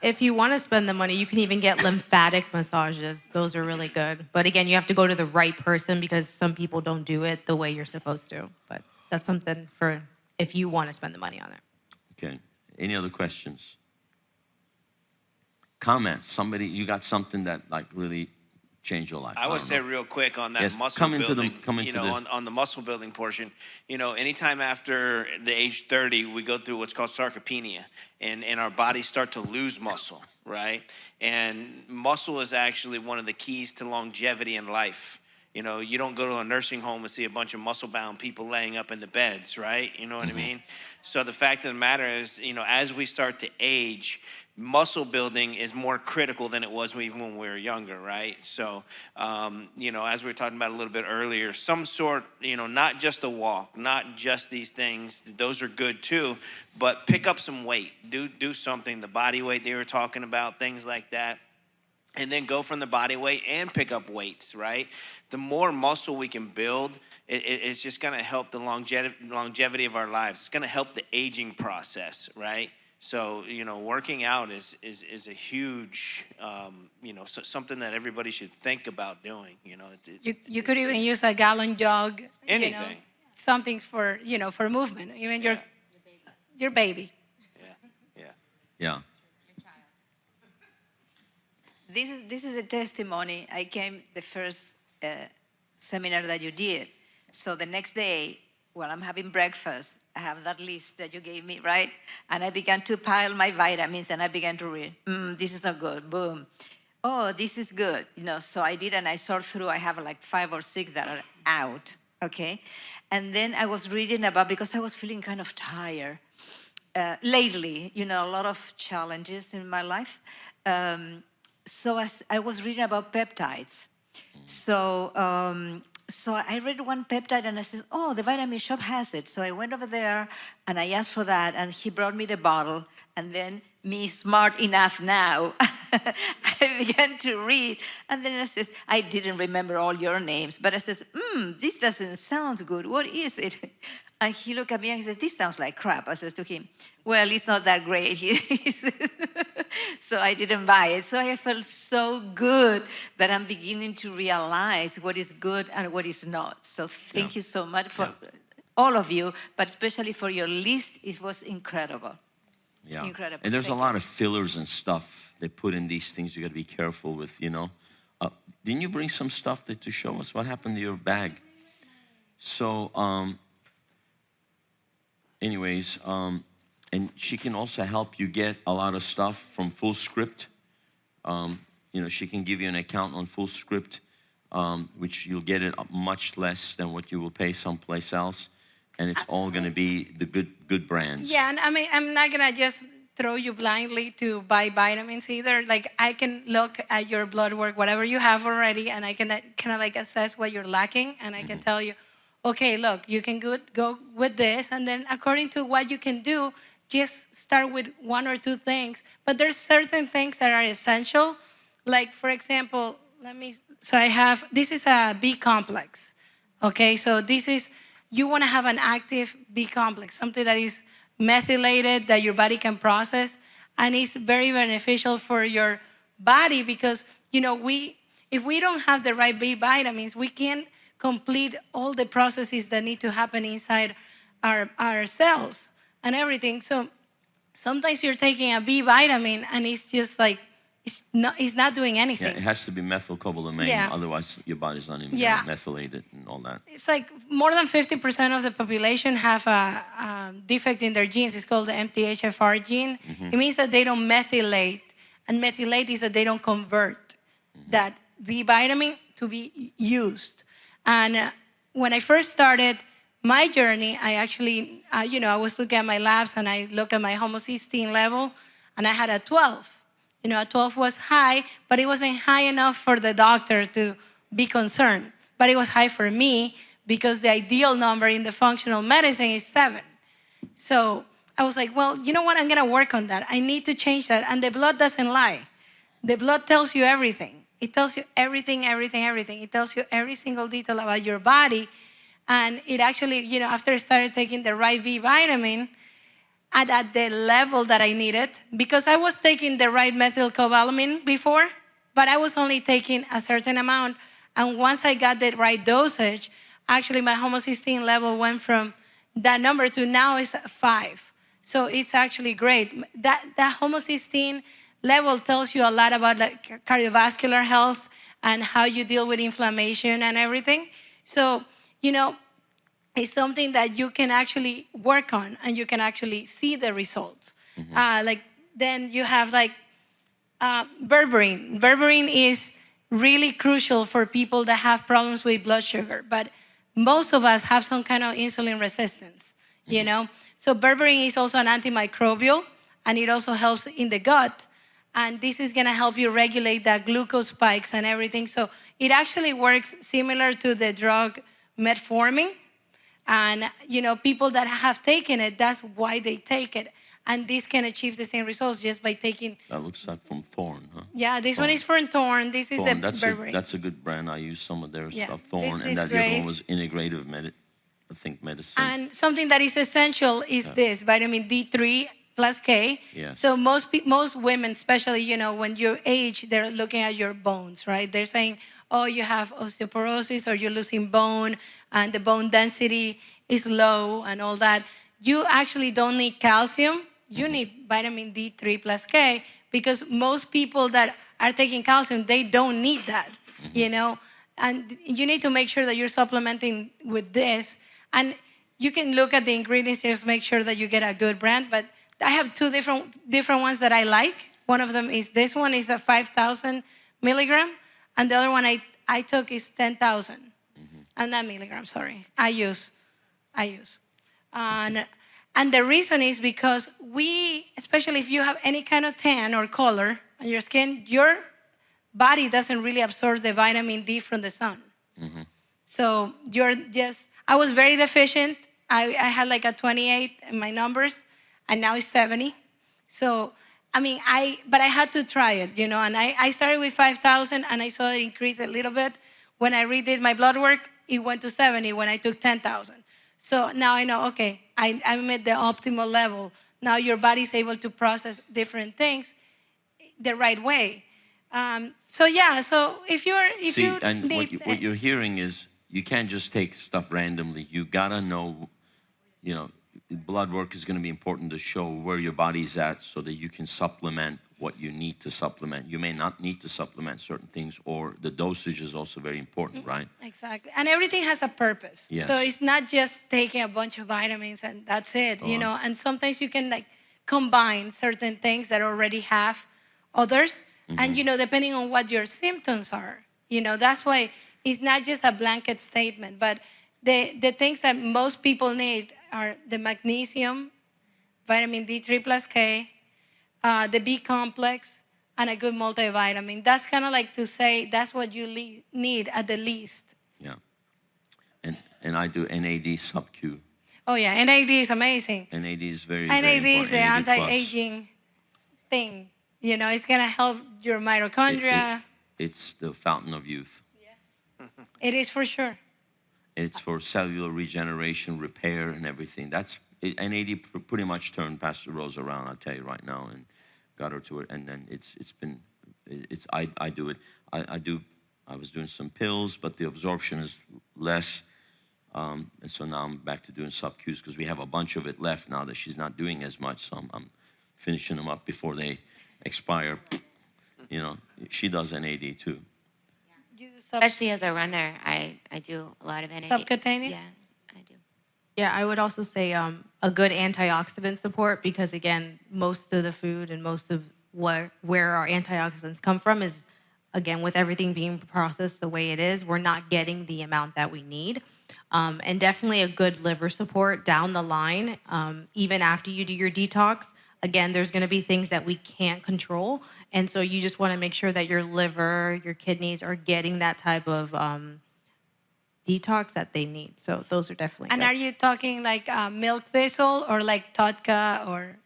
If you want to spend the money, you can even get lymphatic massages. Those are really good. But again, you have to go to the right person because some people don't do it the way you're supposed to. But that's something for if you want to spend the money on it. Okay. Any other questions? Comments? Somebody, you got something that like really changed your life? I would say real quick on that muscle building, on the muscle building portion, anytime after the age 30, we go through what's called sarcopenia, and our bodies start to lose muscle, right? And muscle is actually one of the keys to longevity in life. You don't go to a nursing home and see a bunch of muscle-bound people laying up in the beds, right? You know what I mean? So the fact of the matter is, as we start to age, muscle building is more critical than it was even when we were younger, right? So, as we were talking about a little bit earlier, some sort, not just a walk, not just these things, those are good too, but pick up some weight, do something, the body weight they were talking about, things like that. And then go from the body weight and pick up weights, right? The more muscle we can build, it's just gonna help the longevity of our lives. It's gonna help the aging process, right? So, working out is a huge, something that everybody should think about doing, You could even use a gallon jug. Anything. Something for, for movement, even your baby. Yeah. This is a testimony. I came the first seminar that you did. So the next day, while I'm having breakfast, I have that list that you gave me, right? And I began to pile my vitamins, and I began to read. This is not good. Boom. Oh, this is good. So I did, and I sort through. I have like 5 or 6 that are out. Okay. And then I was reading about, because I was feeling kind of tired lately. A lot of challenges in my life. So as I was reading about peptides. So I read one peptide, and I said, oh, the vitamin shop has it. So I went over there and I asked for that, and he brought me the bottle. And then, me smart enough now, I began to read. And then I says, I didn't remember all your names, but I says, this doesn't sound good. What is it? And he looked at me and he said, this sounds like crap. I said to him, well, it's not that great. So I didn't buy it. So I felt so good that I'm beginning to realize what is good and what is not. So thank you so much for all of you, but especially for your list. It was incredible. Yeah. Incredible. And there's a lot of fillers and stuff they put in these things you got to be careful with, Didn't you bring some stuff to show us what happened to your bag? So, anyways, and she can also help you get a lot of stuff from Full Script. She can give you an account on Full Script, which you'll get it much less than what you will pay someplace else. And it's all going to be the good brands. Yeah, and I mean, I'm not going to just throw you blindly to buy vitamins either. Like, I can look at your blood work, whatever you have already, and I can kind of like assess what you're lacking, and I can tell you, okay, look, you can go with this, and then according to what you can do, just start with one or two things. But there's certain things that are essential. Like, for example, this is a B complex. Okay, so you want to have an active B complex, something that is methylated, that your body can process, and it's very beneficial for your body because, if we don't have the right B vitamins, we can't complete all the processes that need to happen inside our cells and everything. So sometimes you're taking a B vitamin and it's just like, it's not doing anything. Yeah, it has to be methylcobalamin, otherwise your body's not even methylated and all that. It's like more than 50% of the population have a defect in their genes. It's called the MTHFR gene. It means that they don't methylate, and methylate is that they don't convert that B vitamin to be used. And when I first started my journey, I actually, I was looking at my labs and I looked at my homocysteine level and I had a 12. A 12 was high, but it wasn't high enough for the doctor to be concerned. But it was high for me because the ideal number in the functional medicine is 7. So I was like, well, you know what? I'm going to work on that. I need to change that. And the blood doesn't lie. The blood tells you everything. It tells you everything. It tells you every single detail about your body. And it actually, after I started taking the right B vitamin, and at the level that I needed, because I was taking the right methylcobalamin before, but I was only taking a certain amount. And once I got the right dosage, actually my homocysteine level went from that number to now is 5. So it's actually great. That homocysteine level tells you a lot about like cardiovascular health and how you deal with inflammation and everything. So, it's something that you can actually work on and you can actually see the results. Then you have berberine. Berberine is really crucial for people that have problems with blood sugar, but most of us have some kind of insulin resistance, So berberine is also an antimicrobial and it also helps in the gut. And this is gonna help you regulate the glucose spikes and everything. So it actually works similar to the drug metformin. And, people that have taken it, that's why they take it. And this can achieve the same results just by taking... That looks like from Thorn, huh? Yeah, this one is from Thorn. This is the berberine. That's a good brand. I use some of their stuff, Thorn. And that the other one was integrative medicine. And something that is essential is this, vitamin D3 plus K. Yeah. So most women, especially, when you age, they're looking at your bones, right? They're saying, oh, you have osteoporosis or you're losing bone and the bone density is low and all that. You actually don't need calcium. You need vitamin D3 plus K because most people that are taking calcium, they don't need that, And you need to make sure that you're supplementing with this. And you can look at the ingredients, just make sure that you get a good brand. But I have 2 different ones that I like. One of them is this one is a 5,000 milligram. And the other one I took is 10,000. And not milligrams, sorry. I use. And the reason is because especially if you have any kind of tan or color on your skin, your body doesn't really absorb the vitamin D from the sun. So I was very deficient. I had like a 28 in my numbers, and now it's 70. So, but I had to try it, and I started with 5,000 and I saw it increase a little bit. When I redid my blood work, it went to 70 when I took 10,000. So now I know, okay, I'm at the optimal level. Now your body's able to process different things the right way. So if what you're hearing is you can't just take stuff randomly. You gotta know, blood work is going to be important to show where your body's at so that you can supplement what you need to supplement. You may not need to supplement certain things, or the dosage is also very important, right? Exactly. And everything has a purpose. Yes. So it's not just taking a bunch of vitamins and that's it, and sometimes you can combine certain things that already have others. And, depending on what your symptoms are, that's why it's not just a blanket statement, but the things that most people need are the magnesium, vitamin D3 plus K, the B complex, and a good multivitamin. That's kind of like to say that's what you need at the least. Yeah. And I do NAD sub-Q. Oh yeah, NAD is amazing. NAD is very, NAD very important. is the anti-aging thing. You know, it's gonna help your mitochondria. It's the fountain of youth. Yeah. It is for sure. It's for cellular regeneration, repair, and everything. NAD pretty much turned Pastor Rose around, I'll tell you right now, and got her to it. And then I do it. I was doing some pills, but the absorption is less. And so now I'm back to doing sub-Qs because we have a bunch of it left now that she's not doing as much. So I'm finishing them up before they expire. You know, she does NAD too. Especially as a runner, I do a lot of NAD. Subcutaneous? Yeah, I do. Yeah, I would also say a good antioxidant support because, again, most of the food and most of where our antioxidants come from is, again, with everything being processed the way it is, we're not getting the amount that we need. And definitely a good liver support down the line, even after you do your detox. Again, there's going to be things that we can't control. And so you just want to make sure that your liver, your kidneys are getting that type of detox that they need. So those are definitely And good. are you talking like milk thistle or like Todka or?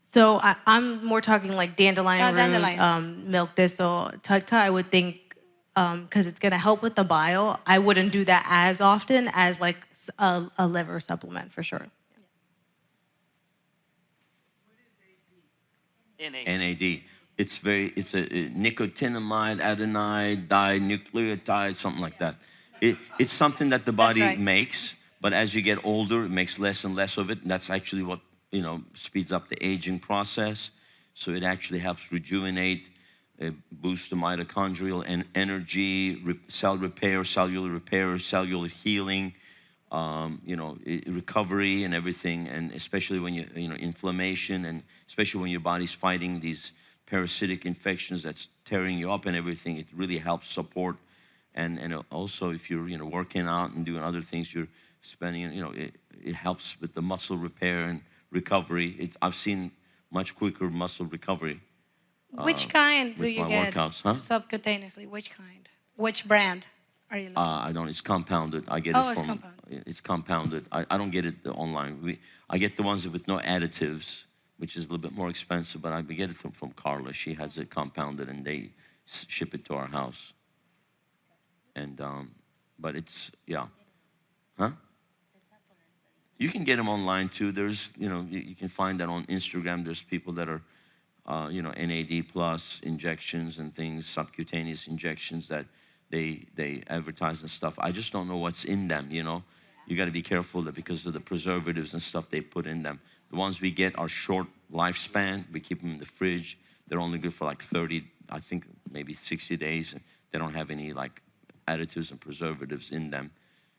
So I'm more talking like dandelion root, milk thistle, Todka. I would think because it's going to help with the bile. I wouldn't do that as often as like a liver supplement for sure. NAD. It's a nicotinamide, adenine, dinucleotide, something like that. It's something that the body makes, but as you get older, it makes less and less of it. And that's actually what, speeds up the aging process. So it actually helps rejuvenate, boost the mitochondrial energy, cellular repair, cellular healing, recovery and everything. And especially when inflammation, and especially when your body's fighting these parasitic infections that's tearing you up and everything, it really helps support. And also if you're working out and doing other things, you're spending, it helps with the muscle repair and recovery. I've seen much quicker muscle recovery. Which kind do you get workouts, huh? subcutaneously? Which kind? Which brand are you looking? I don't. It's compounded. I get it from. It's compounded. I don't get it online. I get the ones with no additives, which is a little bit more expensive. But I get it from Carla. She has it compounded, and they ship it to our house. And but it's huh? You can get them online too. There's you can find that on Instagram. There's people that are NAD plus injections and things, subcutaneous injections that they advertise and stuff. I just don't know what's in them, You got to be careful that because of the preservatives and stuff they put in them. The ones we get are short lifespan. We keep them in the fridge. They're only good for like 30, I think maybe 60 days. They don't have any like additives and preservatives in them.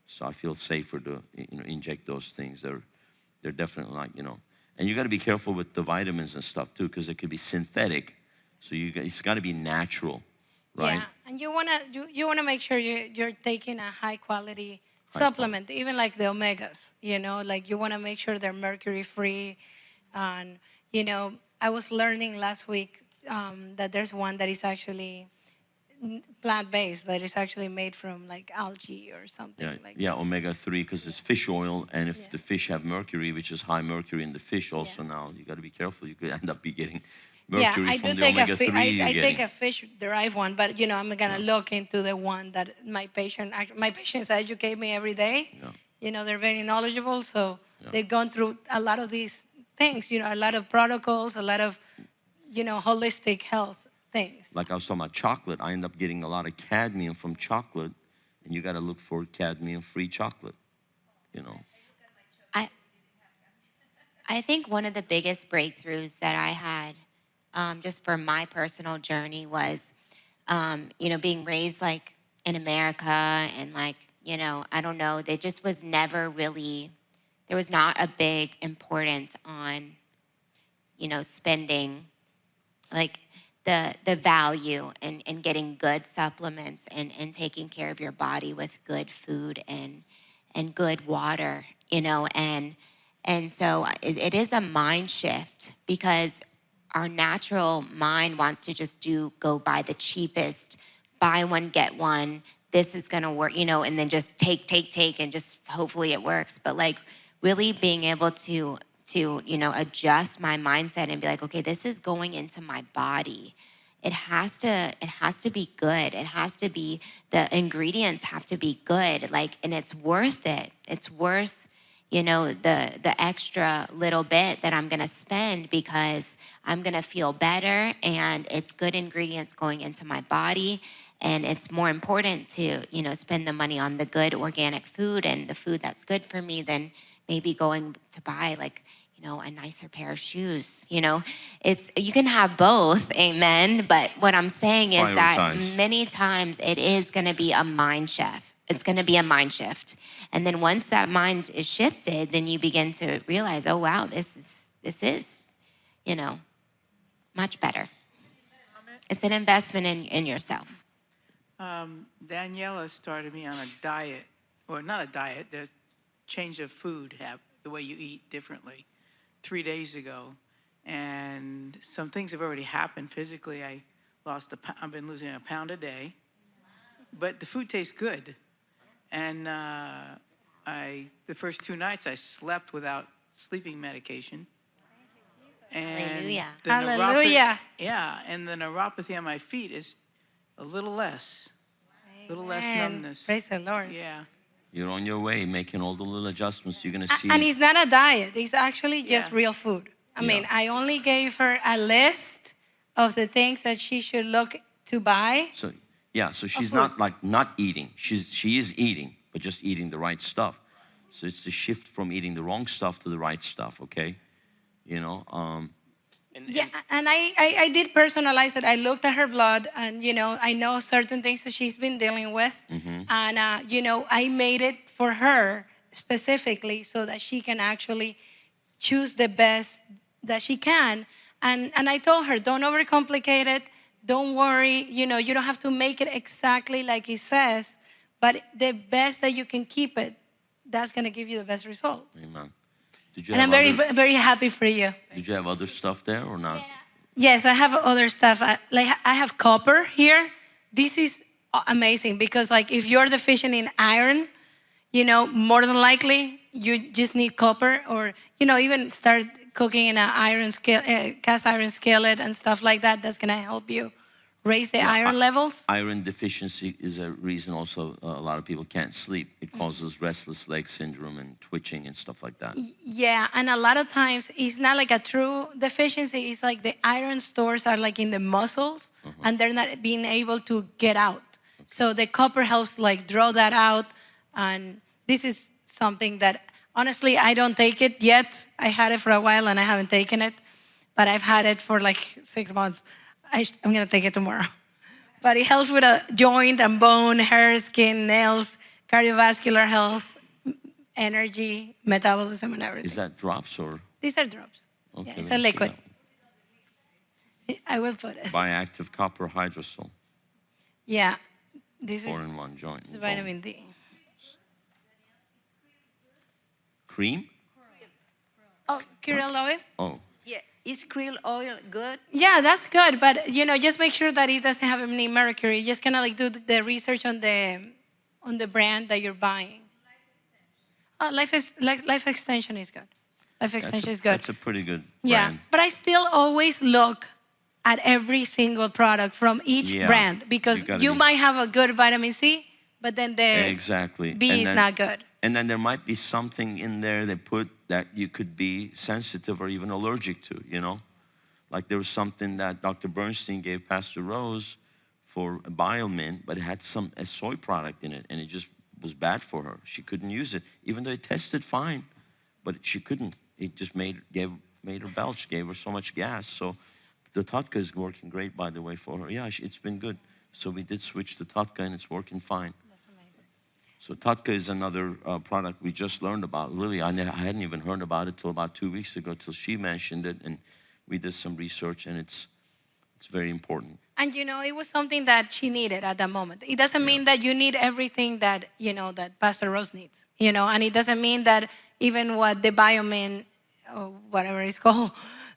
So I feel safer to inject those things. They're definitely like, And you got to be careful with the vitamins and stuff too, because it could be synthetic. So it's got to be natural, right? Yeah, and you wanna make sure you're taking a high quality supplement, even like the omegas. Like you wanna make sure they're mercury free, and I was learning last week that there's one that is actually plant-based, that is actually made from like algae or something. Omega-3, because it's fish oil, and if the fish have mercury, which is high mercury in the fish also now, you got to be careful. You could end up getting mercury from the omega-3 I take a fish-derived one, but I'm gonna look into the one that my patients educate me every day. They're very knowledgeable, so they've gone through a lot of these things. A lot of protocols, a lot of holistic health things. Like I was talking about chocolate, I end up getting a lot of cadmium from chocolate, and you got to look for cadmium-free chocolate, I think one of the biggest breakthroughs that I had, just for my personal journey, was, being raised like in America, and like, I don't know, there just was never really, there was not a big importance on, spending like the value in getting good supplements and taking care of your body with good food and good water, and so it is a mind shift, because our natural mind wants to just go buy the cheapest, buy one, get one, this is gonna work, and then just take, and just hopefully it works. But like really being able to adjust my mindset and be like, okay, this is going into my body. It has to be good. It has to be, the ingredients have to be good. Like, and it's worth it. It's worth, the extra little bit that I'm gonna spend, because I'm gonna feel better, and it's good ingredients going into my body. And it's more important to, spend the money on the good organic food and the food that's good for me than maybe going to buy like, a nicer pair of shoes. You can have both, amen. But what I'm saying is that many times it is gonna be a mind shift. It's gonna be a mind shift. And then once that mind is shifted, then you begin to realize, oh wow, this is, much better. It's an investment in yourself. Daniela started me on a diet, or not a diet, the change of food, the way you eat differently, 3 days ago. And some things have already happened physically. I've been losing a pound a day, but the food tastes good. And the first 2 nights I slept without sleeping medication. And Hallelujah. And the neuropathy on my feet is a little less. A little less numbness. Praise the Lord. Yeah. You're on your way, making all the little adjustments. You're going to see. And it's not a diet. It's actually just real food. I mean, I only gave her a list of the things that she should look to buy. So she's not like not eating. She is eating, but just eating the right stuff. So it's the shift from eating the wrong stuff to the right stuff, okay? And I did personalize it. I looked at her blood, and I know certain things that she's been dealing with, and I made it for her specifically so that she can actually choose the best that she can. And I told her, don't overcomplicate it. Don't worry. You don't have to make it exactly like it says, but the best that you can keep it, that's gonna give you the best results. Amen. And I'm very, very happy for you. Did you have other stuff there or not? Yes, I have other stuff. I have copper here. This is amazing because if you're deficient in iron, more than likely you just need copper, or even start cooking in a cast iron skillet and stuff like that. That's gonna help you raise the iron levels. Iron deficiency is a reason also a lot of people can't sleep. It causes restless leg syndrome and twitching and stuff like that. Yeah, and a lot of times it's not like a true deficiency. It's like the iron stores are like in the muscles and they're not being able to get out. Okay. So the copper helps draw that out. And this is something that honestly, I don't take it yet. I had it for a while and I haven't taken it, but I've had it for 6 months. I'm gonna take it tomorrow. But it helps with a joint and bone, hair, skin, nails, cardiovascular health, energy, metabolism, and everything. Is that drops or? These are drops. Okay, it's a liquid. I will put it. Bioactive copper hydrosol. Yeah. This 4-in-1 joint. This is vitamin D. Cream? Oh, krill oil? Oh. Yeah, is krill oil good? Yeah, that's good, but just make sure that it doesn't have any mercury. Just kind of do the research on the brand that you're buying. Oh, life extension is good. Life extension is good. That's a pretty good brand. Yeah, but I still always look at every single product from each brand, because you might have a good vitamin C, but then the B is not good. And then there might be something in there they put that you could be sensitive or even allergic to, Like there was something that Dr. Bernstein gave Pastor Rose for a bile mint, but it had a soy product in it, and it just was bad for her. She couldn't use it, even though it tested fine, but she couldn't. It just made her belch, gave her so much gas. So the Tatka is working great, by the way, for her. Yeah, it's been good. So we did switch to Tatka, and it's working fine. So Tatka is another product we just learned about. Really, I hadn't even heard about it till about 2 weeks ago, till she mentioned it, and we did some research, and it's very important. And it was something that she needed at that moment. It doesn't mean that you need everything that that Pastor Rose needs. And it doesn't mean that even what the Biomin or whatever it's called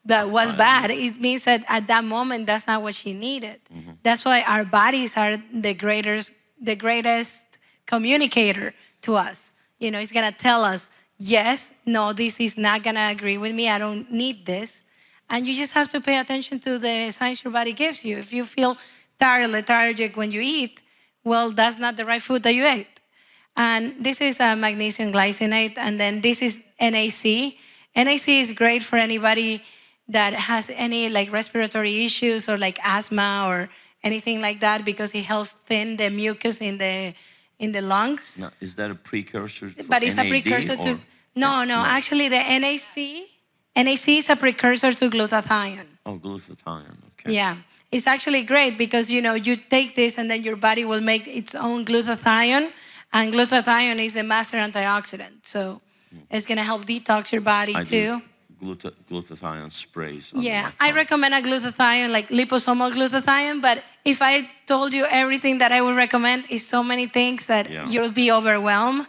that was bad. It means that at that moment that's not what she needed. That's why our bodies are the greatest the greatest communicator to us. You know, it's gonna tell us, yes, no, this is not gonna agree with me. I don't need this. And you just have to pay attention to the signs your body gives you. If you feel tired, lethargic when you eat, well, that's not the right food that you ate. And this is a magnesium glycinate, and then this is NAC. NAC is great for anybody that has any like respiratory issues or like asthma or anything like that, because it helps thin the mucus in the lungs. Now, is that a precursor for But it's NAD, a precursor to, or? no. Actually the NAC is a precursor to glutathione. Oh, glutathione, okay. Yeah, it's actually great because, you know, you take this and then your body will make its own glutathione, and glutathione is a master antioxidant. So it's gonna help detox your body too. Glutathione sprays. Yeah, I recommend a glutathione, like liposomal glutathione, but if I told you everything that I would recommend, is so many things that you'll be overwhelmed.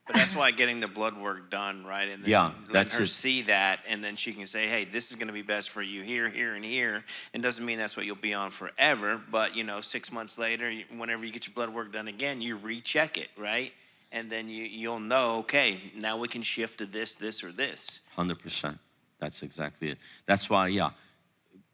But that's why getting the blood work done, right? And then letting her see that, and then she can say, hey, this is going to be best for you here, here, and here. And doesn't mean that's what you'll be on forever, but, you know, 6 months later, whenever you get your blood work done again, you recheck it, right? And then you'll know, okay, now we can shift to this, this, or this. 100%. That's exactly it. That's why,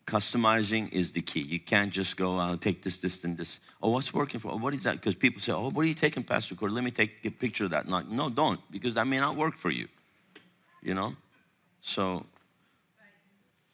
customizing is the key. You can't just go, take this, this, and this. Oh, what's working for? What is that? Because people say, oh, what are you taking, Pastor Corey? Let me take a picture of that. No, don't, because that may not work for you, you know? So.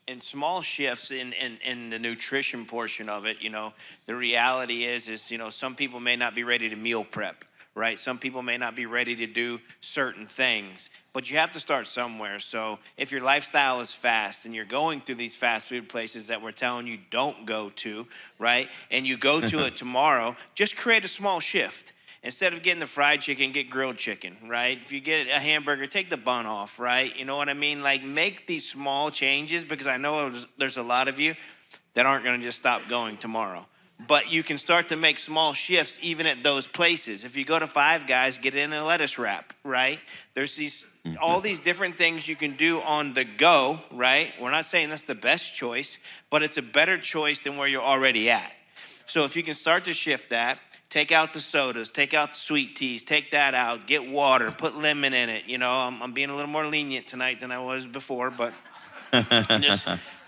And small shifts in the nutrition portion of it, you know, the reality is, you know, some people may not be ready to meal prep. Right? Some people may not be ready to do certain things, but you have to start somewhere. So if your lifestyle is fast and you're going through these fast food places that we're telling you don't go to, right? And you go to it tomorrow, just create a small shift. Instead of getting the fried chicken, get grilled chicken, right? If you get a hamburger, take the bun off, right? You know what I mean? Like, make these small changes, because I know there's a lot of you that aren't going to just stop going tomorrow. But you can start to make small shifts even at those places. If you go to Five Guys, get in a lettuce wrap, right? There's all these different things you can do on the go, right? We're not saying that's the best choice, but it's a better choice than where you're already at. So if you can start to shift that, take out the sodas, take out the sweet teas, take that out, get water, put lemon in it. You know, I'm being a little more lenient tonight than I was before, but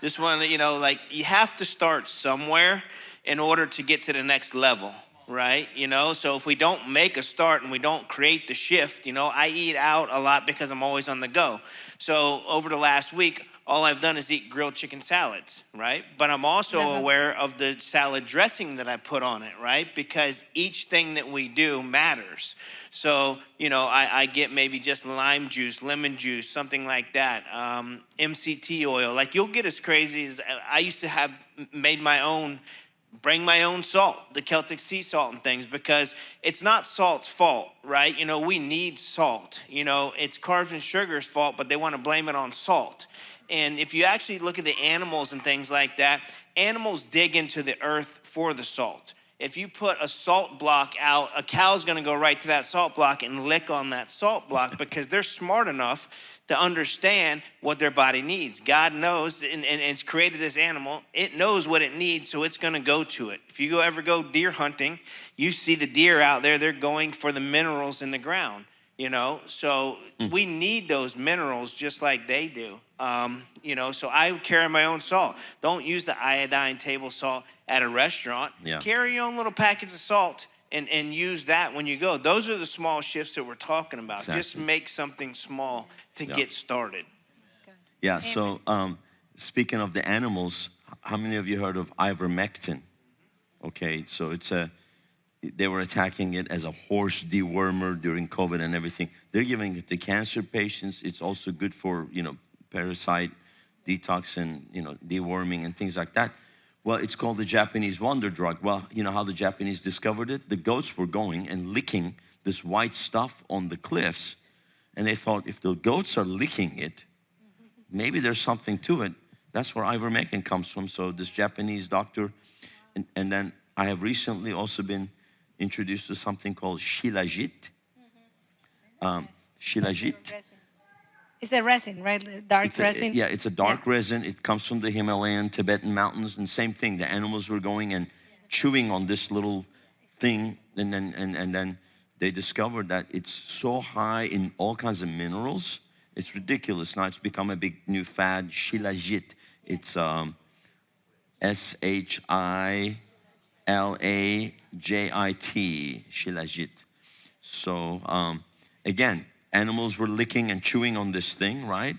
just want to, you know, like, you have to start somewhere in order to get to the next level, right? You know, so if we don't make a start and we don't create the shift, you know, I eat out a lot because I'm always on the go. So over the last week, all I've done is eat grilled chicken salads, right? But I'm also aware of the salad dressing that I put on it, right? Because each thing that we do matters. So, you know, I get maybe just lime juice, lemon juice, something like that. MCT oil. Like, you'll get as crazy as, I used to have made my own, bring my own salt, the Celtic sea salt and things, because it's not salt's fault, right? You know, we need salt. You know, it's carbs and sugar's fault, but they want to blame it on salt. And if you actually look at the animals and things like that, animals dig into the earth for the salt. If you put a salt block out, a cow's going to go right to that salt block and lick on that salt block because they're smart enough to understand what their body needs. God knows, and it's created this animal. It knows what it needs, so it's going to go to it. If you ever go deer hunting, you see the deer out there. They're going for the minerals in the ground, you know. So we need those minerals just like they do. You know, so I carry my own salt. Don't use the iodine table salt at a restaurant. Carry your own little packets of salt and use that when you go. Those are the small shifts that we're talking about. Exactly. Just make something small to get started. Yeah, so speaking of the animals, how many of you heard of ivermectin? Okay, so they were attacking it as a horse dewormer during COVID and everything. They're giving it to cancer patients. It's also good for, you know, parasite detox and, you know, deworming and things like that. Well, it's called the Japanese wonder drug. Well, you know how the Japanese discovered it? The goats were going and licking this white stuff on the cliffs. And they thought, if the goats are licking it, maybe there's something to it. That's where ivermectin comes from. So this Japanese doctor, and then I have recently also been introduced to something called shilajit. Shilajit. It's the resin, right? The dark resin. Yeah, it's a dark resin. It comes from the Himalayan, Tibetan mountains, and same thing. The animals were going and chewing on this little thing and then they discovered that it's so high in all kinds of minerals. It's ridiculous. Now it's become a big new fad, shilajit. It's shilajit, shilajit. So again, animals were licking and chewing on this thing, right?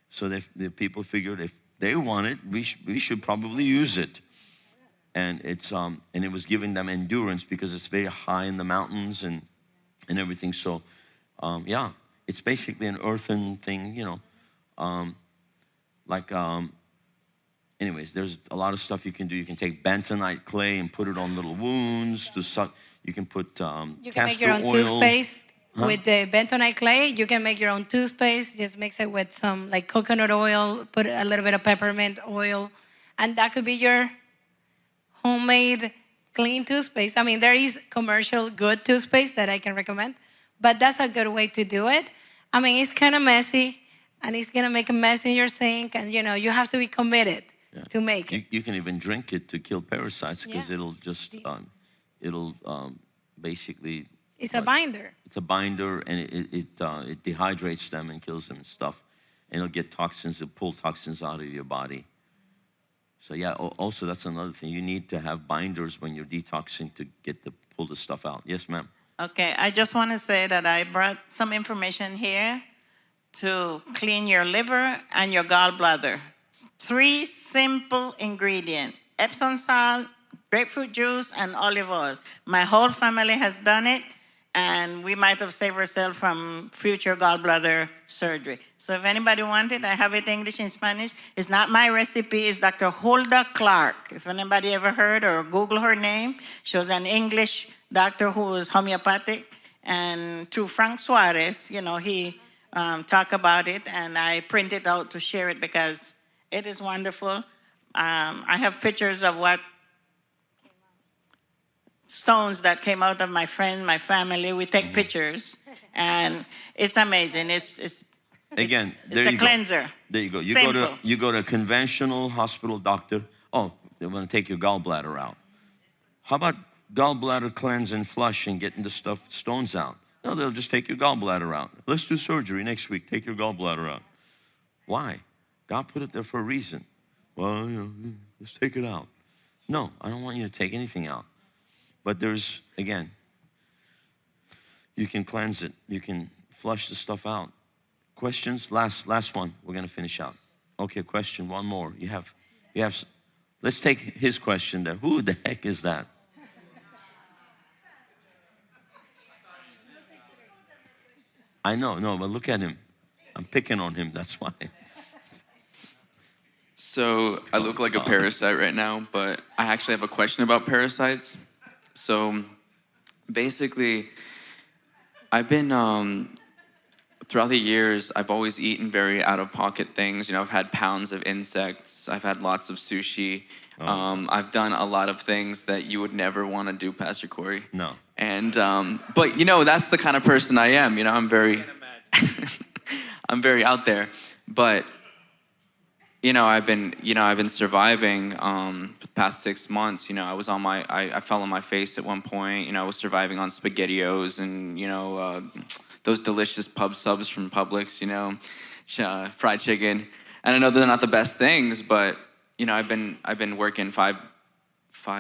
So the people figured if they want it, we should probably use it. And it's and it was giving them endurance because it's very high in the mountains and everything. So yeah, it's basically an earthen thing, you know. Anyways, there's a lot of stuff you can do. You can take bentonite clay and put it on little wounds to suck. You can put you can make your own toothpaste with the bentonite clay. You can make your own toothpaste. Just mix it with some like coconut oil, put a little bit of peppermint oil, and that could be your homemade clean toothpaste. I mean, there is commercial good toothpaste that I can recommend, but that's a good way to do it. I mean, it's kind of messy, and it's gonna make a mess in your sink, and you know, you have to be committed to make it. You can even drink it to kill parasites because it'll just, basically. It's a binder. It's a binder, and it dehydrates them and kills them and stuff. And it'll get toxins, it'll pull toxins out of your body. So yeah, also that's another thing. You need to have binders when you're detoxing to pull the stuff out. Yes, ma'am. Okay, I just want to say that I brought some information here to clean your liver and your gallbladder. 3 simple ingredients: Epsom salt, grapefruit juice, and olive oil. My whole family has done it, and we might have saved ourselves from future gallbladder surgery. So if anybody wants it, I have it English and Spanish. It's not my recipe, it's Dr. Hulda Clark. If anybody ever heard or Google her name, she was an English doctor who was homeopathic. And through Frank Suarez, you know, he talked about it, and I print it out to share it because it is wonderful. I have pictures of what stones that came out of my friend, my family. We take pictures, and it's amazing. It's again, it's a cleanser. There you go. Simple. You go to a conventional hospital doctor. Oh, they want to take your gallbladder out. How about gallbladder cleanse and flush and getting the stones out? No, they'll just take your gallbladder out. Let's do surgery next week. Take your gallbladder out. Why? God put it there for a reason. Well, you know, let's take it out. No, I don't want you to take anything out. But there's, again, you can cleanse it. You can flush the stuff out. Questions? Last one. We're going to finish out. Okay, question. One more. You have. Let's take his question there. Who the heck is that? I know, no, but look at him. I'm picking on him, that's why. So I look like a parasite right now, but I actually have a question about parasites. So basically, I've been, throughout the years, I've always eaten very out-of-pocket things. You know, I've had pounds of insects. I've had lots of sushi. I've done a lot of things that you would never want to do, Pastor Corey. No. And, but you know, that's the kind of person I am. You know, I'm very, I'm very out there. But, you know, I've been surviving the past 6 months. You know, I fell on my face at one point. You know, I was surviving on SpaghettiOs and, you know, those delicious pub subs from Publix, you know, fried chicken. And I know they're not the best things, but, you know, I've been working five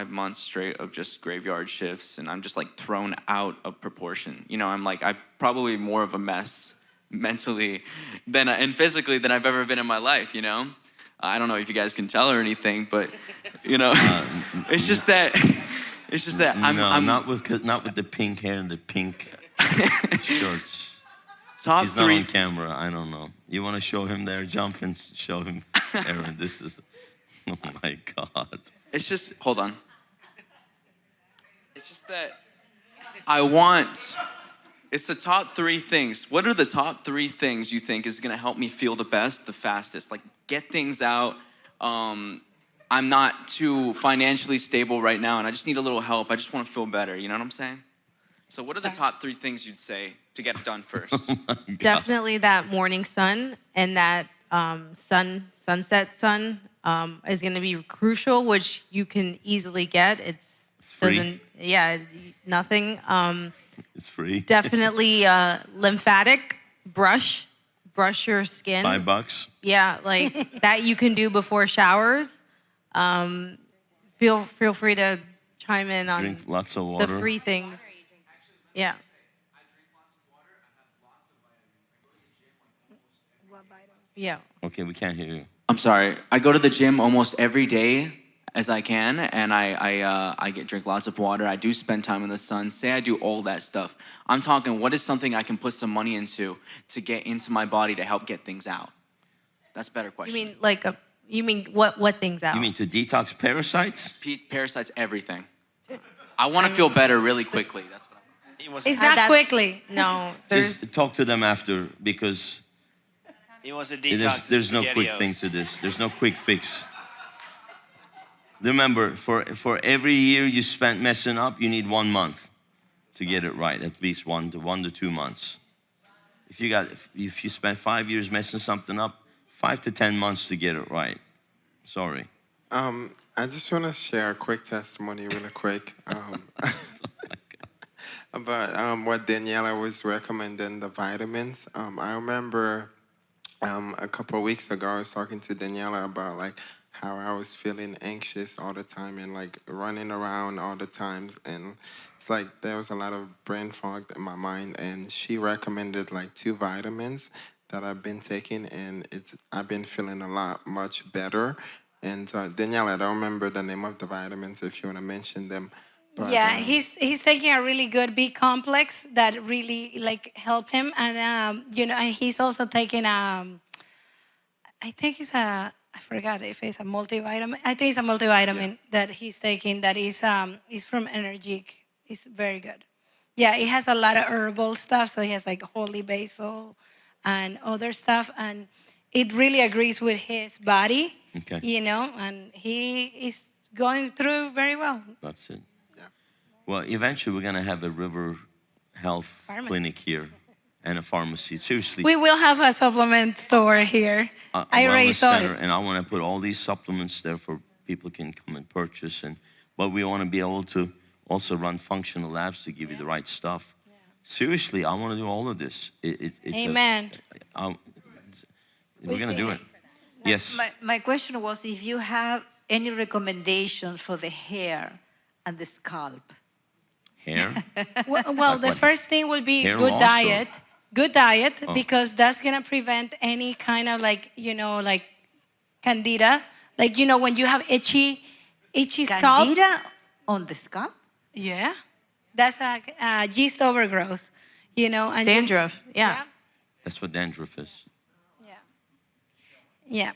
months straight of just graveyard shifts, and I'm just like thrown out of proportion. You know, I'm probably more of a mess mentally and physically than I've ever been in my life, you know? I don't know if you guys can tell or anything, but, you know, it's just that I'm not with the pink hair and the pink shorts. He's not on camera. I don't know. You want to show him there? Jump and show him, Aaron. This is, oh my God. It's just, hold on. It's just that it's the top 3 things. What are the top 3 things you think is going to help me feel the best, the fastest? Like, get things out. I'm not too financially stable right now, and I just need a little help. I just want to feel better. You know what I'm saying? So what are the top 3 things you'd say to get it done first? Definitely that morning sun and that sunset sun is going to be crucial, which you can easily get. It's Doesn't, yeah, nothing. It's free. Definitely lymphatic brush your skin. $5. Yeah, like that you can do before showers. Feel free to chime in on drink lots of water. The free things. Yeah. Yeah. Okay, we can't hear you. I'm sorry. I go to the gym almost every day as I can, and I drink lots of water. I do spend time in the sun. Say I do all that stuff. I'm talking, what is something I can put some money into to get into my body to help get things out? That's a better question. You mean what things out? You mean to detox parasites? Parasites, everything. I want to feel better really quickly. That's what it's not quickly. No. Just talk to them after, because he wants to detox. There's no quick thing to this. There's no quick fix. Remember, for every year you spent messing up, you need 1 month to get it right. At least 1 to 2 months. If you spent 5 years messing something up, 5 to 10 months to get it right. Sorry. I just want to share a quick testimony really quick. About what Daniela was recommending, the vitamins. I remember a couple of weeks ago, I was talking to Daniela about like how I was feeling anxious all the time and like running around all the times. And it's like there was a lot of brain fog in my mind. And she recommended like 2 vitamins that I've been taking, and I've been feeling a lot much better. And Daniela, I don't remember the name of the vitamins if you want to mention them. But, yeah, he's taking a really good B complex that really like help him, and and he's also taking I think it's I forgot if it's a multivitamin. I think it's a multivitamin that he's taking that is from Energic. It's very good. Yeah, it has a lot of herbal stuff, so he has like holy basil and other stuff, and it really agrees with his body. Okay. And he is going through very well. That's it. Well, eventually we're going to have a River Health clinic here and a pharmacy. Seriously. We will have a supplement store here. I already saw it. And I want to put all these supplements there for people can come and purchase. But we want to be able to also run functional labs to give you the right stuff. Yeah. Seriously, I want to do all of this. Amen. We're going to do it. Yes. My question was if you have any recommendations for the hair and the scalp. Hair? Well, the first thing will be hair good also. diet. Good diet, because that's going to prevent any kind of like candida. Like, when you have itchy scalp. Candida on the scalp? Yeah. That's a yeast overgrowth, And dandruff, yeah. That's what dandruff is. Yeah.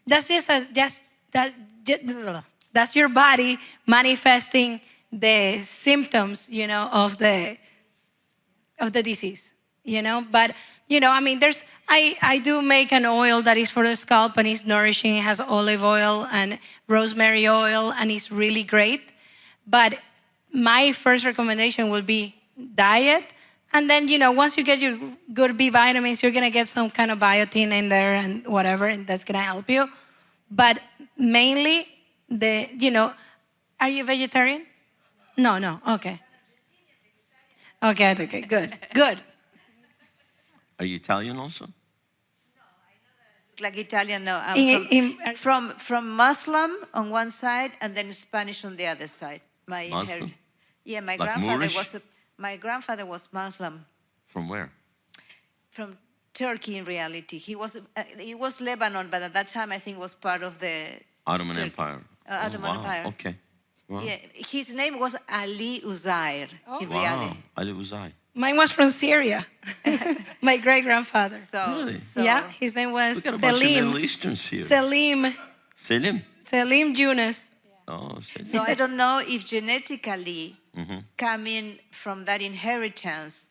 That's that's your body manifesting the symptoms, of the disease, But, I do make an oil that is for the scalp and it's nourishing. It has olive oil and rosemary oil and it's really great. But my first recommendation will be diet. And then, once you get your good B vitamins, you're going to get some kind of biotin in there and whatever, and that's going to help you. But mainly, are you vegetarian? No. Okay. Okay, good. Are you Italian also? No, I know that. Like Italian, no. From Muslim on one side and then Spanish on the other side. Muslim? Yeah, my like grandfather Moorish? My grandfather was Muslim. From where? From Turkey, in reality. He was Lebanon, but at that time I think was part of the Ottoman Empire. Ottoman Empire. Okay. Wow. Yeah, his name was Ali Uzair. In reality. Ali Uzair. Mine was from Syria. My great grandfather. Really? Yeah, his name was We got a bunch of Middle Easterns here. Selim Yunus. Oh, Selim. So I don't know if genetically coming from that inheritance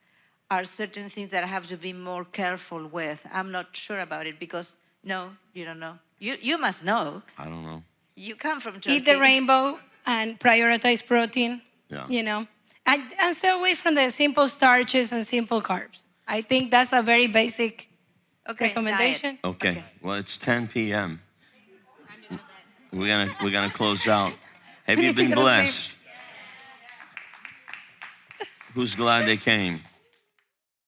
are certain things that I have to be more careful with. I'm not sure about it because, no, you don't know. You must know. I don't know. You come from Turkey. Eat the rainbow and prioritize protein, And stay away from the simple starches and simple carbs. I think that's a very basic recommendation. Okay. Well, it's 10 p.m. We're gonna close out. Have you been blessed? Who's glad they came?